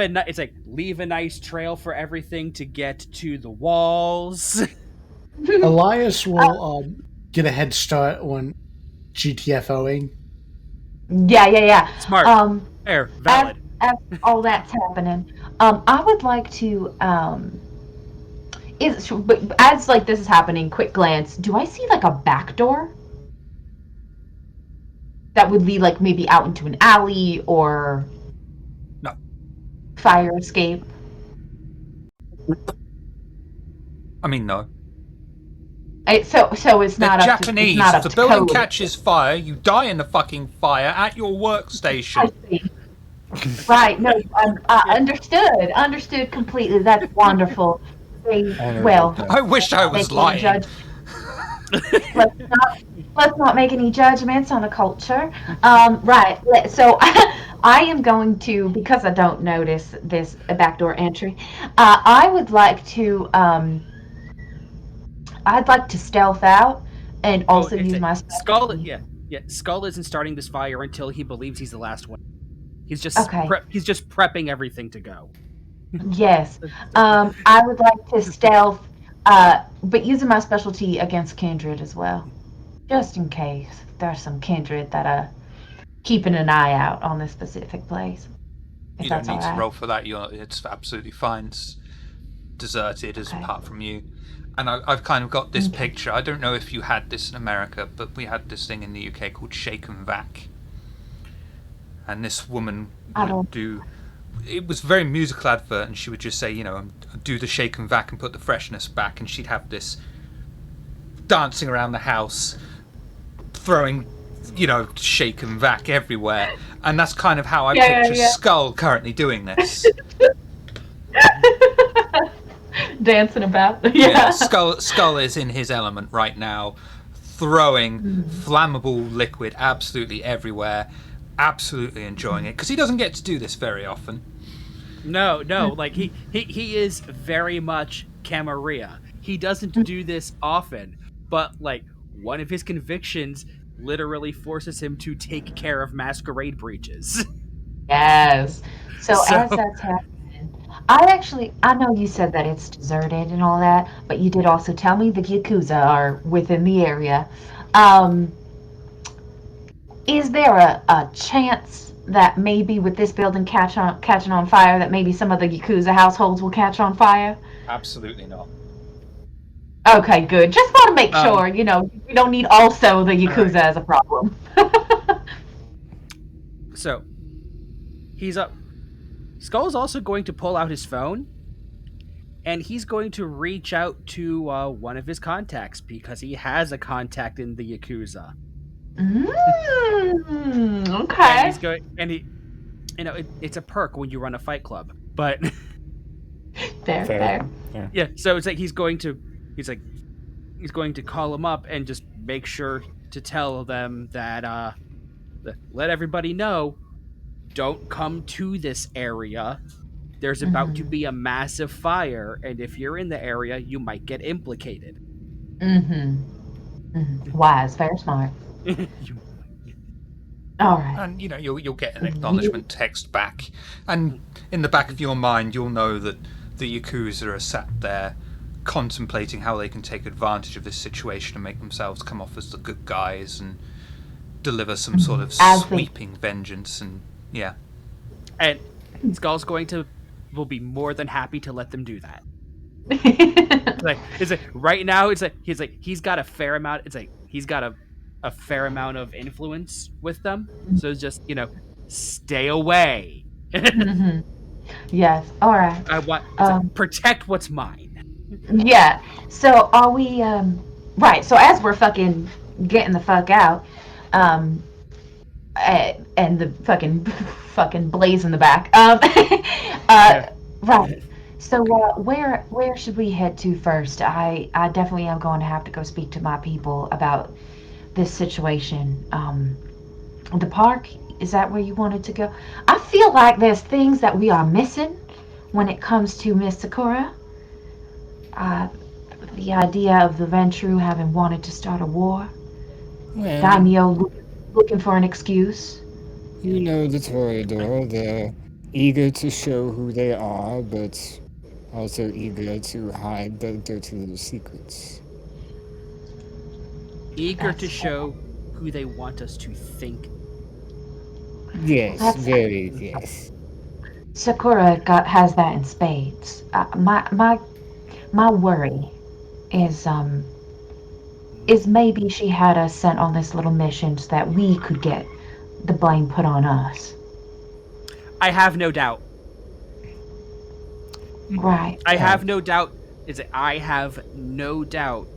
a nice trail for everything to get to the walls. Elias will get a head start on GTFOing. Yeah. Smart. Fair. Valid. As all that's happening, I would like to as like this is happening, quick glance, do I see like a back door that would lead like maybe out into an alley or No. fire escape? I mean, no. So it's They're not Japanese. It's not If the building catches fire, you die in the fucking fire at your workstation. I see. Right. No. Understood completely. That's wonderful. Well, I wish I was lying. Let's not make any judgments on a culture. Right. So I am going to, because I don't notice this backdoor entry, I would like to. I'd like to stealth out and also use my Skull. Yeah. Skull isn't starting this fire until he believes he's the last one. He's just Okay. he's just prepping everything to go. Yes. I would like to stealth, but using my specialty against kindred as well, just in case there's some kindred that are keeping an eye out on this specific place. If You don't that's all need to right. roll for that. It's absolutely fine. It's deserted as Okay. apart from you. And I've kind of got this Okay. picture. I don't know if you had this in America, but we had this thing in the UK called Shake and Vac. And this woman I would don't- do. It was a very musical advert, and she would just say, do the shake and vac and put the freshness back, and she'd have this dancing around the house, throwing, shake and vac everywhere, and that's kind of how I picture Skull currently doing this. Dancing about. Yeah, Skull is in his element right now, throwing flammable liquid absolutely everywhere, absolutely enjoying it, because he doesn't get to do this very often. No, like he is very much Camarilla. He doesn't do this often, but like one of his convictions literally forces him to take care of masquerade breaches. Yes. So as that's happening, I know you said that it's deserted and all that, but you did also tell me the Yakuza are within the area. Is there a chance that maybe with this building catching on fire, that maybe some of the Yakuza households will catch on fire? Absolutely not. Okay, good. Just want to make sure, you don't need also the Yakuza as a problem. So he's up. Skull's also going to pull out his phone, and he's going to reach out to one of his contacts because he has a contact in the Yakuza. Okay. And he's going, and he, it's a perk when you run a fight club, but Fair. yeah. So it's like he's going to call him up and just make sure to tell them that let everybody know, don't come to this area. There's about to be a massive fire, and if you're in the area, you might get implicated. Wise, very smart. All right. And you'll get an acknowledgement text back, and in the back of your mind, you'll know that the Yakuza are sat there contemplating how they can take advantage of this situation and make themselves come off as the good guys and deliver some sort of sweeping vengeance. And yeah, and Skull's will be more than happy to let them do that. It's like right now, he's got a fair amount. It's like he's got a fair amount of influence with them. So it's just stay away. Yes. All right. I want protect what's mine. Yeah. So are we? Right. So as we're fucking getting the fuck out, and the fucking blaze in the back. Right. So where should we head to first? I definitely am going to have to go speak to my people about this situation. The park, is that where you wanted to go? I feel like there's things that we are missing when it comes to Miss Sakura. The idea of the Ventru having wanted to start a war. Well, Daimyo looking for an excuse. the Toreador, they're eager to show who they are, but also eager to hide their dirty little secrets. Eager to show who they want us to think. Yes, yes. Sakura has that in spades. My worry is maybe she had us sent on this little mission so that we could get the blame put on us. I have no doubt. Right. I have no doubt. I have no doubt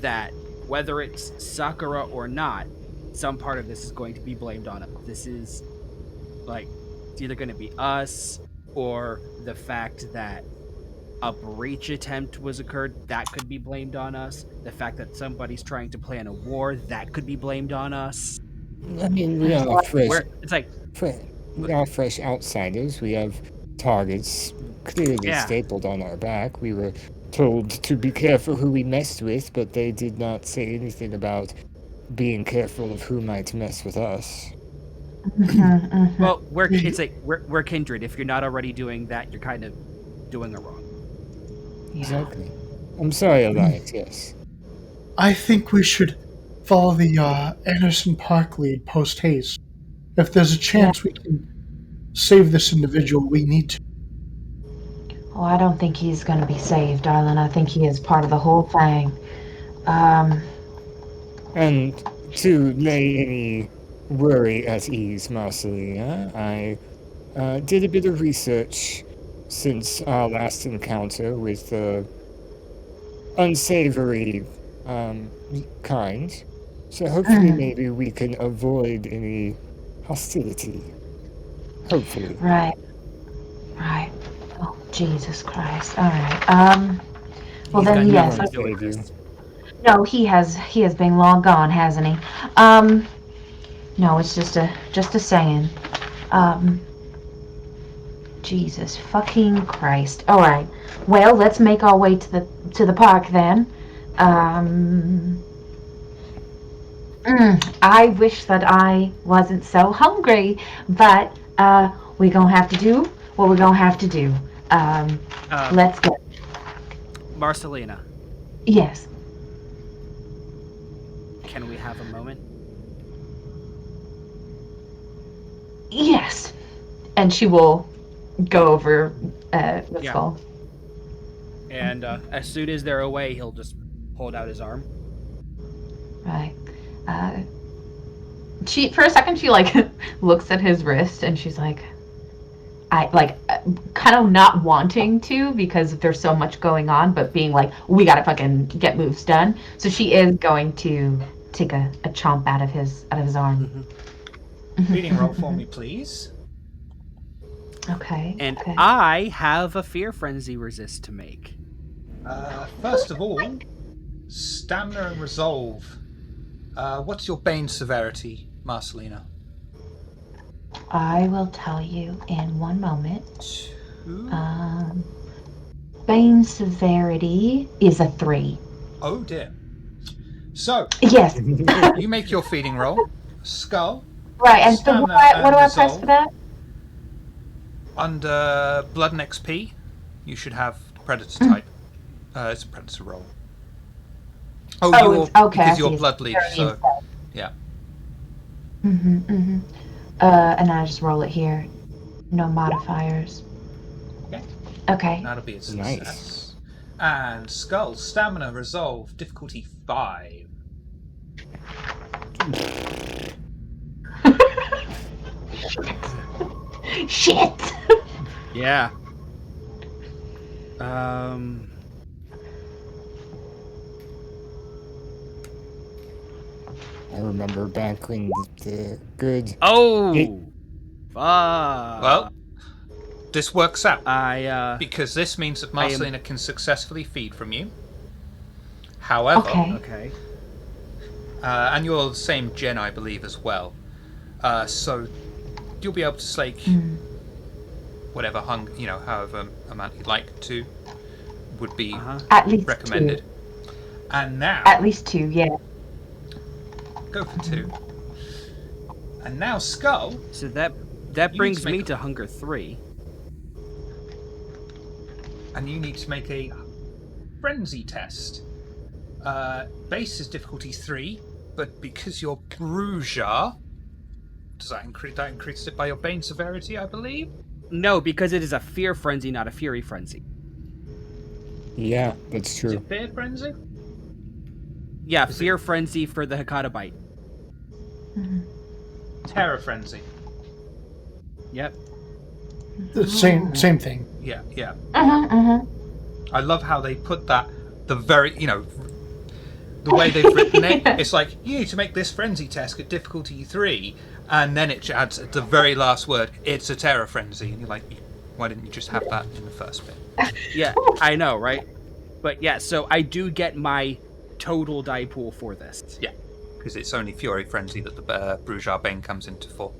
that whether it's Sakura or not, some part of this is going to be blamed on us. This is it's either going to be us or the fact that a breach attempt was occurred, that could be blamed on us. The fact that somebody's trying to plan a war, that could be blamed on us. I mean, we are fresh. We are fresh outsiders. We have targets clearly stapled on our back. We were told to be careful who we messed with, but they did not say anything about being careful of who might mess with us. Well, we're kindred. If you're not already doing that, you're kind of doing it wrong. Exactly. I'm sorry, Elias, yes. I think we should follow the Anderson Park lead post haste. If there's a chance we can save this individual, we need to. Oh, I don't think he's going to be saved, darling. I think he is part of the whole thing. Um, And to lay any worry at ease, Marcelina, I did a bit of research since our last encounter with the unsavory kind. So hopefully maybe we can avoid any hostility. Hopefully. right. Oh, Jesus Christ. All right. Well He's then, got yes. nothing to do Save with you. this. No, he has been long gone, hasn't he? No, it's just a saying. Jesus fucking Christ. All right. Well, let's make our way to the park then. I wish that I wasn't so hungry, but we're gonna have to do what we're gonna have to do. Let's go. Marcelina, Yes. can we have a moment? Yes. And she will go over the Yeah. skull. And as soon as they're away, he'll just hold out his arm. Right. She for a second she like looks at his wrist and she's like, I like kind of not wanting to because there's so much going on, but being like, we gotta fucking get moves done. So she is going to take a chomp out of his arm. Feeding roll for me, please. Okay. And okay. I have a fear frenzy resist to make. First of all, stamina and resolve. What's your bane severity, Marcelina? I will tell you in one moment. 2. Bane severity is a 3. Oh dear. So, Yes. you make your feeding roll. Skull. Right, and so Stamina what do I and press resolve. for that? Under blood and XP, you should have predator type. It's a predator roll. Oh, you're it's okay. because I you're see. blood leech, so yeah. And I just roll it here. No modifiers. Okay. Okay. That'll be a success. Nice. And skull, stamina, resolve, difficulty 5. Shit. Yeah. I remember back when the good... Oh! It- Fuck. Well, this works out Because because this means that I am- Marcelina can successfully feed from you. However, Okay. and you're the same gen, I believe, as well. So you'll be able to slake whatever however amount you'd like to would be At least recommended. And now, At least 2, yeah. go for 2. And now, Skull, So that You brings need to me make- to hunger 3. and you need to make a frenzy test. Base is difficulty 3, but because you're Bruja, does that increase it by your bane severity, I believe? No, because it is a fear frenzy, not a fury frenzy. Yeah, that's Is true. it fear frenzy? Yeah, fear frenzy for the Hakata bite. Terror frenzy. Yep. The same thing. Yeah. Uh-huh. I love how they put that, the way they've written it. It's like, you need to make this frenzy test at difficulty 3, and then it adds at the very last word, it's a terror frenzy. And you're like, why didn't you just have that in the first bit? Yeah, I know, right? But yeah, so I do get my total die pool for this. Yeah, because it's only Fury Frenzy that the Bruja Bane comes into for.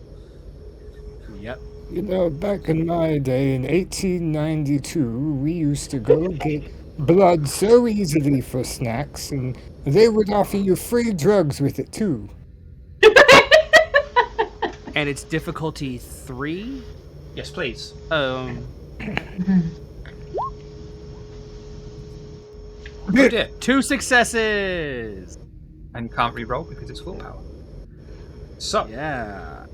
Yep. You know, back in my day, in 1892, we used to go get blood so easily for snacks, and they would offer you free drugs with it, too. and it's difficulty 3. Yes, please. Good dear. 2 successes. And you can't re-roll because it's willpower. So, Yeah.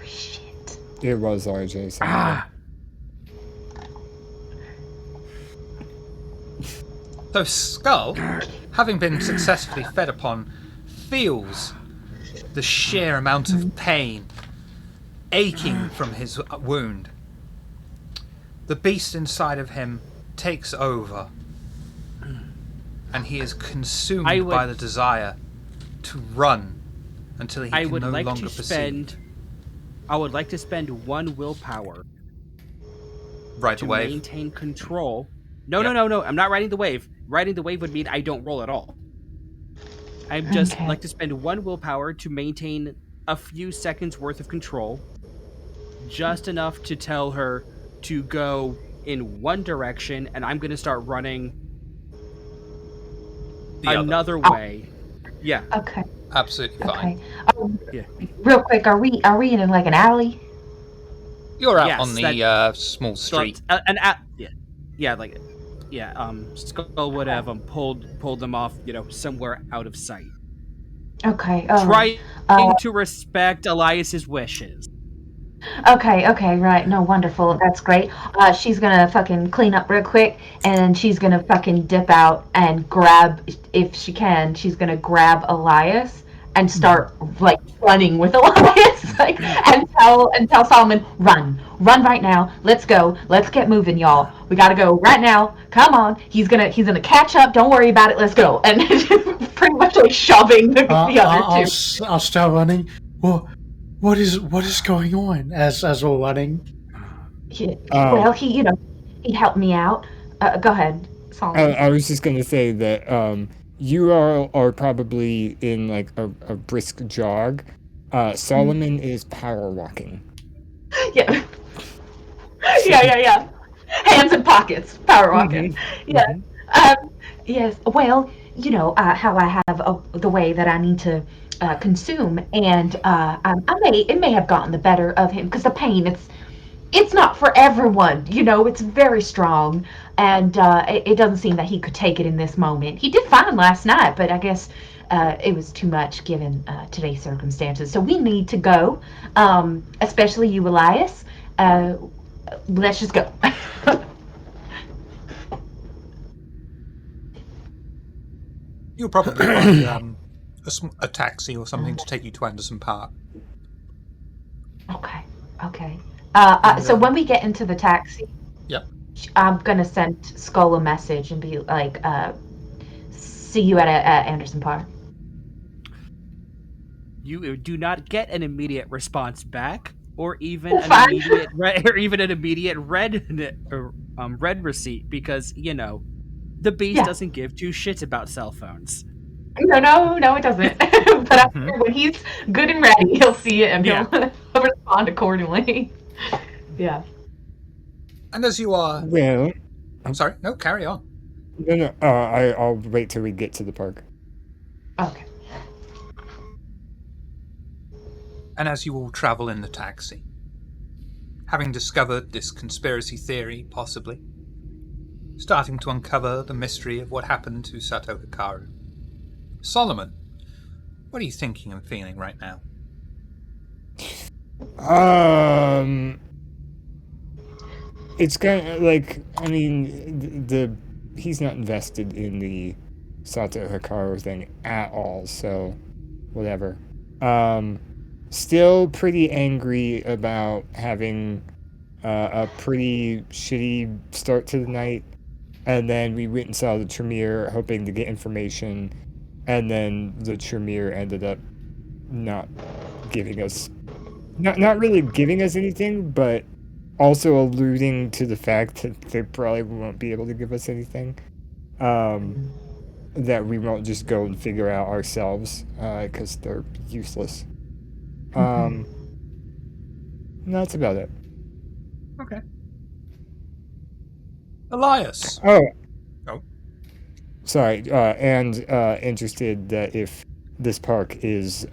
Shit. It was RJ. Sorry. so Skull, having been successfully fed upon, feels the sheer amount of pain aching from his wound. The beast inside of him takes over, and he is consumed by the desire to run until he can no longer proceed. I would like to spend 1 willpower Right to away. maintain control. No. I'm not riding the wave. Riding the wave would mean I don't roll at all. I'm just like to spend 1 willpower to maintain a few seconds worth of control, just enough to tell her to go in one direction, and I'm going to start running another way. Yeah. Okay. Absolutely fine. Okay. Real quick, are we in like an alley? You're out on the small street. Skull would have pulled them off, somewhere out of sight. Okay. Trying to respect Elias's wishes. Okay, right. No, wonderful. That's great. She's gonna fucking clean up real quick, and she's gonna fucking dip out and grab, if she can, she's gonna grab Elias and start like running with Elias, like, and tell Solomon, run right now. Let's go. Let's get moving, y'all. We gotta go right now. Come on. He's gonna catch up. Don't worry about it. Let's go. And pretty much like shoving the other two. I'll start running. Well, what is going on as we're running? Well, he helped me out. Go ahead, Solomon. I was just gonna say that you are probably in like a brisk jog. Solomon is power walking. Yeah. Yeah. Hands in pockets, power walking. Yeah. Yes. Well, how I have the way that I need to consume, and it may have gotten the better of him because the pain, it's not for everyone. It's very strong, and it doesn't seem that he could take it in this moment. He did fine last night, but I guess it was too much given today's circumstances. So we need to go, especially you, Elias. Let's just go. You'll probably find a taxi or something to take you to Anderson Park. Okay. So when we get into the taxi, yep, I'm gonna send Skull a message and be like, "See you at Anderson Park." You do not get an immediate response back, or even an immediate red receipt, because the beast doesn't give 2 shits about cell phones. No, it doesn't. But after, when he's good and ready, he'll see it and he'll respond accordingly. Yeah. And as you are... Well... I'm sorry. No, carry on. No. I'll wait till we get to the park. Okay. And as you all travel in the taxi, having discovered this conspiracy theory, possibly, starting to uncover the mystery of what happened to Sato Hikaru, Solomon, what are you thinking and feeling right now? It's kind of like, I mean, he's not invested in the Sato Hikaru thing at all, so whatever. Still pretty angry about having a pretty shitty start to the night, and then we went and saw the Tremere hoping to get information, and then the Tremere ended up not giving us, not really giving us anything, but also alluding to the fact that they probably won't be able to give us anything. That we won't just go and figure out ourselves, because they're useless. That's about it. Okay. Elias. Oh. Oh. Sorry, and interested that if this park is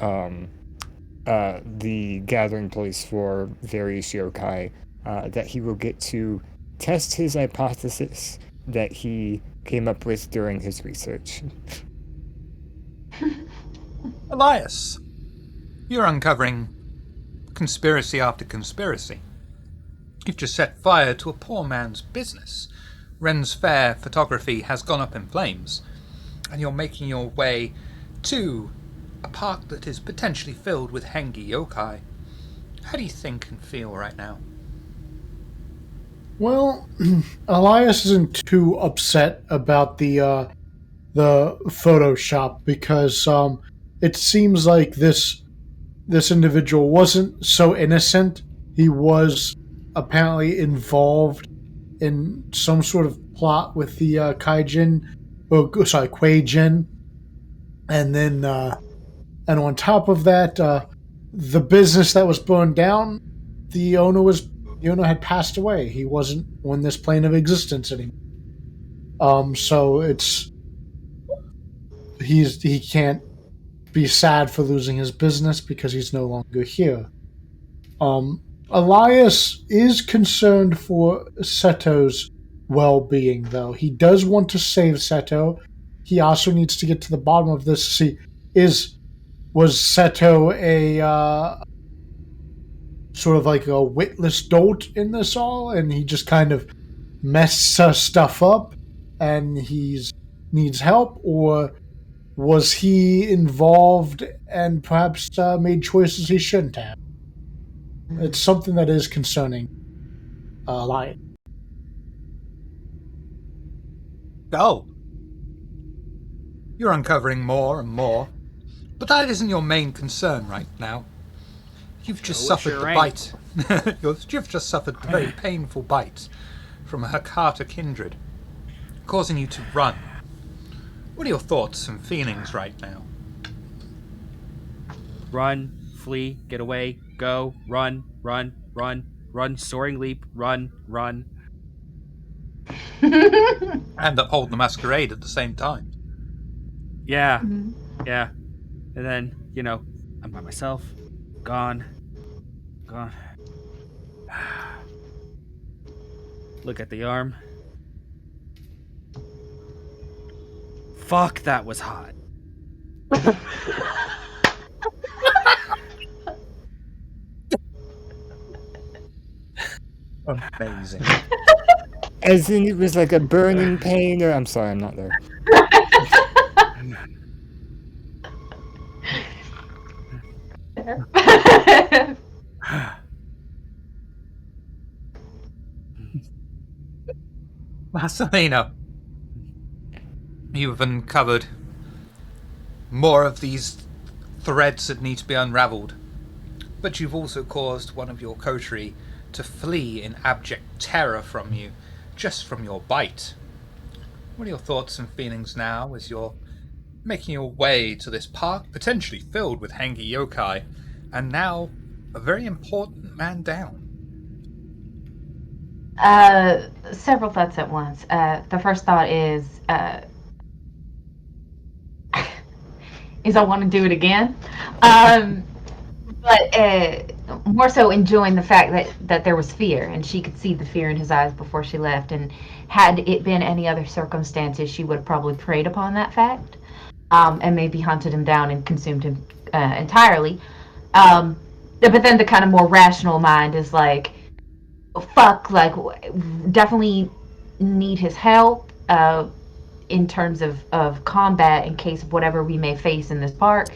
the gathering place for various yokai, that he will get to test his hypothesis that he came up with during his research. Elias, you're uncovering conspiracy after conspiracy. You've just set fire to a poor man's business. Ren's Fair photography has gone up in flames, and you're making your way to a park that is potentially filled with Hengi yokai. How do you think and feel right now? Well, Elias isn't too upset about the Photoshop because it seems like this individual wasn't so innocent. He was apparently involved in some sort of plot with the Kuei-jin, and then and on top of that, the business that was burned down, the owner had passed away. He wasn't on this plane of existence anymore. So he can't be sad for losing his business because he's no longer here. Elias is concerned for Seto's well-being, though. He does want to save Seto. He also needs to get to the bottom of this to see, was Seto a sort of like a witless dolt in this all, and he just kind of messed stuff up and he needs help, or was he involved and perhaps made choices he shouldn't have? It's something that is concerning Lion. Oh. You're uncovering more and more. But that isn't your main concern right now. You've just suffered the bite. You've just suffered the very painful bite from a Hakata kindred, causing you to run. What are your thoughts and feelings right now? Run, flee, get away, go, run, run, run, run, soaring leap, run, run. And uphold the masquerade at the same time. Yeah, yeah. And then, I'm by myself. Gone. Look at the arm. Fuck, that was hot. Amazing. As in it was like a burning pain, or I'm sorry, I'm not there. Marcelino, you have uncovered more of these threads that need to be unraveled, but you've also caused one of your coterie to flee in abject terror from you, just from your bite. What are your thoughts and feelings now as you're making your way to this park, potentially filled with Hengi yokai, and now a very important man down? Several thoughts at once. The first thought is I want to do it again. But more so enjoying the fact that there was fear, and she could see the fear in his eyes before she left. And had it been any other circumstances, she would have probably preyed upon that fact, and maybe hunted him down and consumed him entirely. But then the kind of more rational mind is like, fuck, like, definitely need his help in terms of combat in case of whatever we may face in this park.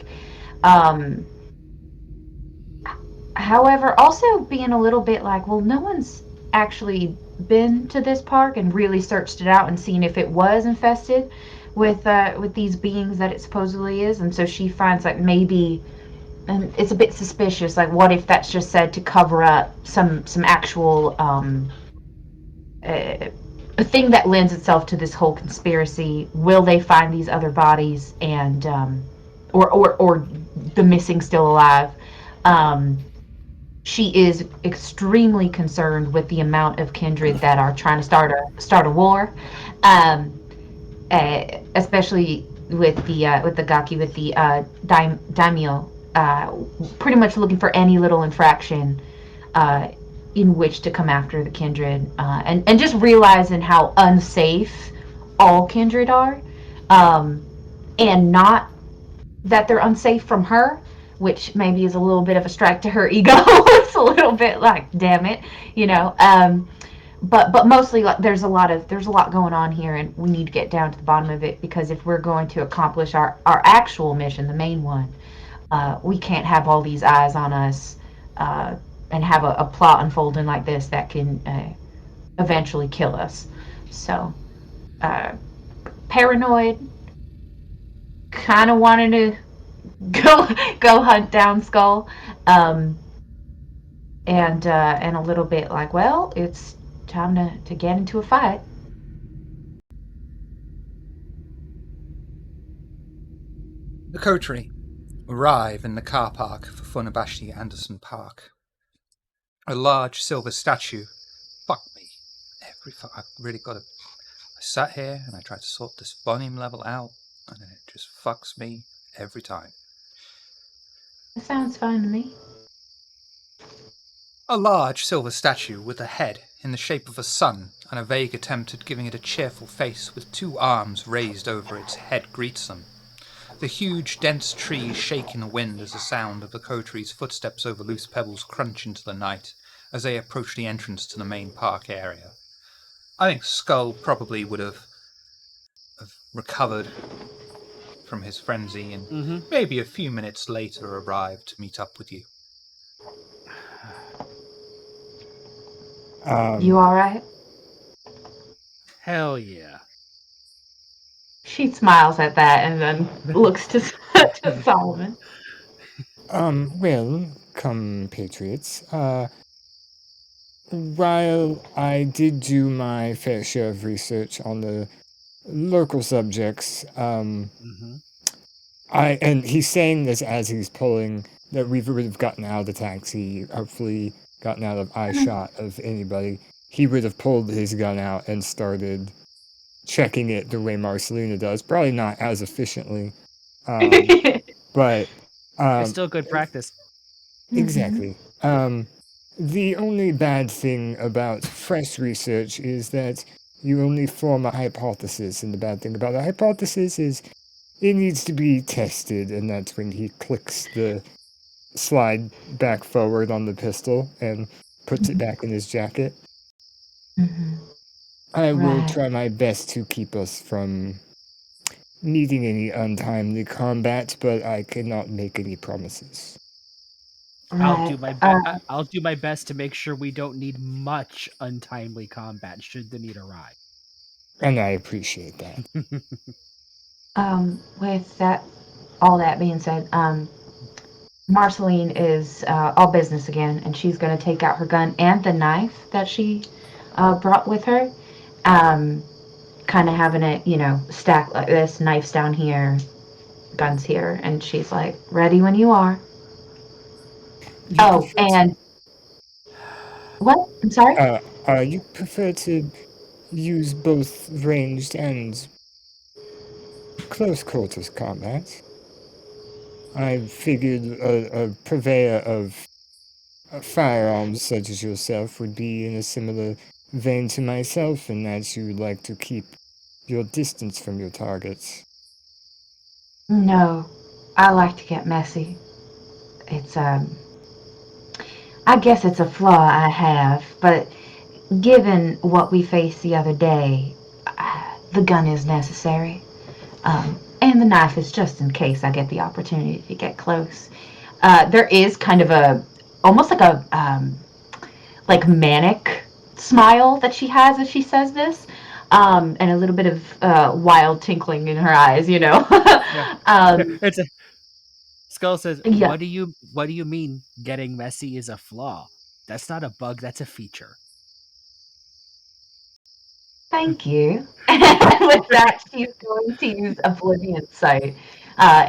However, also being a little bit like, well, no one's actually been to this park and really searched it out and seen if it was infested with these beings that it supposedly is, and so she finds like maybe, and it's a bit suspicious, like what if that's just said to cover up some actual a thing that lends itself to this whole conspiracy. Will they find these other bodies and or the missing still alive? She is extremely concerned with the amount of kindred that are trying to start a war, especially with the Gaki, with the daimyo, pretty much looking for any little infraction in which to come after the kindred, and just realizing how unsafe all kindred are, and not that they're unsafe from her, which maybe is a little bit of a strike to her ego. It's a little bit like, damn it, you know. But mostly, like, there's a lot going on here, and we need to get down to the bottom of it, because if we're going to accomplish our actual mission, the main one, we can't have all these eyes on us, and have a plot unfolding like this that can eventually kill us. So, paranoid, kind of wanted to go hunt down Skull, um, and a little bit like, well, it's time to get into a fight. The Coterie arrive in the car park for Funabashi Anderson Park. A large silver statue. Fuck me. I've really got to. I sat here and I tried to sort this volume level out, and then it just fucks me every time. That sounds fine to me. A large silver statue with a head in the shape of a sun and a vague attempt at giving it a cheerful face with two arms raised over its head greets them. The huge, dense trees shake in the wind as the sound of the Coterie's footsteps over loose pebbles crunch into the night as they approach the entrance to the main park area. I think Skull probably would have recovered from his frenzy and maybe a few minutes later arrived to meet up with you. You all right? Hell yeah. She smiles at that and then looks to Solomon. Well, compatriots, while I did do my fair share of research on the local subjects, and he's saying this as he's pulling, that we would have gotten out of the taxi, hopefully gotten out of eye shot of anybody. He would have pulled his gun out and started checking it the way Marcelina does. Probably not as efficiently, but It's still good practice. exactly. The only bad thing about fresh research is that you only form a hypothesis, and the bad thing about a hypothesis is it needs to be tested, and that's when he clicks the slide back forward on the pistol and puts it back in his jacket. I will Right. try my best to keep us from needing any untimely combat, but I cannot make any promises. I'll do my best to make sure we don't need much untimely combat should the need arise. And I appreciate that. With that, all that being said, Marceline is all business again, and she's going to take out her gun and the knife that she brought with her. Kind of having it, stacked like this, knives down here, guns here, and she's like, ready when you are. And what? I'm sorry? You prefer to use both ranged and close quarters combat? I figured a purveyor of firearms such as yourself would be in a similar vein to myself, in that you would like to keep your distance from your targets. No, I like to get messy. It's, I guess it's a flaw I have, but given what we faced the other day, the gun is necessary. And the knife is just in case I get the opportunity to get close. There is kind of almost like a, like manic smile that she has as she says this. And a little bit of wild tinkling in her eyes, It's a Skull says, Yeah. What do you mean getting messy is a flaw? That's not a bug, that's a feature. Thank you. And with that, she's going to use Oblivion Sight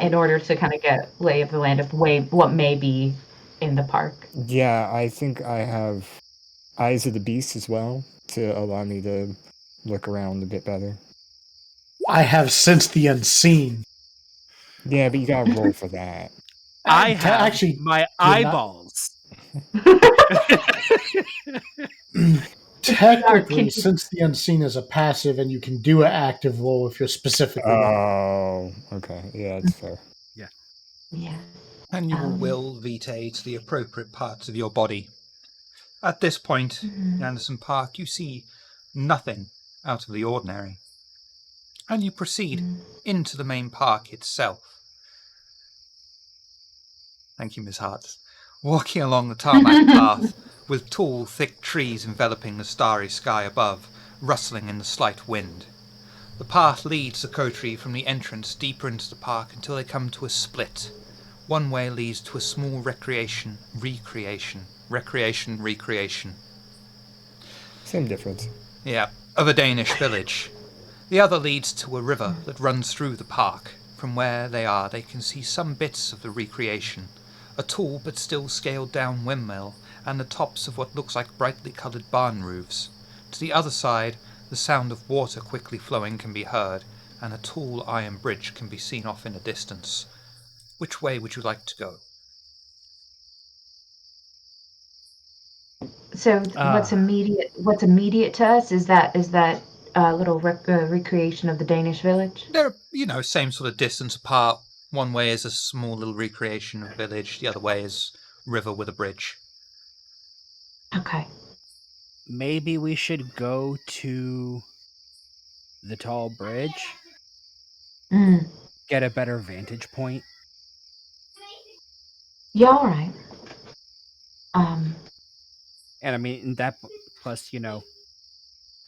in order to kind of get lay of the land of what may be in the park. Yeah, I think I have Eyes of the Beast as well to allow me to look around a bit better. I have Sense the Unseen. Yeah, but you gotta roll for that. I have actually, my you're not- eyeballs. Technically, you- since the unseen is a passive, and you can do an active roll if you're specifically. Oh, okay. Yeah, that's fair. Yeah. And you will will Vitae to the appropriate parts of your body. At this point, in Anderson Park, you see nothing out of the ordinary. And you proceed into the main park itself. Thank you, Miss Hart. Walking along the tarmac path, with tall, thick trees enveloping the starry sky above, rustling in the slight wind. The path leads the Coterie from the entrance deeper into the park until they come to a split. One way leads to a small recreation. Same difference. Yeah, of a Danish village. The other leads to a river that runs through the park. From where they are, they can see some bits of the recreation. A tall but still scaled-down windmill, and the tops of what looks like brightly coloured barn roofs. To the other side, the sound of water quickly flowing can be heard, and a tall iron bridge can be seen off in the distance. Which way would you like to go? So what's immediate to us is that little recreation of the Danish village. They're, same sort of distance apart. One way is a small little recreation village, the other way is river with a bridge. Okay. Maybe we should go to the tall bridge, get a better vantage point. Yeah, all right. And I mean, that plus,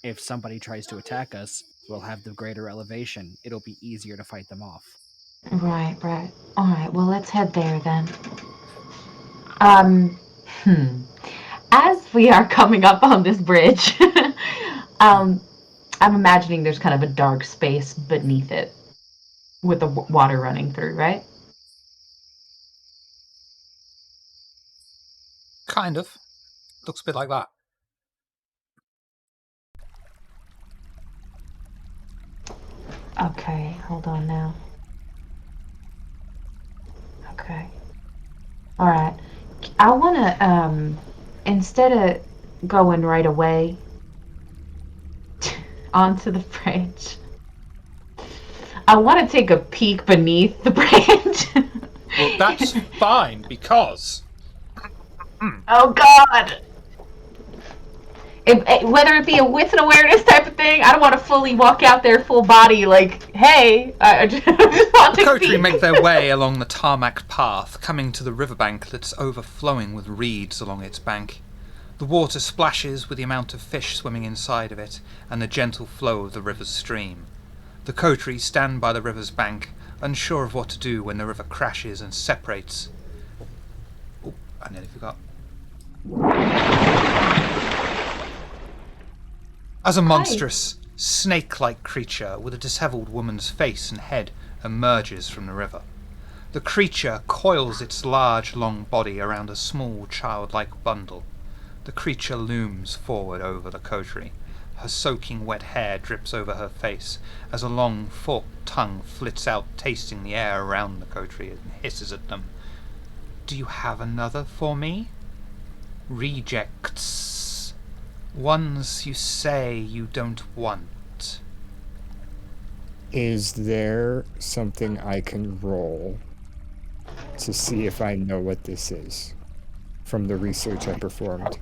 if somebody tries to attack us, we'll have the greater elevation. It'll be easier to fight them off. Right. All right, well, let's head there then. As we are coming up on this bridge, I'm imagining there's kind of a dark space beneath it with the water running through, right? Kind of. Looks a bit like that. Okay, hold on now. Okay. All right. I want to, instead of going right away onto the bridge, I want to take a peek beneath the bridge. Well, that's fine, because... Oh, God! Whether it be a with an awareness type of thing, I don't want to fully walk out there full body like, hey, I just want The to Coterie peek. make their way along the tarmac path, coming to the riverbank that's overflowing with reeds along its bank. The water splashes with the amount of fish swimming inside of it, and the gentle flow of the river's stream. The Coterie stand by the river's bank, unsure of what to do when the river crashes and separates. Oh, I nearly forgot. As a monstrous, snake-like creature with a dishevelled woman's face and head emerges from the river. The creature coils its large, long body around a small, childlike bundle. The creature looms forward over the Coterie. Her soaking wet hair drips over her face as a long, forked tongue flits out, tasting the air around the Coterie and hisses at them. Do you have another for me? Rejects. Ones you say you don't want. Is there something I can roll to see if I know what this is from the research I performed?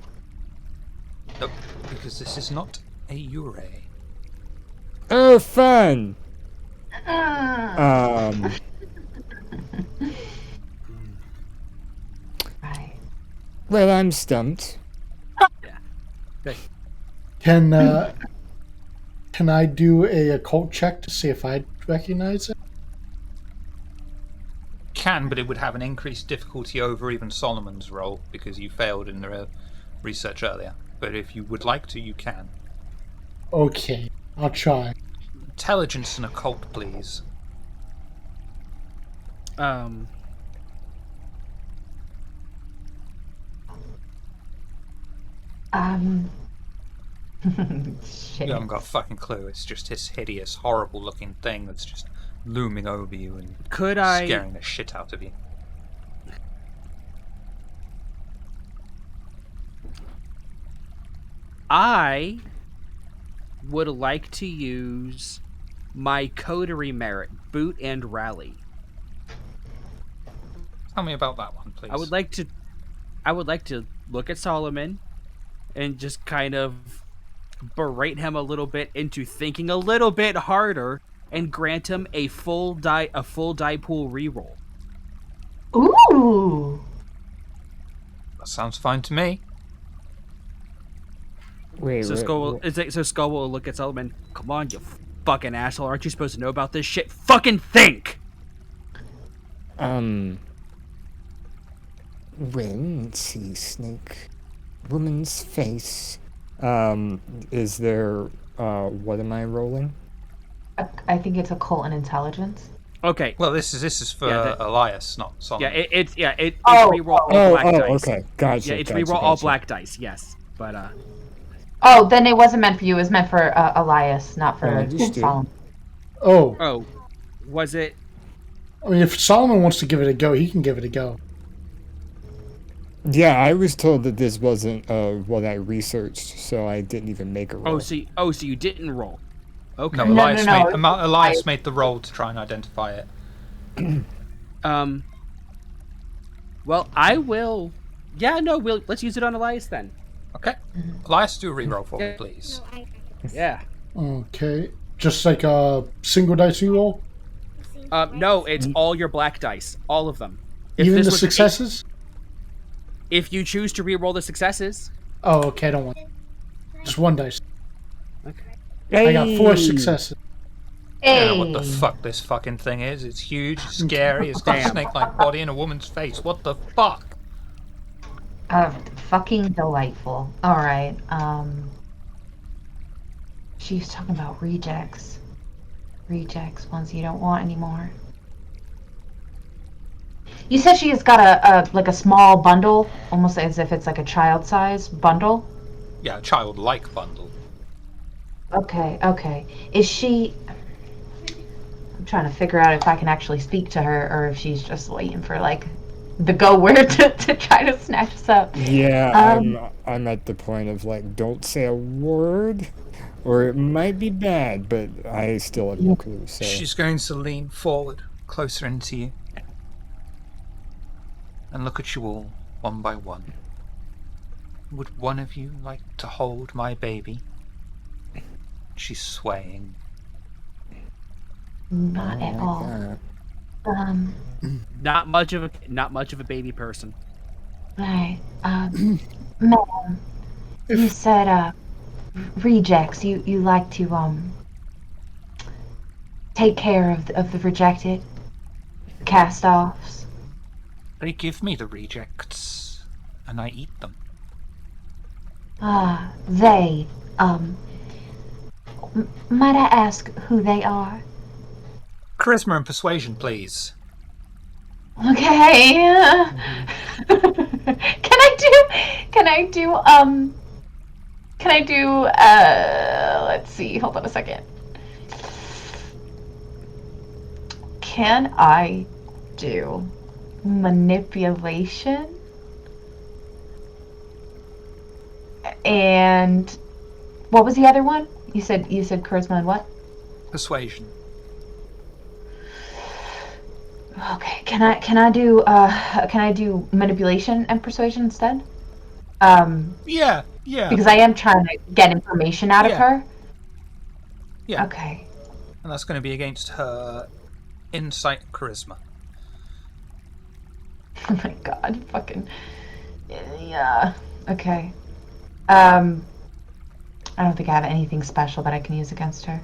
Nope, because this is not a Ure. Oh, fun! Right. Well, I'm stumped. Can I do a occult check to see if I recognize it? Can, but it would have an increased difficulty over even Solomon's roll because you failed in the research earlier. But if you would like to, you can. Okay, I'll try. Intelligence and occult, please. Shit. You haven't got a fucking clue. It's just this hideous, horrible-looking thing that's just looming over you and Could I? scaring the shit out of you. I would like to use my Coterie merit, boot and rally. Tell me about that one, please. I would like to look at Solomon and just kind of berate him a little bit into thinking a little bit harder and grant him a full die pool reroll. Ooh. That sounds fine to me. Wait, So Skull will look at Solomon. Come on, you fucking asshole! Aren't you supposed to know about this shit? Fucking think. When see snake woman's face, is there, what am I rolling? I think it's occult and intelligence. Okay. Well, this is for Yeah, Elias, not Solomon. Yeah, it's Oh, reroll all black dice. Okay, gotcha. Yeah, it's gotcha, reroll all gotcha. black dice. Yes, but Oh, then it wasn't meant for you. It was meant for Elias, not for Understood. Solomon. oh, was it? I mean, if Solomon wants to give it a go, he can give it a go. Yeah, I was told that this wasn't what I researched, so I didn't even make a roll. So you didn't roll. Okay. No, No, Elias, no, Made, Elias made the roll to try and identify it. Well, I will. Yeah, no, let's use it on Elias then. Okay. Elias, do a reroll for me, please. Yeah. Okay. Just like a single dice roll? No, it's all your black dice, all of them. Even this the was- successes? If you choose to re-roll the successes. Oh, okay, I don't want just one dice. Okay. I got 4 successes. I don't know what the fuck this fucking thing is. It's huge, it's scary, it's got a Damn. snake-like body and a woman's face. What the fuck? Fucking delightful. All right. She's talking about rejects. Rejects, ones you don't want anymore. You said she has got a small bundle, almost as if it's like a child size bundle. Yeah, a childlike bundle. Okay. Is she? I'm trying to figure out if I can actually speak to her or if she's just waiting for like the go where to try to snatch us up. Yeah, I'm at the point of like, don't say a word, or it might be bad, but I still have no clue. So She's going to lean forward, closer into you, and look at you all, one by one. Would one of you like to hold my baby? She's swaying. Not at all. Not much of a baby person. Right. Ma'am, you said rejects. You like to take care of the rejected, cast-offs. They give me the rejects, and I eat them. They. Might I ask who they are? Charisma and persuasion, please. Okay. Can I do let's see, hold on a second. Can I do manipulation? And what was the other one? You said charisma and what? Persuasion. Okay, can I do manipulation and persuasion instead? Yeah. Because I am trying to get information out of her. Yeah. Okay. And that's going to be against her insight charisma. Oh my god, fucking yeah. Okay. I don't think I have anything special that I can use against her.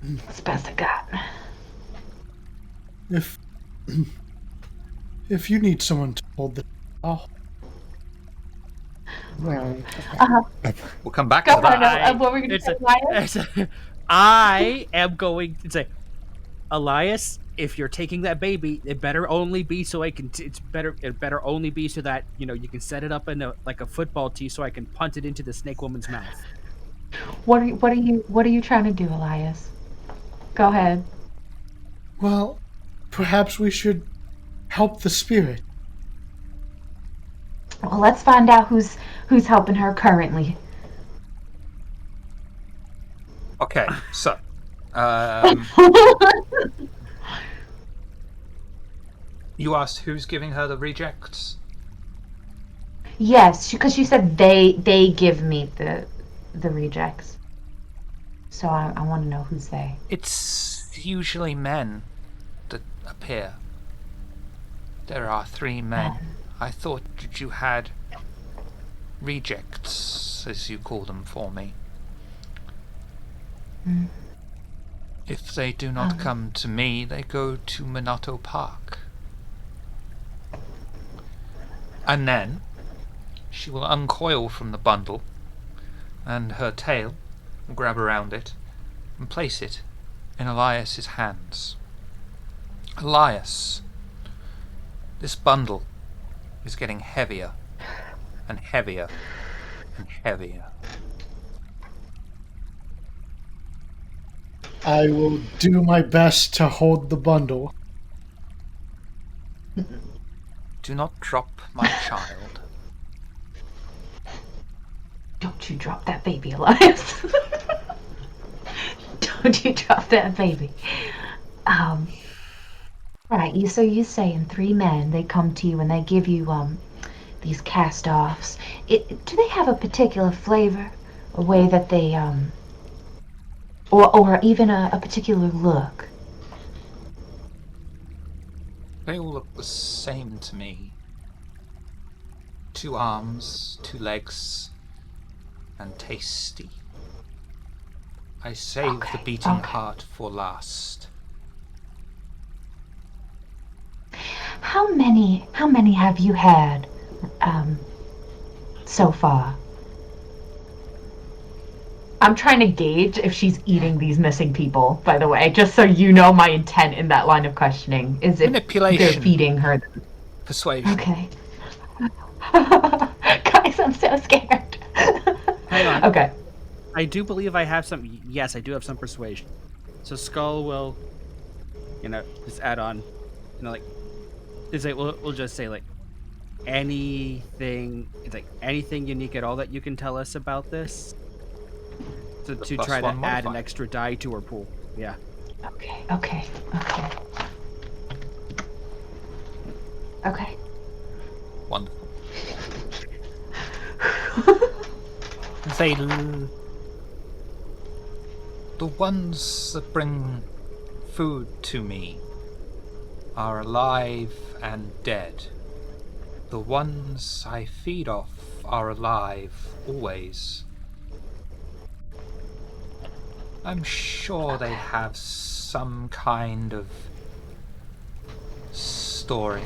It's the best I got. If you need someone to hold the well, We'll come back Go to that. on, what were we going to say, Elias? I am going to say, Elias, if you're taking that baby, it better only be so I can. It better only be so that you can set it up in like a football tee, so I can punt it into the snake woman's mouth. What are you trying to do, Elias? Go ahead. Well, perhaps we should help the spirit. Well, let's find out who's helping her currently. Okay, so you asked who's giving her the rejects? Yes, because she said they give me the rejects. So I want to know who's they. It's usually men that appear. There are 3 men. I thought that you had rejects, as you call them, for me. Mm. If they do not come to me, they go to Minato Park. And then she will uncoil from the bundle, and her tail will grab around it and place it in Elias's hands. Elias, this bundle is getting heavier and heavier and heavier. I will do my best to hold the bundle. Do not drop my child. Don't you drop that baby, Elias. Don't you drop that baby. Right, so you saying 3 men, they come to you and they give you these cast-offs. Do they have a particular flavor? A way that they or even a particular look? They all look the same to me. 2 arms, 2 legs, and tasty. I saved the beating heart for last. How many have you had so far? I'm trying to gauge if she's eating these missing people, by the way, just so you know my intent in that line of questioning is if Manipulation. they're feeding her. Persuasion. Okay. Guys, I'm so scared. Hang on. Okay. I do believe I have some. Yes, I do have some persuasion. So Skull will, just add on, we'll just say anything. It's anything unique at all that you can tell us about this. To try to add an extra die to her pool. Yeah. Okay. Wonderful. The ones that bring food to me are alive and dead. The ones I feed off are alive always. I'm sure they have some kind of story,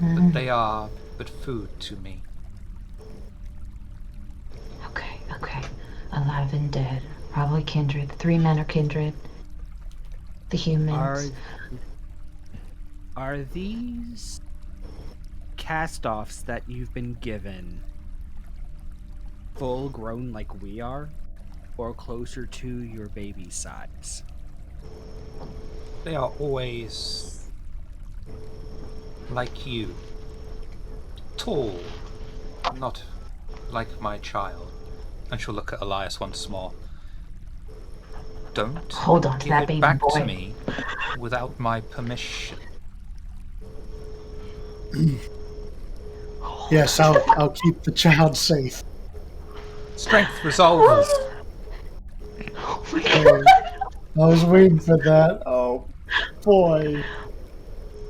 but they are but food to me. Okay. Alive and dead. Probably kindred. The 3 men are kindred. The humans. Are these cast-offs that you've been given full grown like we are? Or closer to your baby size? They are always like you. Tall, not like my child. And she'll look at Elias once more. Don't hold on to give that it baby back boy to me without my permission. Yes, I'll keep the child safe. Strength resolves. Okay. I was waiting for that. Oh boy.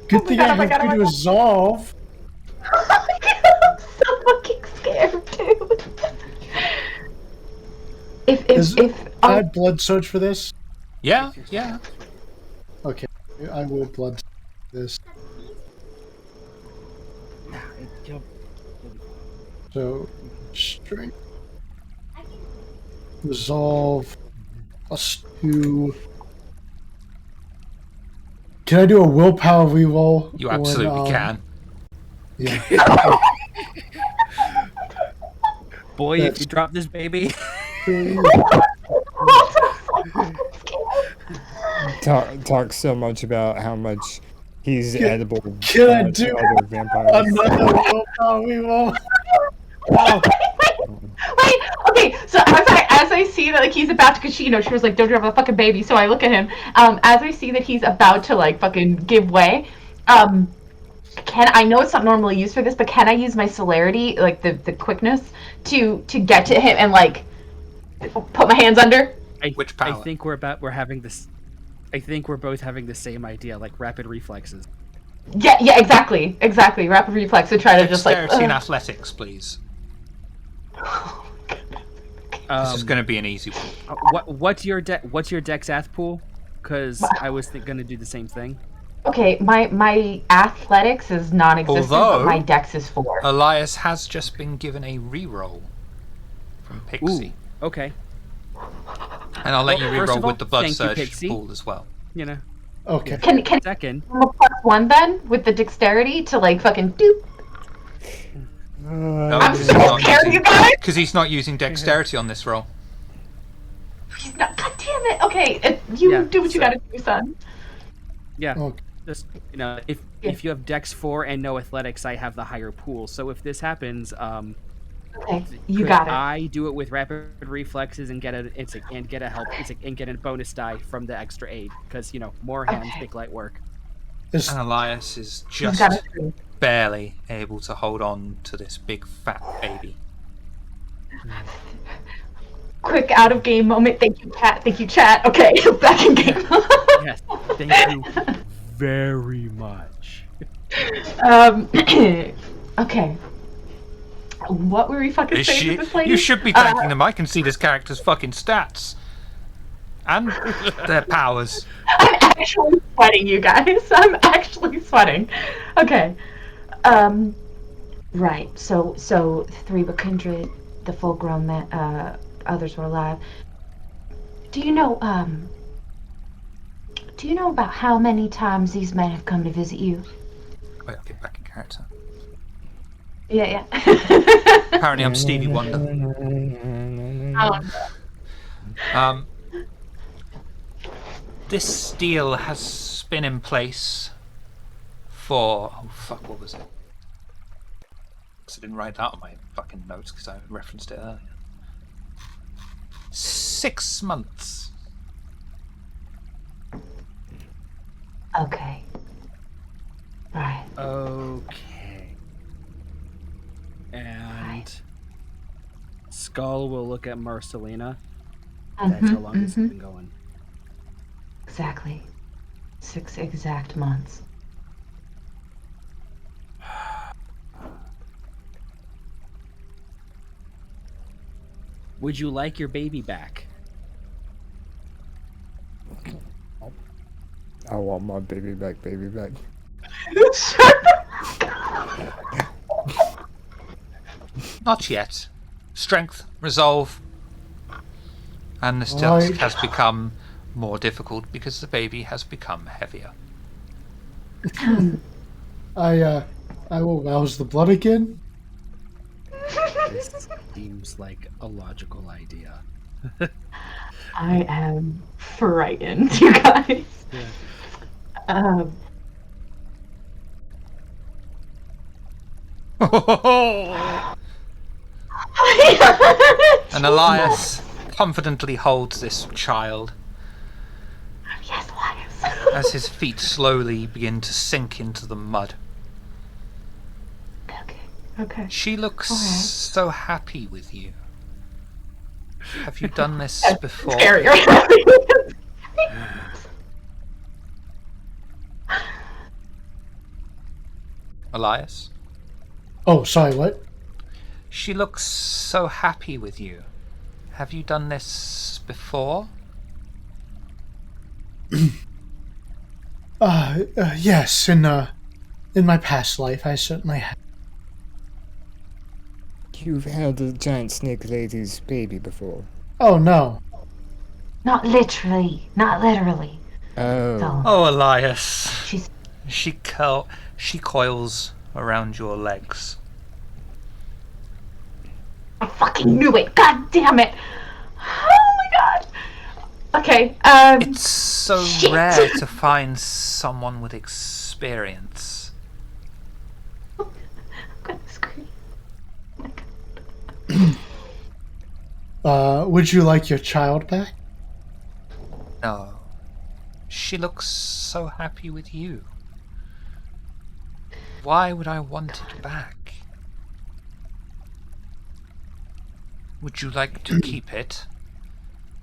Good thing I have good resolve. I'm so fucking scared, dude. If I blood search for this? Yeah. Okay, I will blood this. So, strength. Resolve. +2. Can I do a willpower reroll? You absolutely can. Yeah. Boy, if you drop this baby. talk so much about how much he's edible Can I do to other vampires. another roll? No, we won't. Wait, okay, so as I see that like he's about to, because she was like, don't you have a fucking baby, so I look at him, as I see that he's about to like fucking give way, I know it's not normally used for this, but can I use my celerity, like the quickness, to get to him and like put my hands under? Which power? I think we're having this. I think we're both having the same idea, like rapid reflexes. Yeah, exactly. Rapid reflex to try to just like. Dexterity and athletics, please. This is going to be an easy one. What's your dex ath pool? Because I was going to do the same thing. Okay, my athletics is non-existent, Although, but my dex is 4. Elias has just been given a reroll from Pixie. Ooh, okay. And I'll let you First reroll of all, with the blood thank you, surge Pixie. pool as well. You know. Okay. Can Second. I'm a +1 then with the dexterity to like fucking doop. I'm so scared, you guys. Because he's not using dexterity on this roll. He's not. God damn it. Okay, you do what you gotta do, son. Yeah. Okay. Just if you have dex 4 and no athletics, I have the higher pool. So if this happens, Okay, you could got it. I do it with rapid reflexes and get a bonus die from the extra aid because more hands make light work. Is, And Elias is He's just got it. barely able to hold on to this big fat baby. Quick out of game moment. Thank you, chat. Okay, back in game. Yes, thank you very much. Okay. What were we fucking saying to this lady? You should be thanking them. I can see this character's fucking stats. And their powers. I'm actually sweating, you guys. I'm actually sweating. Okay. Right. So 3 were kindred. The full-grown others were alive. Do you know about how many times these men have come to visit you? Wait, I'll get back in character. Yeah. Apparently I'm Stevie Wonder. This deal has been in place for... Oh, fuck, what was it? Because I didn't write that on my fucking notes because I referenced it earlier. 6 months. Okay. Right. Okay. And Skull will look at Marcelina. That's how long this has been going. Exactly. 6 exact months. Would you like your baby back? I want my baby back. Not yet. Strength, resolve, and this task has become more difficult because the baby has become heavier. I will rouse the blood again. This seems like a logical idea. I am frightened, you guys. Yeah. And Elias confidently holds this child Yes, Elias. as his feet slowly begin to sink into the mud. Okay. She looks Alright. so happy with you. Have you done this before? Scarier. Elias? Oh, sorry, what? She looks so happy with you. Have you done this before? Yes, in my past life, I certainly have. You've held a giant snake lady's baby before. Oh, no. Not literally. Oh. So, Oh, Elias. she's She coils around your legs. I fucking knew it. God damn it. Oh my god. Okay. It's so shit. rare to find someone with experience. I'm gonna scream. Would you like your child back? No. She looks so happy with you. Why would I want it back? Would you like to keep it?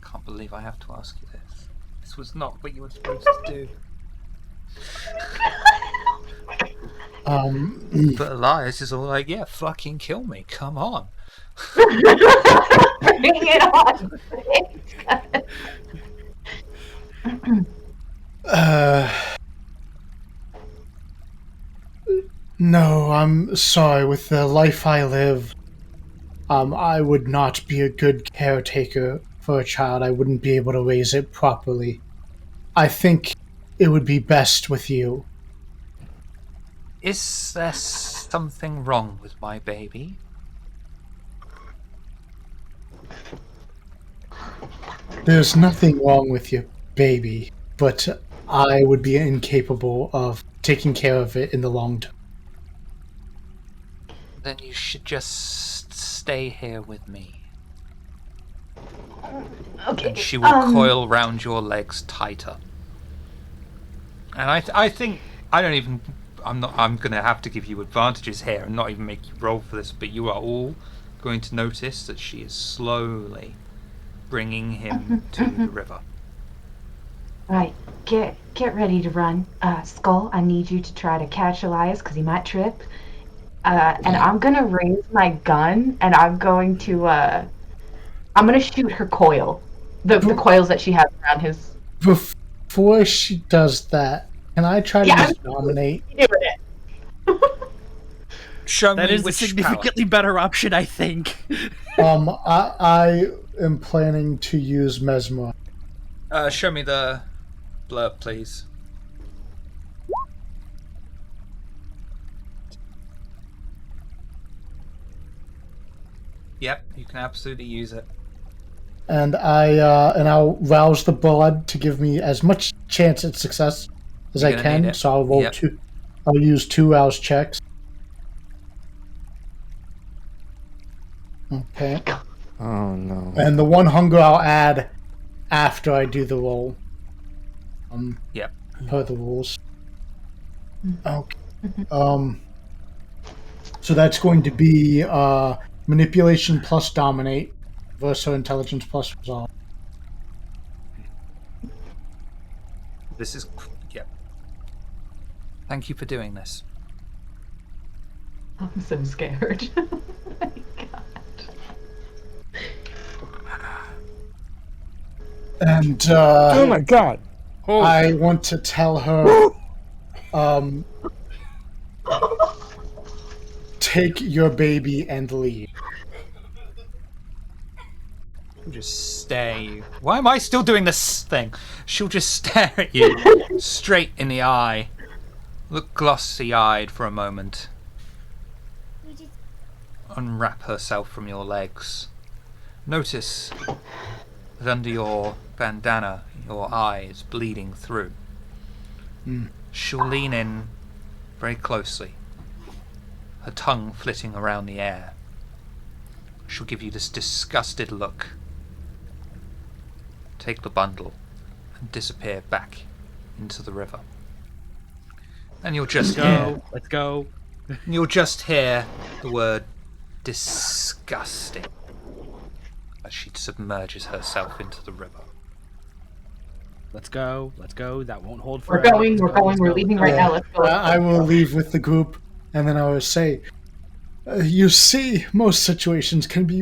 Can't believe I have to ask you this. This was not what you were supposed to do. But Elias is all like, yeah, fucking kill me. Come on. Bring it on. No, I'm sorry. With the life I live, I would not be a good caretaker for a child. I wouldn't be able to raise it properly. I think it would be best with you. Is there something wrong with my baby? There's nothing wrong with your baby, but I would be incapable of taking care of it in the long term. Then you should just stay here with me. Okay. And she will coil round your legs tighter. And I think I'm gonna have to give you advantages here and not even make you roll for this, but you are all going to notice that she is slowly bringing him to the river. Right. Get ready to run. Skull, I need you to try to catch Elias because he might trip. And I'm gonna raise my gun and I'm gonna shoot her coil. The coils that she has around his. Before she does that, can I try to just dominate? Show That me is a which significantly better option, I think. I am planning to use mesmer. Show me the blurb, please. Yep, you can absolutely use it. And I'll rouse the blood to give me as much chance at success as I can. So I'll roll two. I'll use 2 rouse checks. Okay. Oh no. And the 1 hunger I'll add after I do the roll. Yep. Per the rules. Okay. So that's going to be manipulation plus dominate versus intelligence plus resolve. This is... Yep. Thank you for doing this. I'm so scared. Oh my god. And Oh my god. I want to tell her, take your baby and leave. She'll just stare at you. Why am I still doing this thing? She'll just stare at you straight in the eye. Look glossy-eyed for a moment. Unwrap herself from your legs. Notice that under your bandana, your eye is bleeding through. She'll lean in very closely, her tongue flitting around the air. She'll give you this disgusted look. Take the bundle and disappear back into the river. And you'll just Let's go. You'll just hear the word disgusting as she submerges herself into the river. Let's go. That won't hold We're forever. going, we're leaving right now. Let's go. I will leave with the group, and then I will say, you see, most situations can be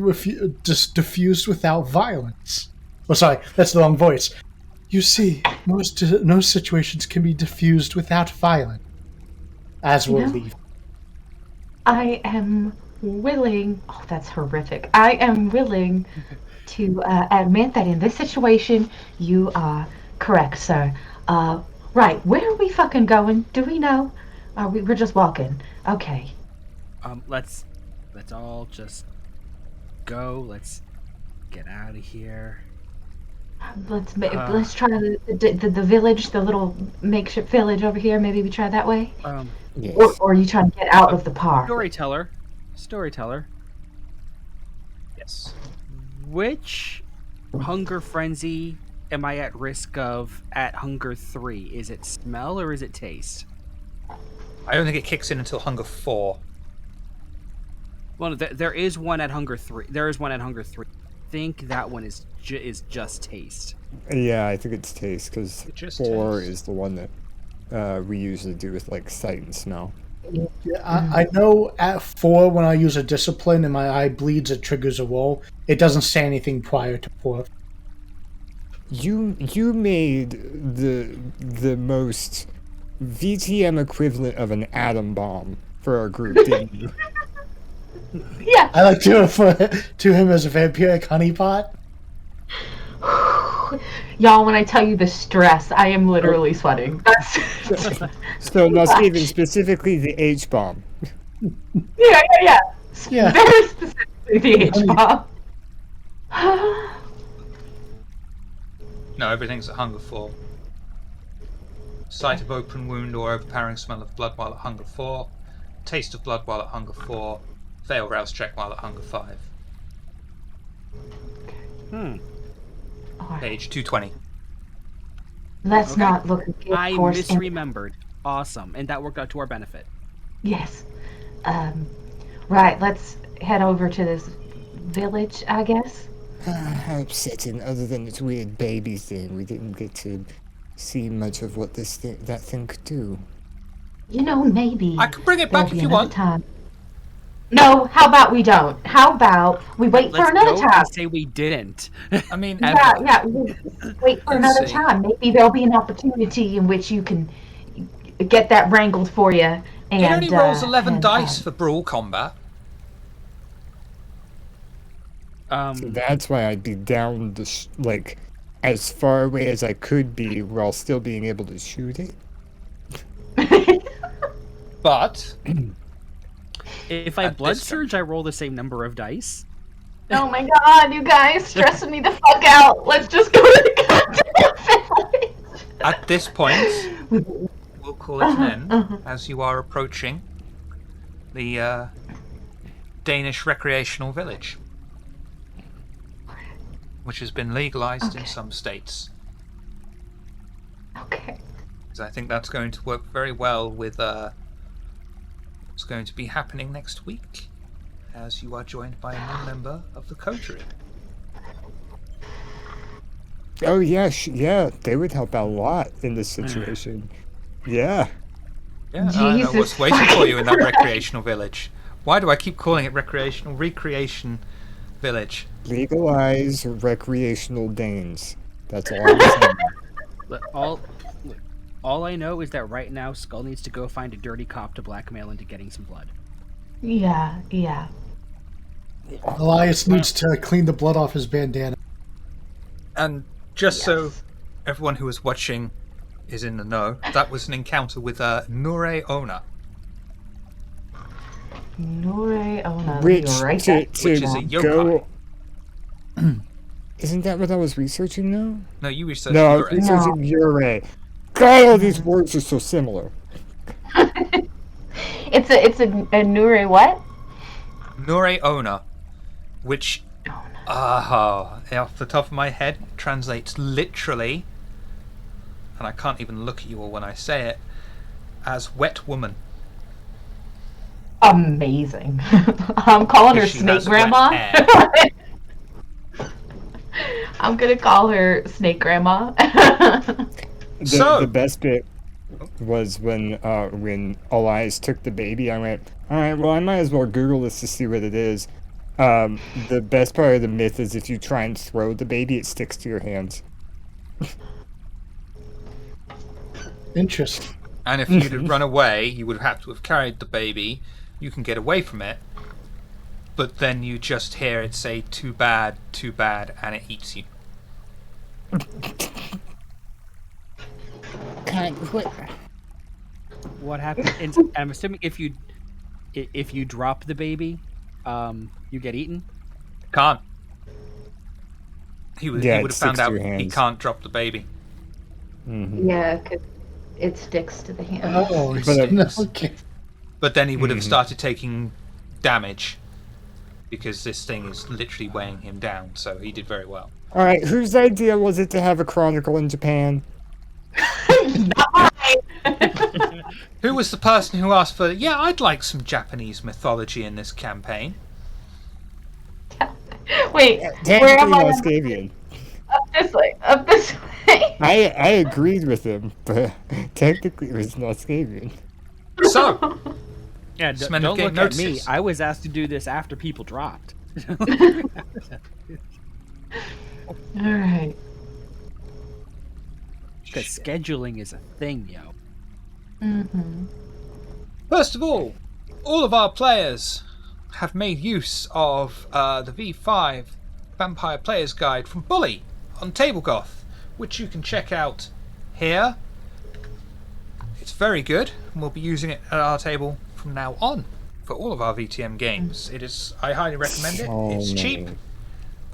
just diffused without violence. Oh, sorry, that's the wrong voice. You see, most situations can be diffused without violence. As we'll leave. I am willing... Oh, that's horrific. I am willing to admit that in this situation, you are correct, sir. Right, where are we fucking going? Do we know? We're just walking. Okay. Let's all just go. Let's get out of here. Let's try the village, the little makeshift village over here. Maybe we try that way. Yes. Or are you trying to get out of the park? Storyteller. Yes. Which hunger frenzy am I at risk of at hunger 3? Is it smell or is it taste? I don't think it kicks in until hunger 4. Well, there is one at hunger 3. There is one at hunger 3. I think that one is just taste. Yeah, I think it's taste, because It just 4 tastes. is the one that we usually do with, like, sight and smell. Yeah, I know at 4 when I use a discipline and my eye bleeds, it triggers a roll. It doesn't say anything prior to 4. You made the most VTM equivalent of an atom bomb for our group, didn't you? Yeah. I like to refer to him as a vampiric honeypot. Y'all, when I tell you the stress, I am literally sweating. That's So not even specifically the H bomb. yeah. Yeah. Very specifically the H bomb. No, everything's at hunger 4. Sight of open wound or overpowering smell of blood while at hunger 4. Taste of blood while at hunger 4. Fail rouse check while at hunger 5. Page 220. Let's Okay. not look at the I course. misremembered. Awesome, and that worked out to our benefit. Yes. Right. Let's head over to this village, I guess. How upsetting. Other than its weird baby thing, we didn't get to see much of what that thing could do. You know, maybe I can bring it there'll back be if you another want. time. No, how about we don't? How about we wait for Let's another go time? and say we didn't. I mean, Yeah, we'll wait for Let's another see. time. Maybe there'll be an opportunity in which you can get that wrangled for you. And, it only rolls 11 and, dice for brawl combat. So that's why I'd be down like as far away as I could be while still being able to shoot it. But If I At blood this surge, I roll the same number of dice. Oh my god, you guys stressing me the fuck out. Let's just go to the goddamn village. at this point, we'll call it an end as you are approaching the Danish recreational village, which has been legalized in some states. Okay. So I think that's going to work very well with what's going to be happening next week, as you are joined by a new member of the Coterie. Oh yeah, yeah, they would help out a lot in this situation. Yeah. Yeah, I don't know Jesus what's waiting for you in that Christ. recreational village. Why do I keep calling it recreation village? Legalize recreational Danes. That's all I'm saying. But all I know is that right now Skull needs to go find a dirty cop to blackmail into getting some blood. Yeah. Elias needs to clean the blood off his bandana. And just so Yes. everyone who was watching is in the know, that was an encounter with Nure Ona, Nure Ona. Which Right to which is a go. yokai. Isn't that what I was researching now? No, you researched No, I was Nure. researching Ure. God, all these words are so similar. It's a Nure what? Nure Ona, which, off the top of my head, translates literally, and I can't even look at you all when I say it, as wet woman. Amazing. I'm calling her Because she Snake has wet Grandma. hair. I'm gonna call her Snake Grandma. The best bit was when Elias took the baby. I went, all right, well, I might as well Google this to see what it is. The best part of the myth is if you try and throw the baby, it sticks to your hands. Interesting. And if you'd have run away, you would have to have carried the baby. You can get away from it, but then you just hear it say, too bad, and it eats you. What happened? And I'm assuming if you drop the baby, you get eaten. Can't. he would Yeah, have it found sticks to out your he hands. can't drop the baby. Mm-hmm. Yeah, because it sticks to the hand. Oh, It no, sticks. okay. But then he would have Mhm. started taking damage because this thing is literally weighing him down. So he did very well. All right, whose idea was it to have a chronicle in Japan? Not mine. Who was the person who asked for? Yeah, I'd like some Japanese mythology in this campaign. Wait, where Technically, am I? Masquerade. Up this way. Up this way. I agreed with him, but technically it was Masquerade. So, Yeah, Men of don't Game look at me. notices. I was asked to do this after people dropped. All right. Because scheduling is a thing, yo. Mm-hmm. first of all of our players have made use of the V5 Vampire Player's Guide from Bully on Tablegoth, which you can check out here. It's very good, and we'll be using it at our table from now on for all of our VTM games. It is. I highly recommend it. So It's cheap, many.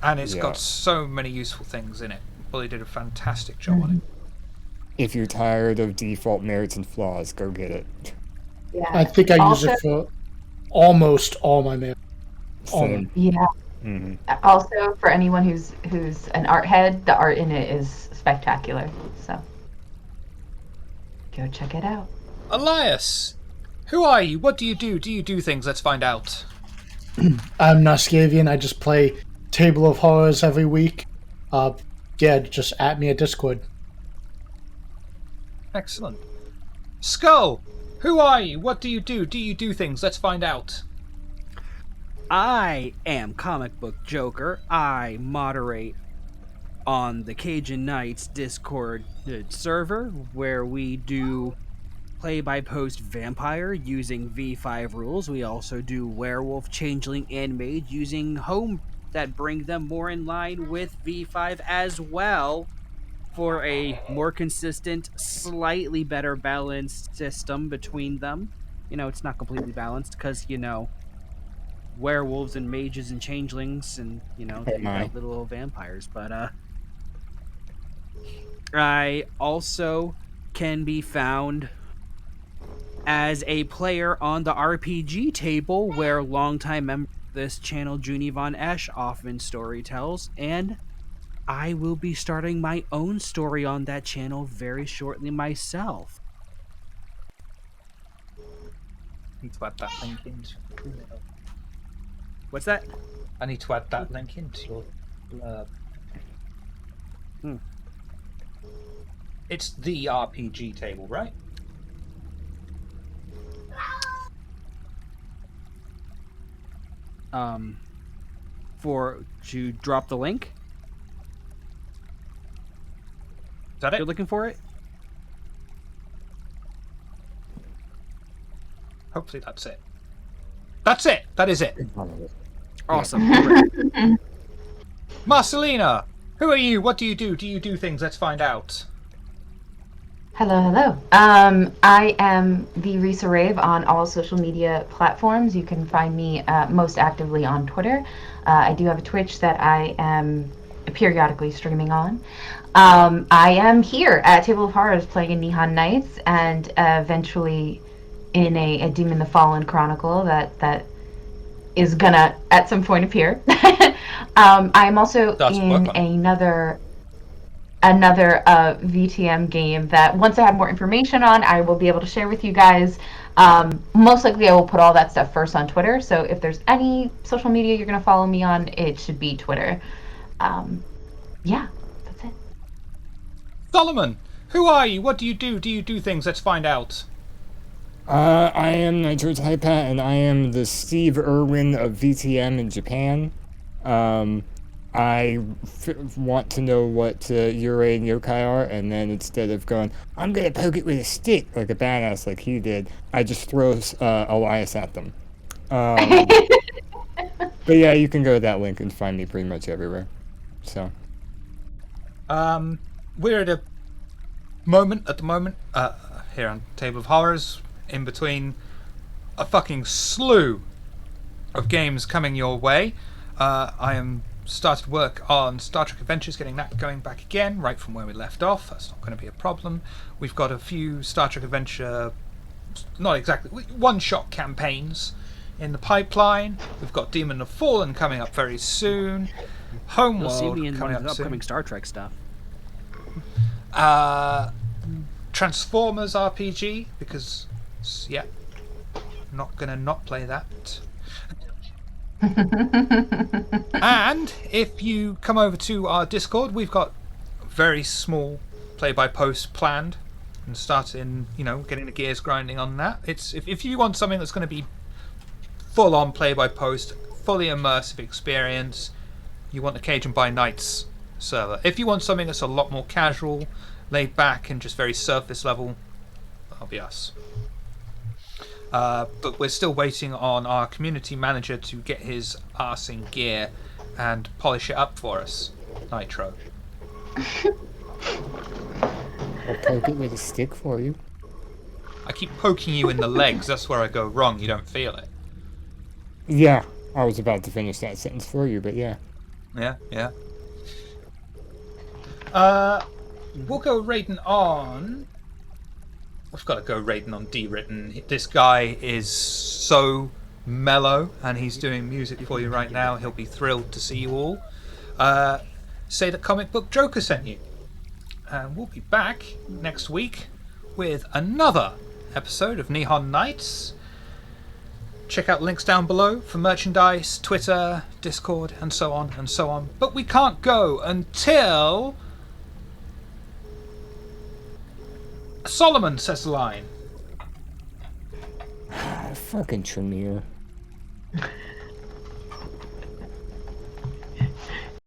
and it's Yeah. got so many useful things in it. Bully did a fantastic job on it. If you're tired of default merits and flaws, go get it. Yeah. I think I use Also- it for almost all my mail. Same. Yeah. hmm Also, for anyone who's an art head, the art in it is spectacular. So go check it out. Elias, who are you? What do you do? Do you do things? Let's find out. I'm Noskavian. I just play Table of Horrors every week. Yeah, just at me at Discord. Excellent. Skull, who are you? What do you do? Do you do things? Let's find out. I am Comic Book Joker. I moderate on the Cajun Knights Discord server where we do play-by-post vampire using V5 rules. We also do werewolf, changeling, and mage using home that bring them more in line with V5 as well for a more consistent, slightly better balanced system between them. You know, it's not completely balanced because, you know, werewolves and mages and changelings and, you know, Oh they my. got little vampires. But I also can be found as a player on the RPG table where longtime member of this channel, Junie Von Esch, often storytells, and I will be starting my own story on that channel very shortly myself. Need to add that link into. What's that? I need to add that link into your blurb. It's the RPG table, right? For to drop the link? Is that You're it? looking for it? Hopefully that's it. That's it. That is it. Awesome. Great. Marcelina, who are you? What do you do? Do you do things? Let's find out. Hello, hello. I am the Risa Rave on all social media platforms. You can find me most actively on Twitter. I do have a Twitch that I am periodically streaming on. I am here at Table of Horrors playing in Nihon Nights and eventually in a Demon the Fallen Chronicle that is gonna at some point appear. I'm also That's in welcome. another VTM game that once I have more information on, I will be able to share with you guys. Most likely I will put all that stuff first on Twitter, so if there's any social media you're going to follow me on, it should be Twitter. Yeah, that's it. Solomon, who are you? What do you do? Do you do things? Let's find out. I am Nitro Typat, and I am the Steve Irwin of VTM in Japan. I want to know what Yurei and Yokai are, and then instead of going, I'm gonna poke it with a stick like a badass like he did, I just throw Elias at them. But yeah, you can go to that link and find me pretty much everywhere. So. We're at a moment at the moment here on Table of Horrors, in between a fucking slew of games coming your way. I am started work on Star Trek Adventures, getting that going back again, right from where we left off. That's not going to be a problem. We've got a few Star Trek Adventure, not exactly one-shot campaigns in the pipeline. We've got Demon of Fallen coming up very soon. You'll see Homeworld me in one coming of the up soon. upcoming Star Trek stuff. Transformers RPG, because yeah, not gonna not play that. And if you come over to our Discord, we've got very small play-by-post planned, and start in, getting the gears grinding on that. It's if you want something that's going to be full-on play-by-post, fully immersive experience, you want the Cajun by Nights server. If you want something that's a lot more casual, laid back, and just very surface level, that'll be us. But we're still waiting on our community manager to get his arse in gear and polish it up for us. Nitro. I'll poke it with a stick for you. I keep poking you in the legs, that's where I go wrong, you don't feel it. Yeah, I was about to finish that sentence for you, but yeah. Yeah. We'll go raiding on... We've got to go raiding on D-Written. This guy is so mellow, and he's doing music for you right now. He'll be thrilled to see you all. Say that Comic Book Joker sent you. And we'll be back next week with another episode of Nihon Nights. Check out links down below for merchandise, Twitter, Discord, and so on and so on. But we can't go until... Solomon says the line. Fucking Tremere.